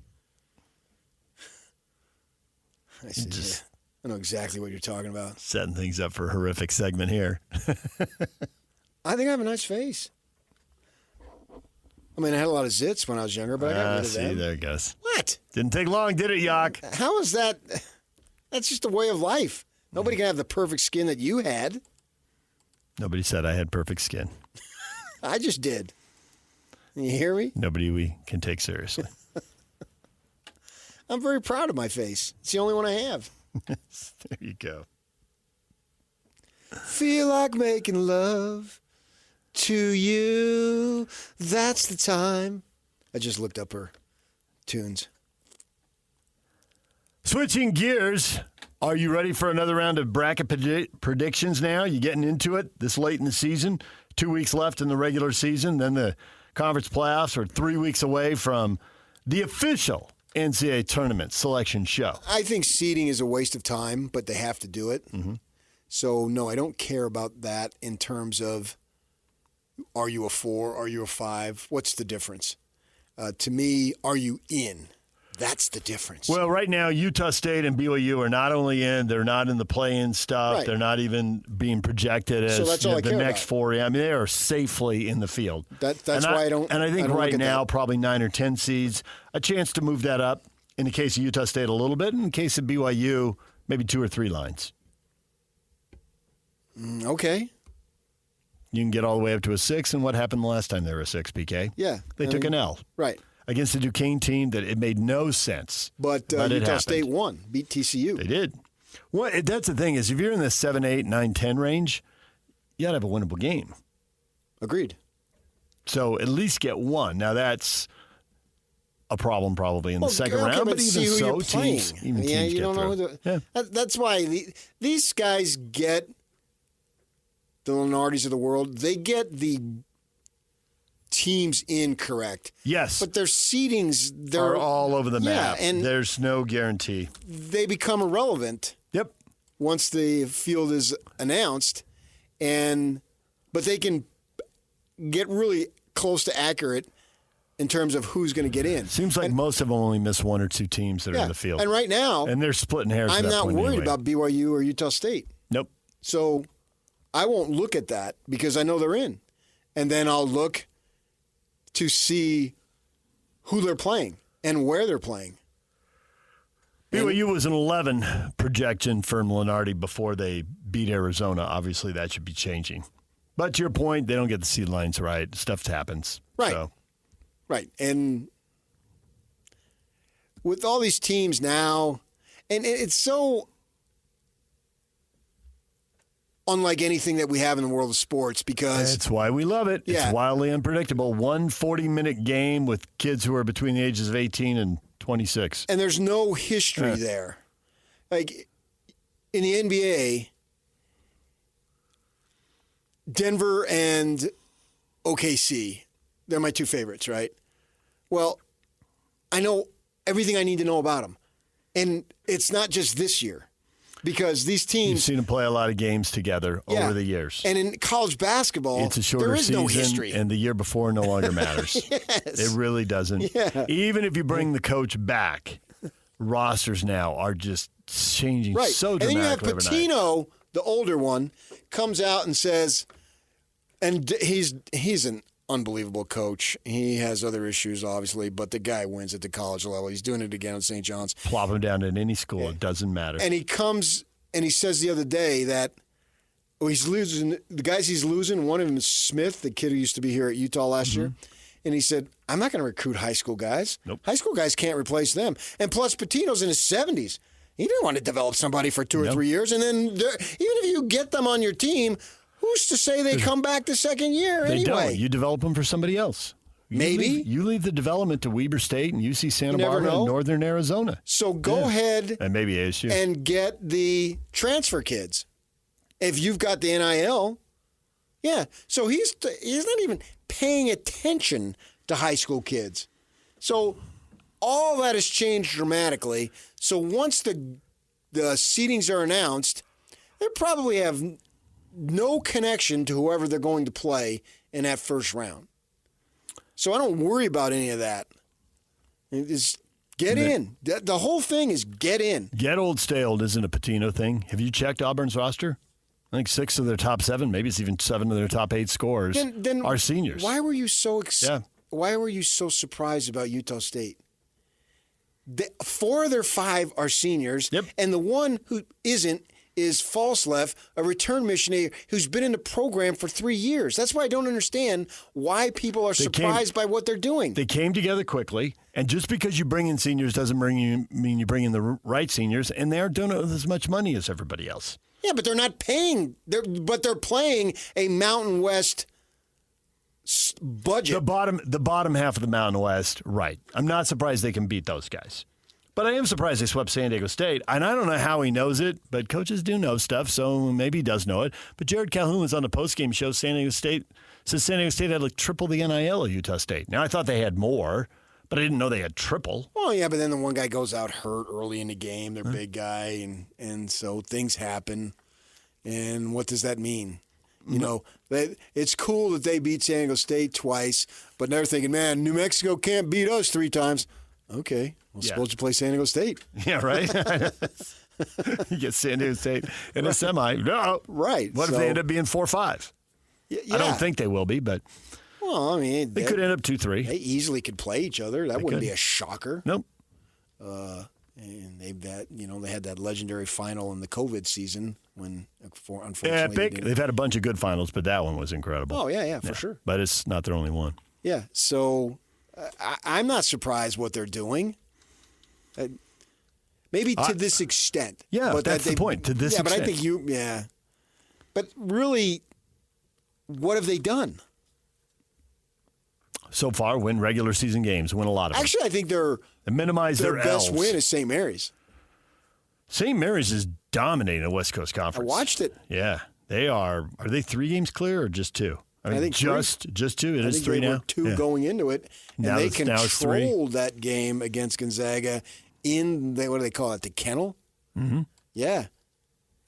I said, yeah, I know exactly what you're talking about. Setting things up for a horrific segment here. I think I have a nice face. I mean, I had a lot of zits when I was younger, but I got rid of them. There it goes. What? Didn't take long, did it, Yock? How is that? That's just a way of life. Nobody can have the perfect skin that you had. Nobody said I had perfect skin. I just did. You hear me? Nobody we can take seriously. I'm very proud of my face. It's the only one I have. There you go. Feel like making love to you. That's the time. I just looked up her tunes. Switching gears, are you ready for another round of bracket predictions now? You getting into it this late in the season? 2 weeks left in the regular season. Then the conference playoffs are 3 weeks away from the official NCAA tournament selection show. I think seeding is a waste of time, but they have to do it. Mm-hmm. So, no, I don't care about that in terms of are you a 4, are you a 5? What's the difference? To me, are you in? That's the difference. Well, right now, Utah State and BYU are not only in, they're not in the play-in stuff. Right. They're not even being projected as the next 4. I mean, they are safely in the field. That's why I don't. And I think right now, that. probably 9 or 10 seeds, a chance to move that up. In the case of Utah State, a little bit. In the case of BYU, maybe 2 or 3 lines. Okay. You can get all the way up to a 6. And what happened the last time they were a 6, PK? Yeah. They took an L. Right. Against the Duquesne team that it made no sense. But Utah State won, beat TCU. They did. Well, that's the thing is if you're in the 7, 8, 9, 10 range, you got to have a winnable game. Agreed. So at least get one. Now that's a problem probably in the second round, but even so, teams get through. That's why these guys get the Lenardis of the world. They get the teams incorrect. Yes. But their seedings, are all over the map. And there's no guarantee. They become irrelevant. Yep. Once the field is announced, but they can get really close to accurate in terms of who's going to get in. Seems like most of them only miss 1 or 2 teams that are in the field. And right now, and they're splitting hairs. I'm not worried about BYU or Utah State. Nope. So I won't look at that because I know they're in. And then I'll look to see who they're playing and where they're playing. BYU was an 11 projection for Lenardi before they beat Arizona. Obviously, that should be changing. But to your point, they don't get the seed lines right. Stuff happens. Right. So. Right. And with all these teams now, and it's so unlike anything that we have in the world of sports because... That's why we love it. Yeah. It's wildly unpredictable. 1 40-minute game with kids who are between the ages of 18 and 26. And there's no history there. Like, in the NBA, Denver and OKC, they're my 2 favorites, right? Well, I know everything I need to know about them. And it's not just this year. Because these teams... You've seen them play a lot of games together over the years. And in college basketball, it's a shorter there is season, no history. And the year before no longer matters. Yes. It really doesn't. Yeah. Even if you bring the coach back, rosters now are just changing so dramatically. And then you have overnight. Patino, the older one, comes out and says... And he's an unbelievable coach. He has other issues, obviously, but the guy wins at the college level. He's doing it again at St. John's. Plop him down in any school. It doesn't matter. And he comes and he says the other day that he's losing. The guys he's losing, one of them is Smith, the kid who used to be here at Utah last year. And he said, I'm not going to recruit high school guys. Nope. High school guys can't replace them. And plus, Patino's in his 70s. He didn't want to develop somebody for 2 or 3 years. And then even if you get them on your team, who's to say they come back the second year anyway? They don't. You develop them for somebody else. Maybe. You leave the development to Weber State and UC Santa Barbara and Northern Arizona. So go ahead and maybe ASU and get the transfer kids. If you've got the NIL, So he's not even paying attention to high school kids. So all that has changed dramatically. So once the seedings are announced, they probably have no connection to whoever they're going to play in that first round. So I don't worry about any of that. Just get in. The whole thing is get in. Get old, stay old isn't a Patino thing. Have you checked Auburn's roster? I think 6 of their top 7, maybe it's even 7 of their top 8 scorers are seniors. Why were you so Why were you so surprised about Utah State? 4 of their 5 are seniors, and the one who isn't is Falsleff, a return missionary who's been in the program for 3 years. That's why I don't understand why people are surprised by what they're doing. They came together quickly, and just because you bring in seniors doesn't mean you bring in the right seniors, and they aren't doing it with as much money as everybody else. Yeah, but they're not paying. They're playing a Mountain West budget. The bottom half of the Mountain West, right. I'm not surprised they can beat those guys. But I am surprised they swept San Diego State. And I don't know how he knows it, but coaches do know stuff, so maybe he does know it. But Jared Calhoun was on the postgame show. San Diego State had like triple the NIL of Utah State. Now, I thought they had more, but I didn't know they had triple. Well, yeah, but then the one guy goes out hurt early in the game, their big guy, and so things happen. And what does that mean? You know, it's cool that they beat San Diego State twice, but they're thinking, man, New Mexico can't beat us 3 times. Okay, well, suppose you play San Diego State. Yeah, right? You get San Diego State in a semi. No. Right. What if they end up being 4-5? Yeah. I don't think they will be, but well, I mean, they could end up 2-3. They easily could play each other. That wouldn't be a shocker. Nope. And they had that legendary final in the COVID season when, unfortunately, epic. They've had a bunch of good finals, but that one was incredible. Oh yeah, for sure. But it's not their only one. Yeah, so I'm not surprised what they're doing. Maybe to this extent. Yeah, but that's the point. To this extent. But I think But really, what have they done? So far, win regular season games, win a lot of them. Actually, I think minimize their best L's. win is St. Mary's. St. Mary's is dominating the West Coast Conference. I watched it. Yeah, they are. Are they 3 games clear or just 2? I think just 2. It is 3 now. Were 2 going into it, and now they it's controlled that game against Gonzaga in what do they call it? The kennel. Mm-hmm. Yeah.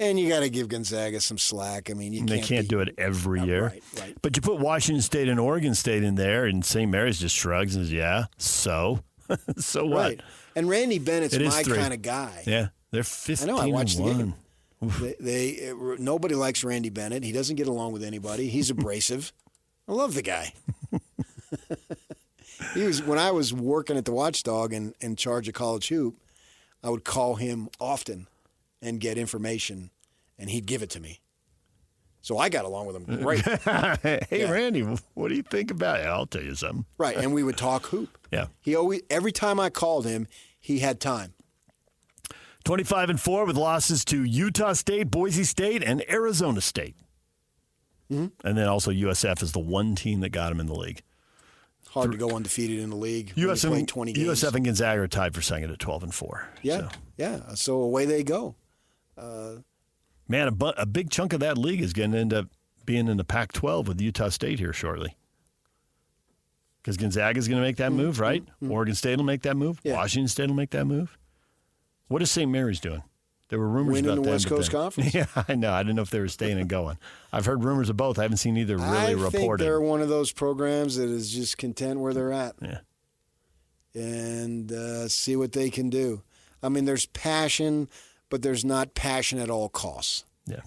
And you got to give Gonzaga some slack. I mean, they can't do it every year. Right. But you put Washington State and Oregon State in there, and St. Mary's just shrugs and says, "Yeah, so what?" Right. And Randy Bennett's my kind of guy. Yeah, they're 15. I know. I watched the game. Oof. Nobody likes Randy Bennett. He doesn't get along with anybody. He's abrasive. I love the guy. When I was working at the Watchdog and in charge of college hoop, I would call him often and get information, and he'd give it to me. So I got along with him great. Hey, Randy, what do you think about it? I'll tell you something. Right, and we would talk hoop. Yeah. Every time I called him, he had time. 25-4 with losses to Utah State, Boise State, and Arizona State. Mm-hmm. And then also USF is the one team that got him in the league. Hard to go undefeated in the league. USF, 20 games. USF and Gonzaga are tied for second at 12-4. Yeah, So away they go. Man, a big chunk of that league is going to end up being in the Pac-12 with Utah State here shortly. Because Gonzaga is going to make that move, right? Mm-hmm. Oregon State will make that move. Yeah. Washington State will make that move. What is St. Mary's doing? There were rumors winning about the West Coast Conference. Yeah, I know. I didn't know if they were staying and going. I've heard rumors of both. I haven't seen either really reported. I think they're one of those programs that is just content where they're at. Yeah. And see what they can do. I mean, there's passion, but there's not passion at all costs. Yeah.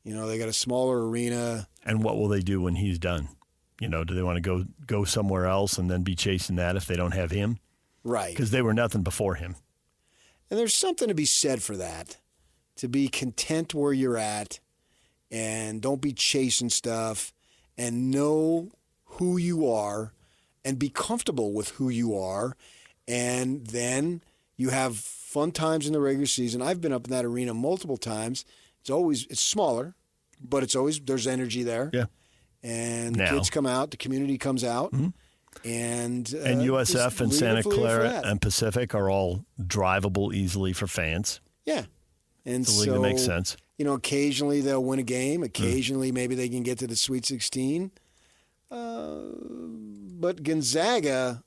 You know, they got a smaller arena. And what will they do when he's done? You know, do they want to go somewhere else and then be chasing that if they don't have him? Right. Because they were nothing before him. And there's something to be said for that, to be content where you're at and don't be chasing stuff and know who you are and be comfortable with who you are. And then you have fun times in the regular season. I've been up in that arena multiple times. It's smaller, but there's energy there. Yeah. And the kids come out, the community comes out. Mm-hmm. And USF and Santa Clara and Pacific are all drivable easily for fans. Yeah. And it's a league that makes sense. You know, occasionally they'll win a game. Occasionally maybe they can get to the Sweet 16. But Gonzaga,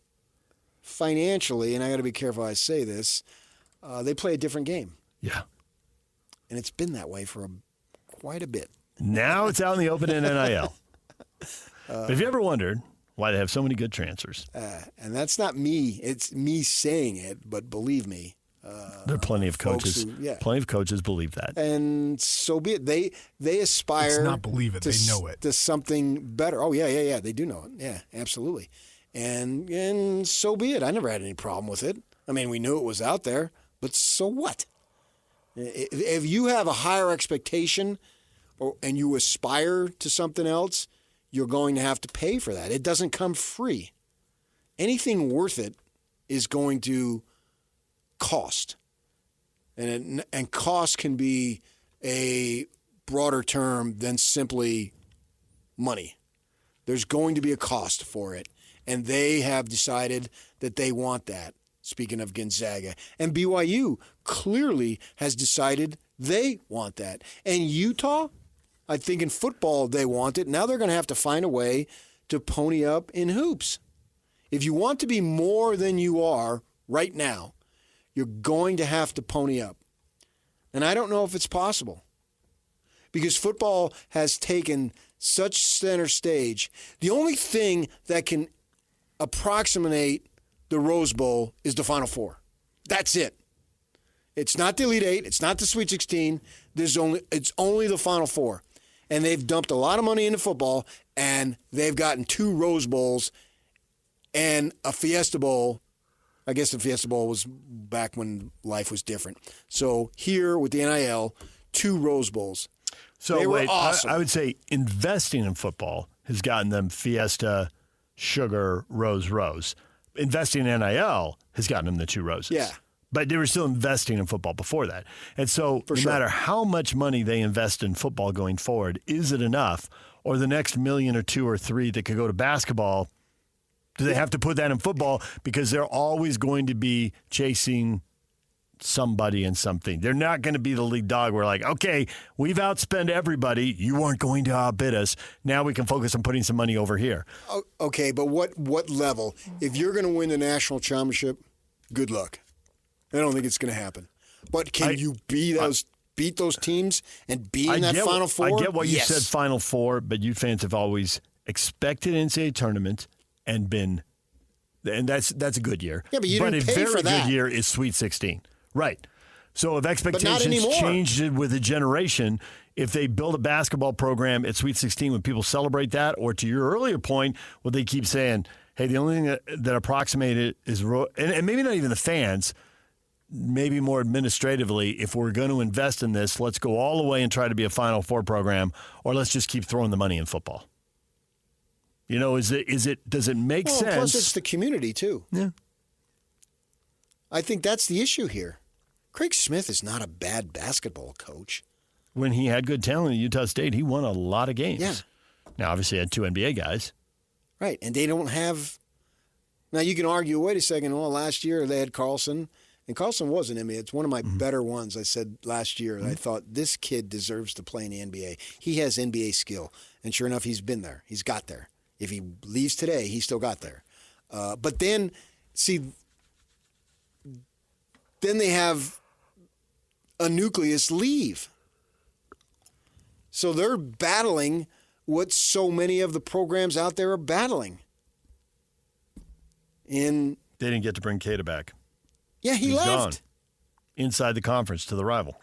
financially, and I got to be careful how I say this, they play a different game. Yeah. And it's been that way for quite a bit. Now it's out in the open in NIL. But have you ever wondered why they have so many good transfers? And that's not me. It's me saying it, but believe me. There are plenty of coaches. Plenty of coaches believe that. And so be it. They aspire. It's not believe it. They know it. To something better. Oh, yeah. They do know it. Yeah, absolutely. And so be it. I never had any problem with it. I mean, we knew it was out there, but so what? If you have a higher expectation and you aspire to something else, you're going to have to pay for that. It doesn't come free. Anything worth it is going to cost. And cost can be a broader term than simply money. There's going to be a cost for it. And they have decided that they want that. speaking of Gonzaga. And BYU clearly has decided they want that. And Utah, I think in football they want it. Now they're going to have to find a way to pony up in hoops. If you want to be more than you are right now, you're going to have to pony up. And I don't know if it's possible because football has taken such center stage. The only thing that can approximate the Rose Bowl is the Final Four. That's it. It's not the Elite Eight. It's not the Sweet 16. It's only the Final Four. And they've dumped a lot of money into football, and they've gotten 2 Rose Bowls and a Fiesta Bowl. I guess the Fiesta Bowl was back when life was different. So here with the NIL, 2 Rose Bowls. So they were wait, awesome. I would say investing in football has gotten them Fiesta, Sugar, Rose. Investing in NIL has gotten them the 2 roses. Yeah. But they were still investing in football before that. And so no matter how much money they invest in football going forward, is it enough? Or the next $1 million or $2 or $3 that could go to basketball, do they have to put that in football? Because they're always going to be chasing somebody and something. They're not going to be the lead dog. We're like, okay, we've outspent everybody. You weren't going to outbid us. Now we can focus on putting some money over here. Okay, but what level? If you're going to win the national championship, good luck. I don't think it's going to happen. But can you beat those teams and be in that Final Four? I get what you said, Final Four, but you fans have always expected NCAA tournament and that's a good year. Yeah, but you didn't pay for that. A very good year is Sweet 16. Right. So if expectations changed with a generation, if they build a basketball program at Sweet 16, would people celebrate that? Or to your earlier point, would they keep saying, hey, the only thing that approximated is, and maybe not even the fans, maybe more administratively, if we're going to invest in this, let's go all the way and try to be a Final Four program, or let's just keep throwing the money in football. You know, does it make sense? Plus it's the community too. Yeah. I think that's the issue here. Craig Smith is not a bad basketball coach. When he had good talent at Utah State, he won a lot of games. Yeah. Now, obviously, he had 2 NBA guys. Right, and they don't have. Now you can argue. Wait a second. Well, last year they had Carlson. And Carlson was an NBA. It's one of my better ones. I said last year. I thought this kid deserves to play in the NBA. He has NBA skill. And sure enough, he's been there. He's got there. If he leaves today, he still got there. But then, see, then they have a nucleus leave. So they're battling what so many of the programs out there are battling. They didn't get to bring Keita back. Yeah, he's left. Gone. Inside the conference to the rival.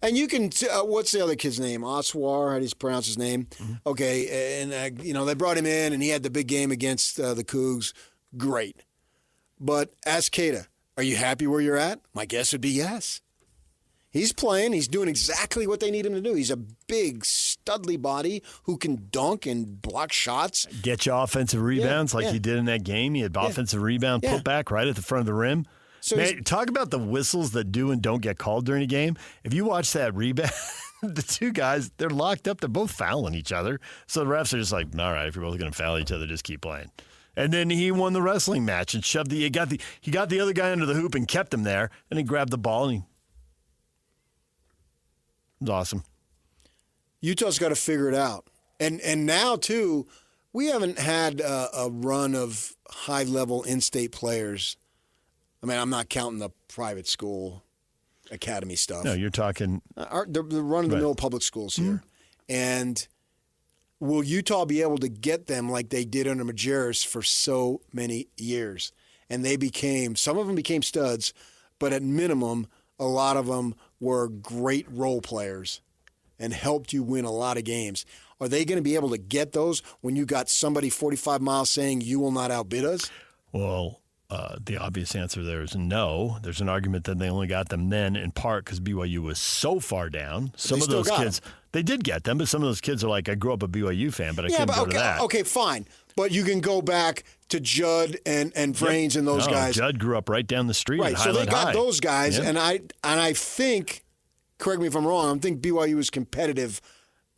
And you can, what's the other kid's name? Oswar, how do you pronounce his name? Mm-hmm. Okay, and, they brought him in, and he had the big game against the Cougs. Great. But ask Keita, are you happy where you're at? My guess would be yes. He's playing. He's doing exactly what they need him to do. He's a big, studly body who can dunk and block shots. Get you offensive rebounds he did in that game. He had offensive rebound put back right at the front of the rim. So man, talk about the whistles that do and don't get called during a game. If you watch that rebound, the 2 guys, they're locked up. They're both fouling each other. So the refs are just like, all right, if you're both going to foul each other, just keep playing. And then he won the wrestling match and he got the other guy under the hoop and kept him there. And he grabbed the ball and it was awesome. Utah's got to figure it out. And now, too, we haven't had a run of high-level in-state players. I mean, I'm not counting the private school academy stuff. No, you're talking the run-of-the-mill public schools here. Mm-hmm. And will Utah be able to get them like they did under Majerus for so many years? And some of them became studs, but at minimum, a lot of them were great role players and helped you win a lot of games. Are they going to be able to get those when you got somebody 45 miles saying you will not outbid us? Well, the obvious answer there is no. There's an argument that they only got them then in part because BYU was so far down. Some of those kids, they did get them, but some of those kids are like, I grew up a BYU fan, but I couldn't go to that. Okay, fine. But you can go back to Judd and Vrains and those guys. Judd grew up right down the street. Right, so they got those guys, yep. and I think, correct me if I'm wrong, I think BYU was competitive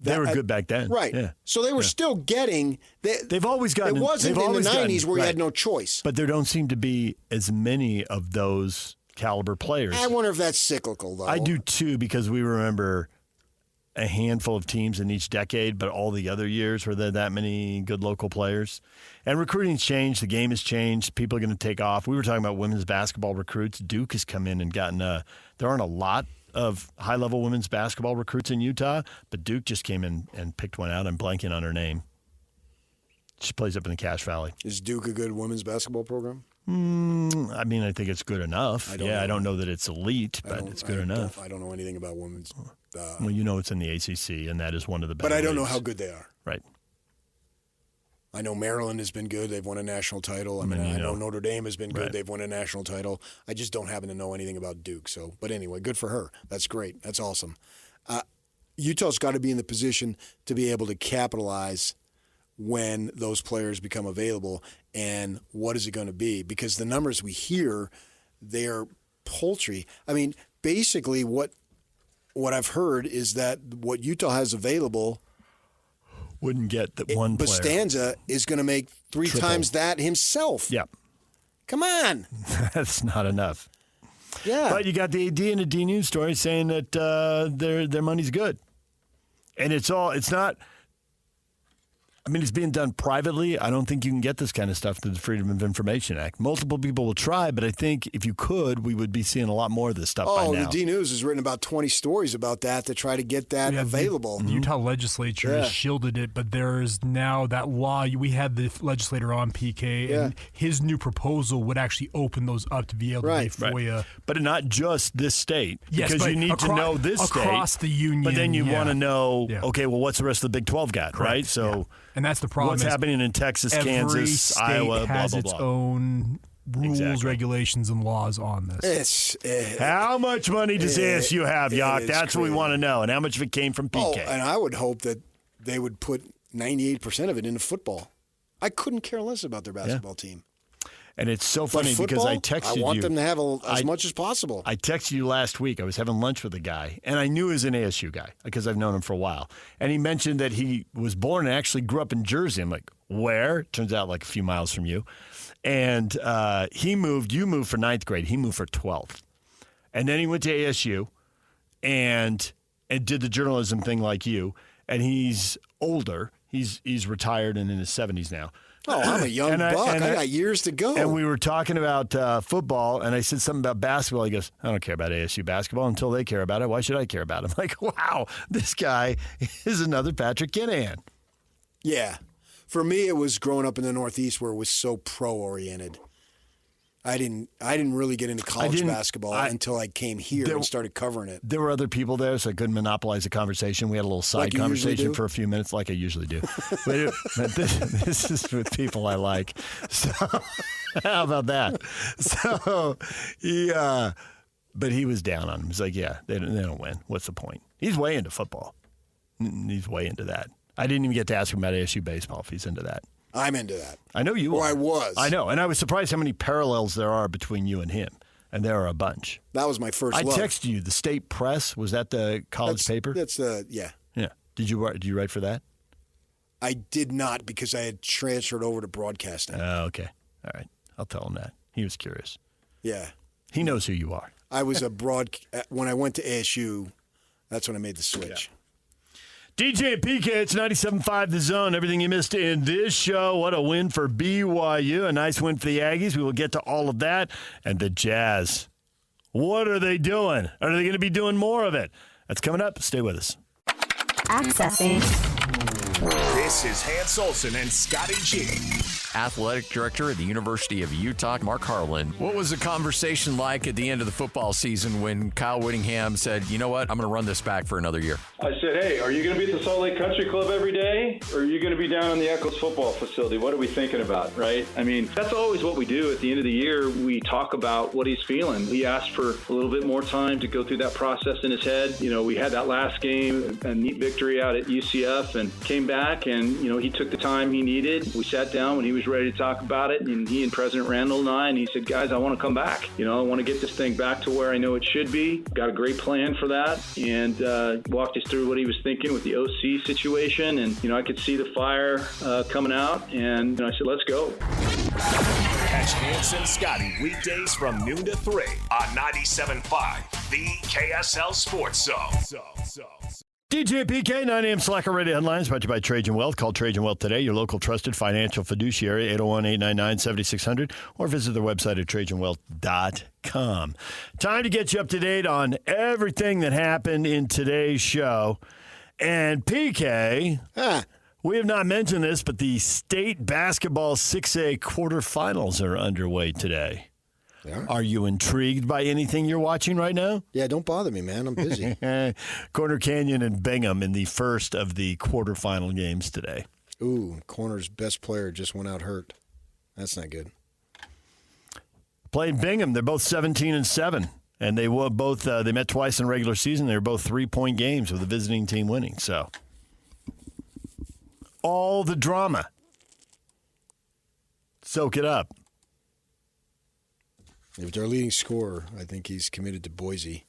They were good back then. Right. Yeah. So they were still getting. They've always gotten. It wasn't in the 90s where you had no choice. But there don't seem to be as many of those caliber players. I wonder if that's cyclical, though. I do, too, because we remember a handful of teams in each decade, but all the other years were there that many good local players. And recruiting's changed. The game has changed. People are going to take off. We were talking about women's basketball recruits. Duke has come in and gotten there aren't a lot of high-level women's basketball recruits in Utah, but Duke just came in and picked one out. I'm blanking on her name. She plays up in the Cache Valley. Is Duke a good women's basketball program? I mean, I think it's good enough. I don't know that it's elite, but it's good enough. I don't know anything about women's. Well, you know it's in the ACC, and that is one of the better But I don't know leagues. how good they are. Right. I know Maryland has been good. They've won a national title. I know Notre Dame has been good. Right. They've won a national title. I just don't happen to know anything about Duke. But anyway, good for her. That's great. That's awesome. Utah's got to be in the position to be able to capitalize when those players become available. And what is it going to be? Because the numbers we hear, they're paltry. I mean, basically what I've heard is that what Utah has available wouldn't get that one player. Bastanza is going to make three times that himself. Yep. Come on. That's not enough. Yeah. But you got the AD and the D News story saying that their money's good. And it's not. I mean, it's being done privately. I don't think you can get this kind of stuff through the Freedom of Information Act. Multiple people will try, but I think if you could, we would be seeing a lot more of this stuff by now. The D News has written about 20 stories about that to try to get that available. The Utah legislature has shielded it, but there's now that law. We had the legislator on PK, and his new proposal would actually open those up to be able to be FOIA. Right. But not just this state, Yes, because but you need to know this state. Across the union. But then you want to know, okay, well, what's the rest of the Big 12 got, right? So. And that's the problem. What's happening in Texas, every Kansas, state Iowa, has blah, blah, its blah. own rules, regulations, and laws on this. How much money does ASU have, Yock? That's what we want to know. And how much of it came from PK? Oh, and I would hope that they would put 98% of it into football. I couldn't care less about their basketball team. And it's so funny because I texted you. I want them to have as much as possible. I texted you last week. I was having lunch with a guy, and I knew he was an ASU guy because I've known him for a while. And he mentioned that he was born and actually grew up in Jersey. I'm like, where? Turns out like a few miles from you. And you moved for 9th grade. He moved for 12th. And then he went to ASU and did the journalism thing like you. And he's older. He's retired and in his 70s now. Oh, I'm a young buck. I got years to go. And we were talking about football, and I said something about basketball. He goes, I don't care about ASU basketball until they care about it. Why should I care about it? I'm like, wow, this guy is another Patrick Kinahan. Yeah. For me, it was growing up in the Northeast where it was so pro-oriented. I didn't really get into college basketball until I came here and started covering it. There were other people there, so I couldn't monopolize the conversation. We had a little side conversation for a few minutes, like I usually do. But this is with people I like. So how about that? So but he was down on him. He's like, yeah, they don't win. What's the point? He's way into football. He's way into that. I didn't even get to ask him about ASU baseball if he's into that. I'm into that. I know you are. Or I was. I know, and I was surprised how many parallels there are between you and him, and there are a bunch. That was my first love. I texted you. The State Press, was that the college paper? That's yeah. Yeah. Did you write for that? I did not because I had transferred over to broadcasting. Oh, okay. All right. I'll tell him that. He was curious. Yeah. He knows who you are. I was when I went to ASU, that's when I made the switch. Yeah. DJ and PK, it's 97.5 The Zone. Everything you missed in this show. What a win for BYU. A nice win for the Aggies. We will get to all of that. And the Jazz. What are they doing? Are they going to be doing more of it? That's coming up. Stay with us. Accessing. This is Hans Olsen and Scotty G. Athletic Director at the University of Utah, Mark Harlan. What was the conversation like at the end of the football season when Kyle Whittingham said, you know what, I'm going to run this back for another year? I said, hey, are you going to be at the Salt Lake Country Club every day? Or are you going to be down in the Eccles football facility? What are we thinking about, right? I mean, that's always what we do. At the end of the year, we talk about what he's feeling. He asked for a little bit more time to go through that process in his head. You know, we had that last game, a neat victory out at UCF, and came back, and, he took the time he needed. We sat down when he was ready to talk about it, and he and President Randall and I, and he said, guys, I want to come back. I want to get this thing back to where I know it should be. Got a great plan for that, and walked us through what he was thinking with the OC situation, and, I could see the fire coming out, and I said, let's go. Catch Hans and Scotty weekdays from noon to 3 on 97.5, the KSL Sports Zone. DJ PK, 9 a.m. Slacker Radio Headlines brought to you by Trajan Wealth. Call Trajan Wealth today, your local trusted financial fiduciary, 801-899-7600, or visit their website at TrajanWealth.com. Time to get you up to date on everything that happened in today's show. And PK, we have not mentioned this, but the state basketball 6A quarterfinals are underway today. Are you intrigued by anything you're watching right now? Yeah, don't bother me, man. I'm busy. Corner Canyon and Bingham in the first of the quarterfinal games today. Ooh, Corner's best player just went out hurt. That's not good. Playing Bingham, they're both 17-7, and they were both. They met twice in regular season. They were both 3-point games with the visiting team winning. So, all the drama. Soak it up. If their leading scorer, I think he's committed to Boise.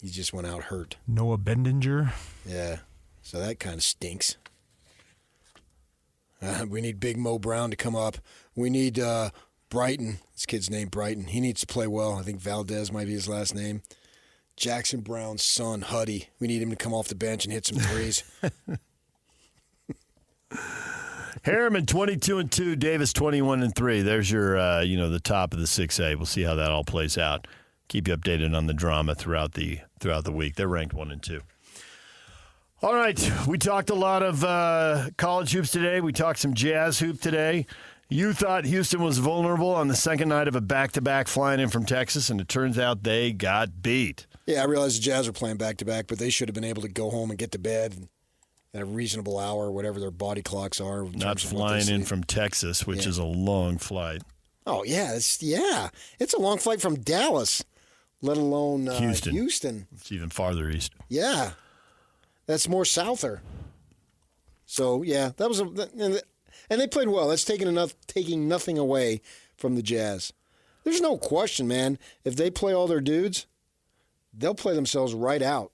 He just went out hurt. Noah Bendinger. Yeah, so that kind of stinks. We need Big Mo Brown to come up. We need Brighton. This kid's named Brighton. He needs to play well. I think Valdez might be his last name. Jackson Brown's son, Huddy. We need him to come off the bench and hit some threes. Harriman 22-2, Davis 21-3. There's your, the top of the 6A. We'll see how that all plays out. Keep you updated on the drama throughout the week. They're ranked 1 and 2. All right, we talked a lot of college hoops today. We talked some Jazz hoop today. You thought Houston was vulnerable on the second night of a back-to-back flying in from Texas, and it turns out they got beat. Yeah, I realize the Jazz are playing back-to-back, but they should have been able to go home and get to bed at a reasonable hour, whatever their body clocks are. Not flying in from Texas, which is a long flight. Oh, yeah. It's a long flight from Dallas, let alone Houston. It's even farther east. Yeah. That's more souther. So, yeah, that was and they played well. That's taking nothing away from the Jazz. There's no question, man. If they play all their dudes, they'll play themselves right out.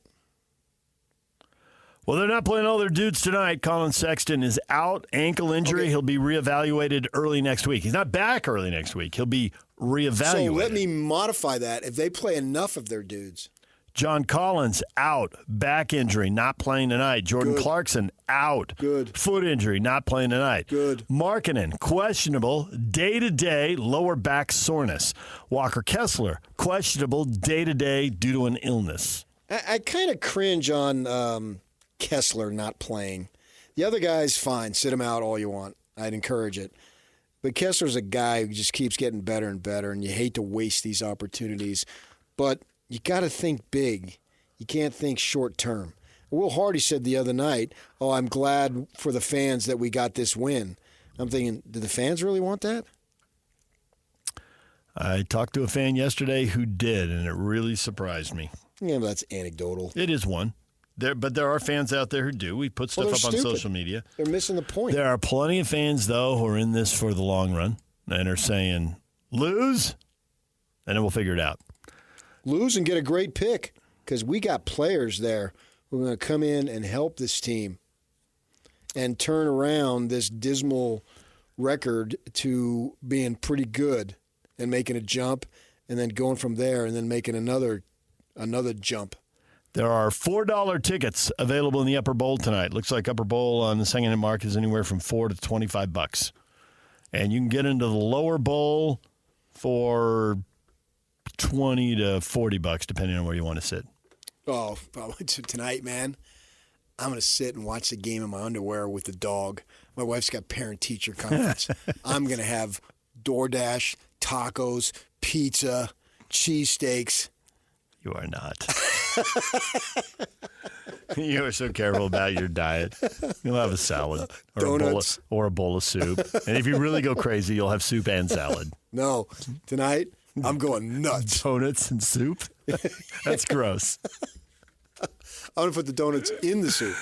Well, they're not playing all their dudes tonight. Colin Sexton is out, ankle injury. Okay. He'll be reevaluated early next week. He's not back early next week. He'll be reevaluated. So let me modify that. If they play enough of their dudes. John Collins out, back injury, not playing tonight. Jordan Clarkson out, foot injury, not playing tonight. Markkanen, questionable, day-to-day lower back soreness. Walker Kessler, questionable, day-to-day due to an illness. I kind of cringe on Kessler not playing. The other guy's fine. Sit him out all you want. I'd encourage it. But Kessler's a guy who just keeps getting better and better, and you hate to waste these opportunities. But you got to think big. You can't think short term. Will Hardy said the other night, I'm glad for the fans that we got this win. I'm thinking, did the fans really want that? I talked to a fan yesterday who did, and it really surprised me. Yeah, but that's anecdotal. It is one. But there are fans out there who do. We put stuff up on social media. They're missing the point. There are plenty of fans, though, who are in this for the long run and are saying, lose, and then we'll figure it out. Lose and get a great pick, because we got players there who are going to come in and help this team and turn around this dismal record to being pretty good and making a jump and then going from there and then making another jump. There are $4 tickets available in the Upper Bowl tonight. Looks like Upper Bowl on the second-hand market is anywhere from $4 to $25. And you can get into the Lower Bowl for $20 to $40, depending on where you want to sit. Oh, tonight, man, I'm going to sit and watch the game in my underwear with the dog. My wife's got parent-teacher conference. I'm going to have DoorDash, tacos, pizza, cheesesteaks. You are not. You are so careful about your diet. You'll have a salad or a bowl of soup. And if you really go crazy, you'll have soup and salad. No, tonight I'm going nuts. Donuts and soup? That's gross. I'm going to put the donuts in the soup.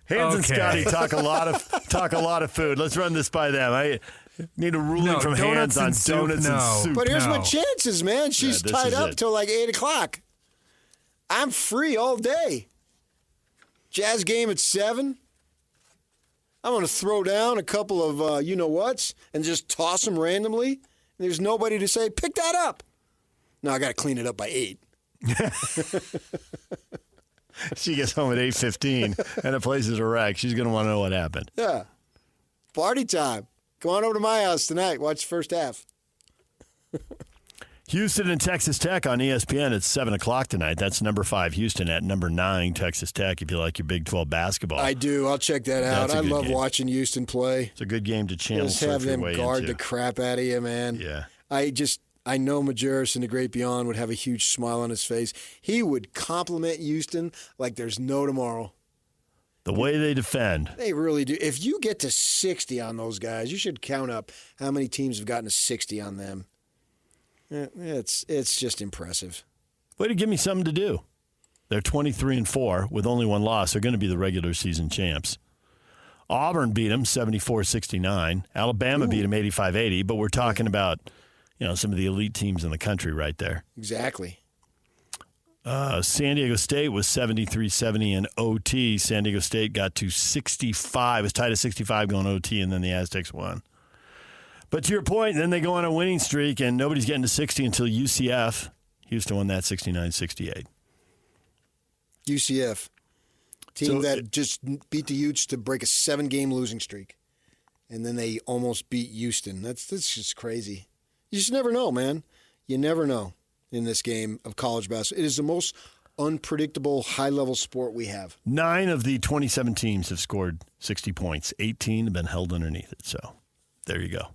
Hans and Scotty talk a lot of food. Let's run this by them. I need a ruling from Hans on donuts and soup. But here's my chances, man. She's tied up till like 8 o'clock. I'm free all day. Jazz game at 7. I'm going to throw down a couple of you-know-whats and just toss them randomly. There's nobody to say, pick that up. No, I got to clean it up by 8. She gets home at 8:15 and the place is a wreck. She's going to want to know what happened. Yeah. Party time. Come on over to my house tonight. Watch the first half. Houston and Texas Tech on ESPN at 7 o'clock tonight. That's number 5 Houston at number 9 Texas Tech if you like your Big 12 basketball. I do. I'll check that out. I love watching Houston play. It's a good game to channel. Just have them guard the crap out of you, man. Yeah. I know Majerus and the Great Beyond would have a huge smile on his face. He would compliment Houston like there's no tomorrow. The way they defend. They really do. If you get to 60 on those guys, you should count up how many teams have gotten to 60 on them. It's just impressive. Way to give me something to do. They're 23-4 with only one loss. They're going to be the regular season champs. Auburn beat them 74-69. Alabama beat them 85-80. But we're talking about, some of the elite teams in the country right there. Exactly. San Diego State was 73-70 in OT. San Diego State got to 65. It was tied at 65 going OT, and then the Aztecs won. But to your point, then they go on a winning streak, and nobody's getting to 60 until UCF. Houston won that 69-68. UCF. Team that just beat the Utes to break a 7-game losing streak. And then they almost beat Houston. That's just crazy. You just never know, man. You never know in this game of college basketball. It is the most unpredictable, high-level sport we have. 9 of the 27 teams have scored 60 points. 18 have been held underneath it. So there you go.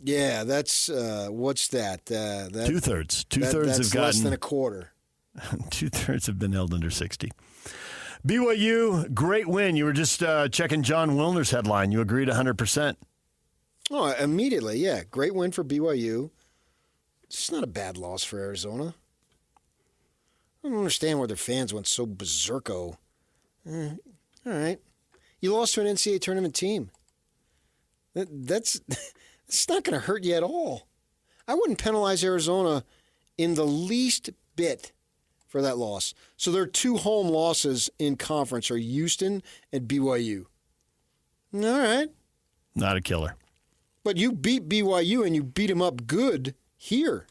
Yeah, that's what's that? Two-thirds. Two-thirds have gotten less than a quarter. 2/3 have been held under 60. BYU, great win. You were just checking John Wilner's headline. You agreed 100%. Oh, immediately, yeah. Great win for BYU. It's not a bad loss for Arizona. I don't understand why their fans went so berserko. All right. You lost to an NCAA tournament team. That's not going to hurt you at all. I wouldn't penalize Arizona in the least bit for that loss. So their 2 home losses in conference are Houston and BYU. All right. Not a killer. But you beat BYU and you beat them up good here.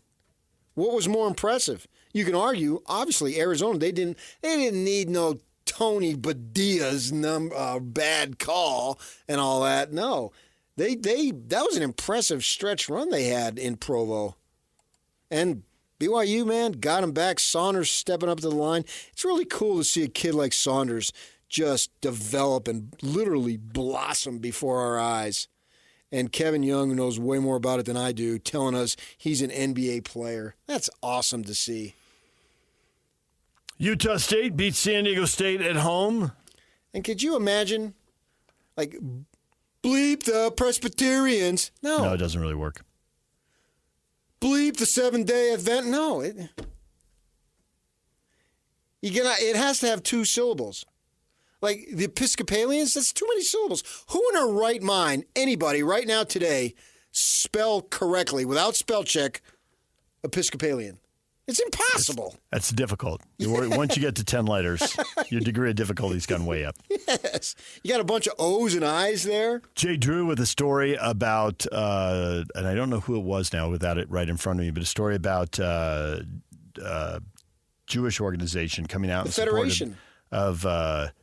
What was more impressive? You can argue, obviously, Arizona, they didn't need no Tony Badia's bad call and all that. No. That was an impressive stretch run they had in Provo. And BYU, man, got him back. Saunders stepping up to the line. It's really cool to see a kid like Saunders just develop and literally blossom before our eyes. And Kevin Young, who knows way more about it than I do, telling us he's an NBA player. That's awesome to see. Utah State beats San Diego State at home. And could you imagine, bleep the Presbyterians? No, it doesn't really work. Bleep the 7-day event? No. It has to have 2 syllables. Like the Episcopalians, that's too many syllables. Who in their right mind, anybody right now today, spell correctly, without spell check, Episcopalian? It's impossible. That's difficult. Once you get to 10 letters, your degree of difficulty's gone way up. Yes. You got a bunch of O's and I's there. Jay Drew with a story about, and I don't know who it was now without it right in front of me, but a story about Jewish organization coming out the in Federation support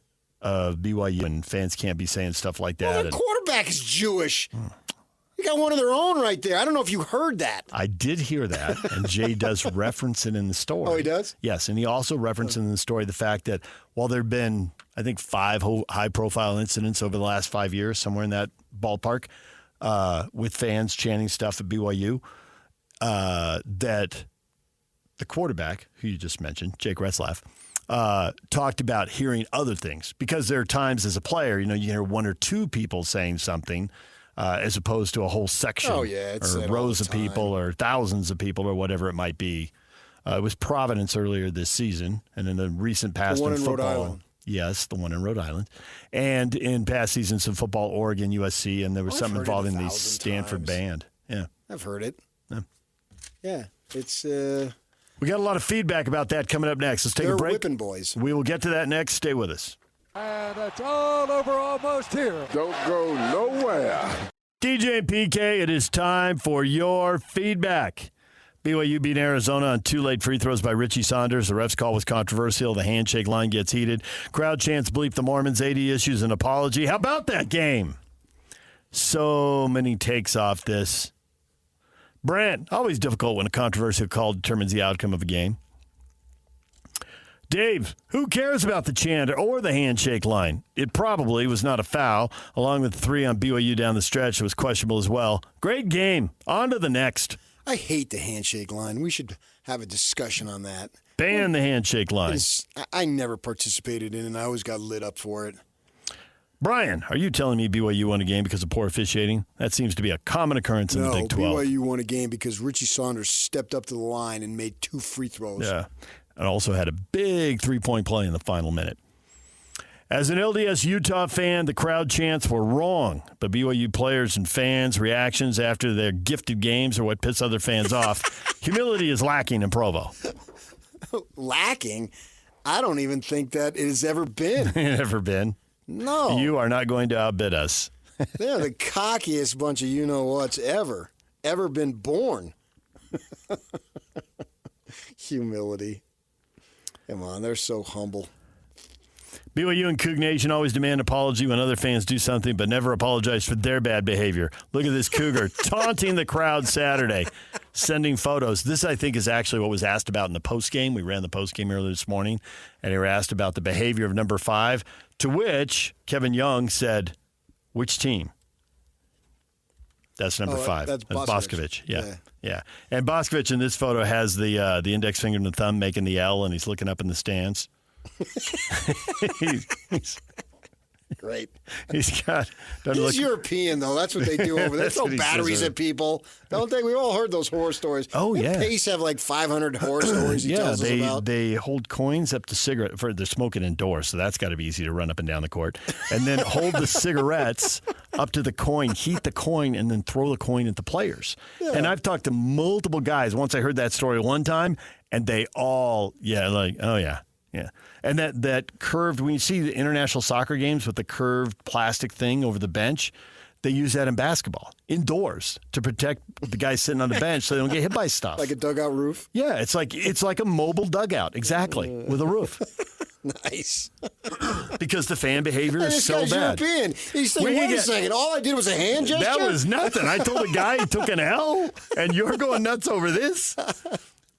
of BYU, and fans can't be saying stuff like that. Well, the quarterback is Jewish. You got one of their own right there. I don't know if you heard that. I did hear that, and Jay does reference it in the story. Oh, he does? Yes, and he also referenced in the story the fact that while there have been, I think, 5 high-profile incidents over the last 5 years, somewhere in that ballpark, with fans chanting stuff at BYU, that the quarterback, who you just mentioned, Jake Retzlaff, talked about hearing other things. Because there are times as a player, you hear 1 or 2 people saying something as opposed to a whole section or rows of people or thousands of people or whatever it might be. It was Providence earlier this season, and in the recent past in football. Yes, the one in Rhode Island. And in past seasons of football, Oregon, USC, and there was something involving the Stanford band. Yeah. I've heard it. Yeah. It's we got a lot of feedback about that coming up next. Let's take a break. They're whipping boys. We will get to that next. Stay with us. And it's all over almost here. Don't go nowhere. DJ and PK, it is time for your feedback. BYU beat Arizona on 2 late free throws by Richie Saunders. The ref's call was controversial. The handshake line gets heated. Crowd chants bleep the Mormons. 80 issues an apology. How about that game? So many takes off this. Brant, always difficult when a controversial call determines the outcome of a game. Dave, who cares about the chant or the handshake line? It probably was not a foul, along with the 3 on BYU down the stretch. It was questionable as well. Great game. On to the next. I hate the handshake line. We should have a discussion on that. Ban the handshake line. I never participated in it, and I always got lit up for it. Brian, are you telling me BYU won a game because of poor officiating? That seems to be a common occurrence in the Big 12. No, BYU won a game because Richie Saunders stepped up to the line and made 2 free throws. Yeah, and also had a big 3-point play in the final minute. As an LDS Utah fan, the crowd chants were wrong, but BYU players and fans' reactions after their gifted games are what piss other fans off. Humility is lacking in Provo. Lacking? I don't even think that it has ever been. Ever been? No. You are not going to outbid us. They're the cockiest bunch of you-know-whats ever been born. Humility. Come on, they're so humble. BYU and Coug Nation always demand apology when other fans do something, but never apologize for their bad behavior. Look at this Cougar taunting the crowd Saturday, sending photos. This, I think, is actually what was asked about in the postgame. We ran the postgame earlier this morning, and they were asked about the behavior of number 5, to which Kevin Young said, which team? That's number 5. That's Boscovich. Yeah. And Boscovich in this photo has the index finger and the thumb making the L, and he's looking up in the stands. he's great. He's European, though. That's what they do over there. They throw batteries at people. Don't they? We've all heard those horror stories. Oh, yeah. Pace have like 500 horror stories he tells us about. They hold coins up to cigarette. They're smoking indoors, so that's got to be easy to run up and down the court. And then hold the cigarettes up to the coin, heat the coin, and then throw the coin at the players. Yeah. And I've talked to multiple guys. Once I heard that story one time, and they all, oh, yeah. Yeah. And that curved, when you see the international soccer games with the curved plastic thing over the bench, they use that in basketball, indoors, to protect the guys sitting on the bench so they don't get hit by stuff. Like a dugout roof? Yeah, it's like a mobile dugout, exactly, with a roof. Nice. Because the fan behavior is so bad. European. He's thinking, wait a second, all I did was a hand gesture? That was nothing. I told a guy he took an L, and you're going nuts over this?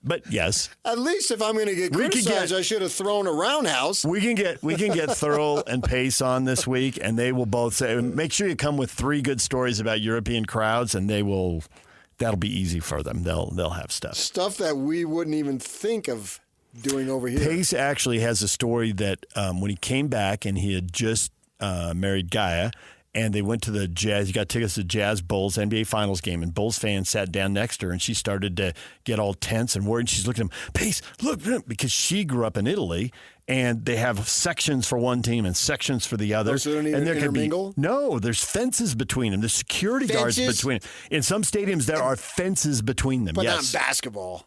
But yes, at least if I'm going to get criticized, I should have thrown a roundhouse. We can get Thurl and Pace on this week, and they will both say, make sure you come with 3 good stories about European crowds, and that'll be easy for them. They'll have stuff that we wouldn't even think of doing over here. Pace actually has a story that when he came back and he had just married Gaia. And they went to the Jazz. He got tickets to the Jazz Bulls NBA Finals game, and Bulls fans sat down next to her, and she started to get all tense and worried. She's looking at him, Pace, look, because she grew up in Italy, and they have sections for one team and sections for the other. So they don't even intermingle? No, there's fences between them. There's security guards between them. In some stadiums, there are fences between them. But not basketball.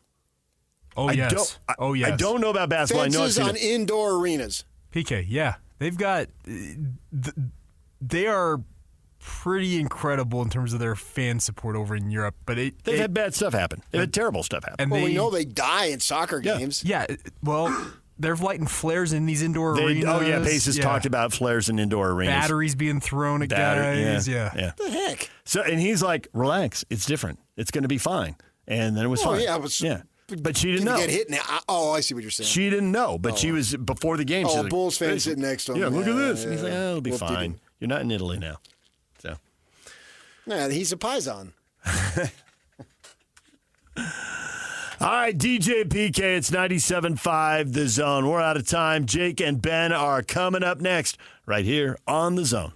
Oh, yes. I don't know about basketball. Fences on indoor arenas. PK, yeah. They've got... They are pretty incredible in terms of their fan support over in Europe, but they've had bad stuff happen. They've had terrible stuff happen. And we know they die in soccer games. Yeah, well, they're lighting flares in these indoor arenas. Oh, yeah, Pace has talked about flares in indoor arenas. Batteries being thrown at guys. Yeah. What the heck? So, and he's like, relax, it's different. It's going to be fine. And then it was fine. Yeah, but she didn't know. Get hit now. Oh, I see what you're saying. She didn't know, but she was before the game. Oh, Bulls fan sitting next to him. Yeah, look at this. And he's like, it'll be fine. You're not in Italy now. So. Yeah, he's a Paisan. All right, DJ PK, it's 97.5 The Zone. We're out of time. Jake and Ben are coming up next right here on The Zone.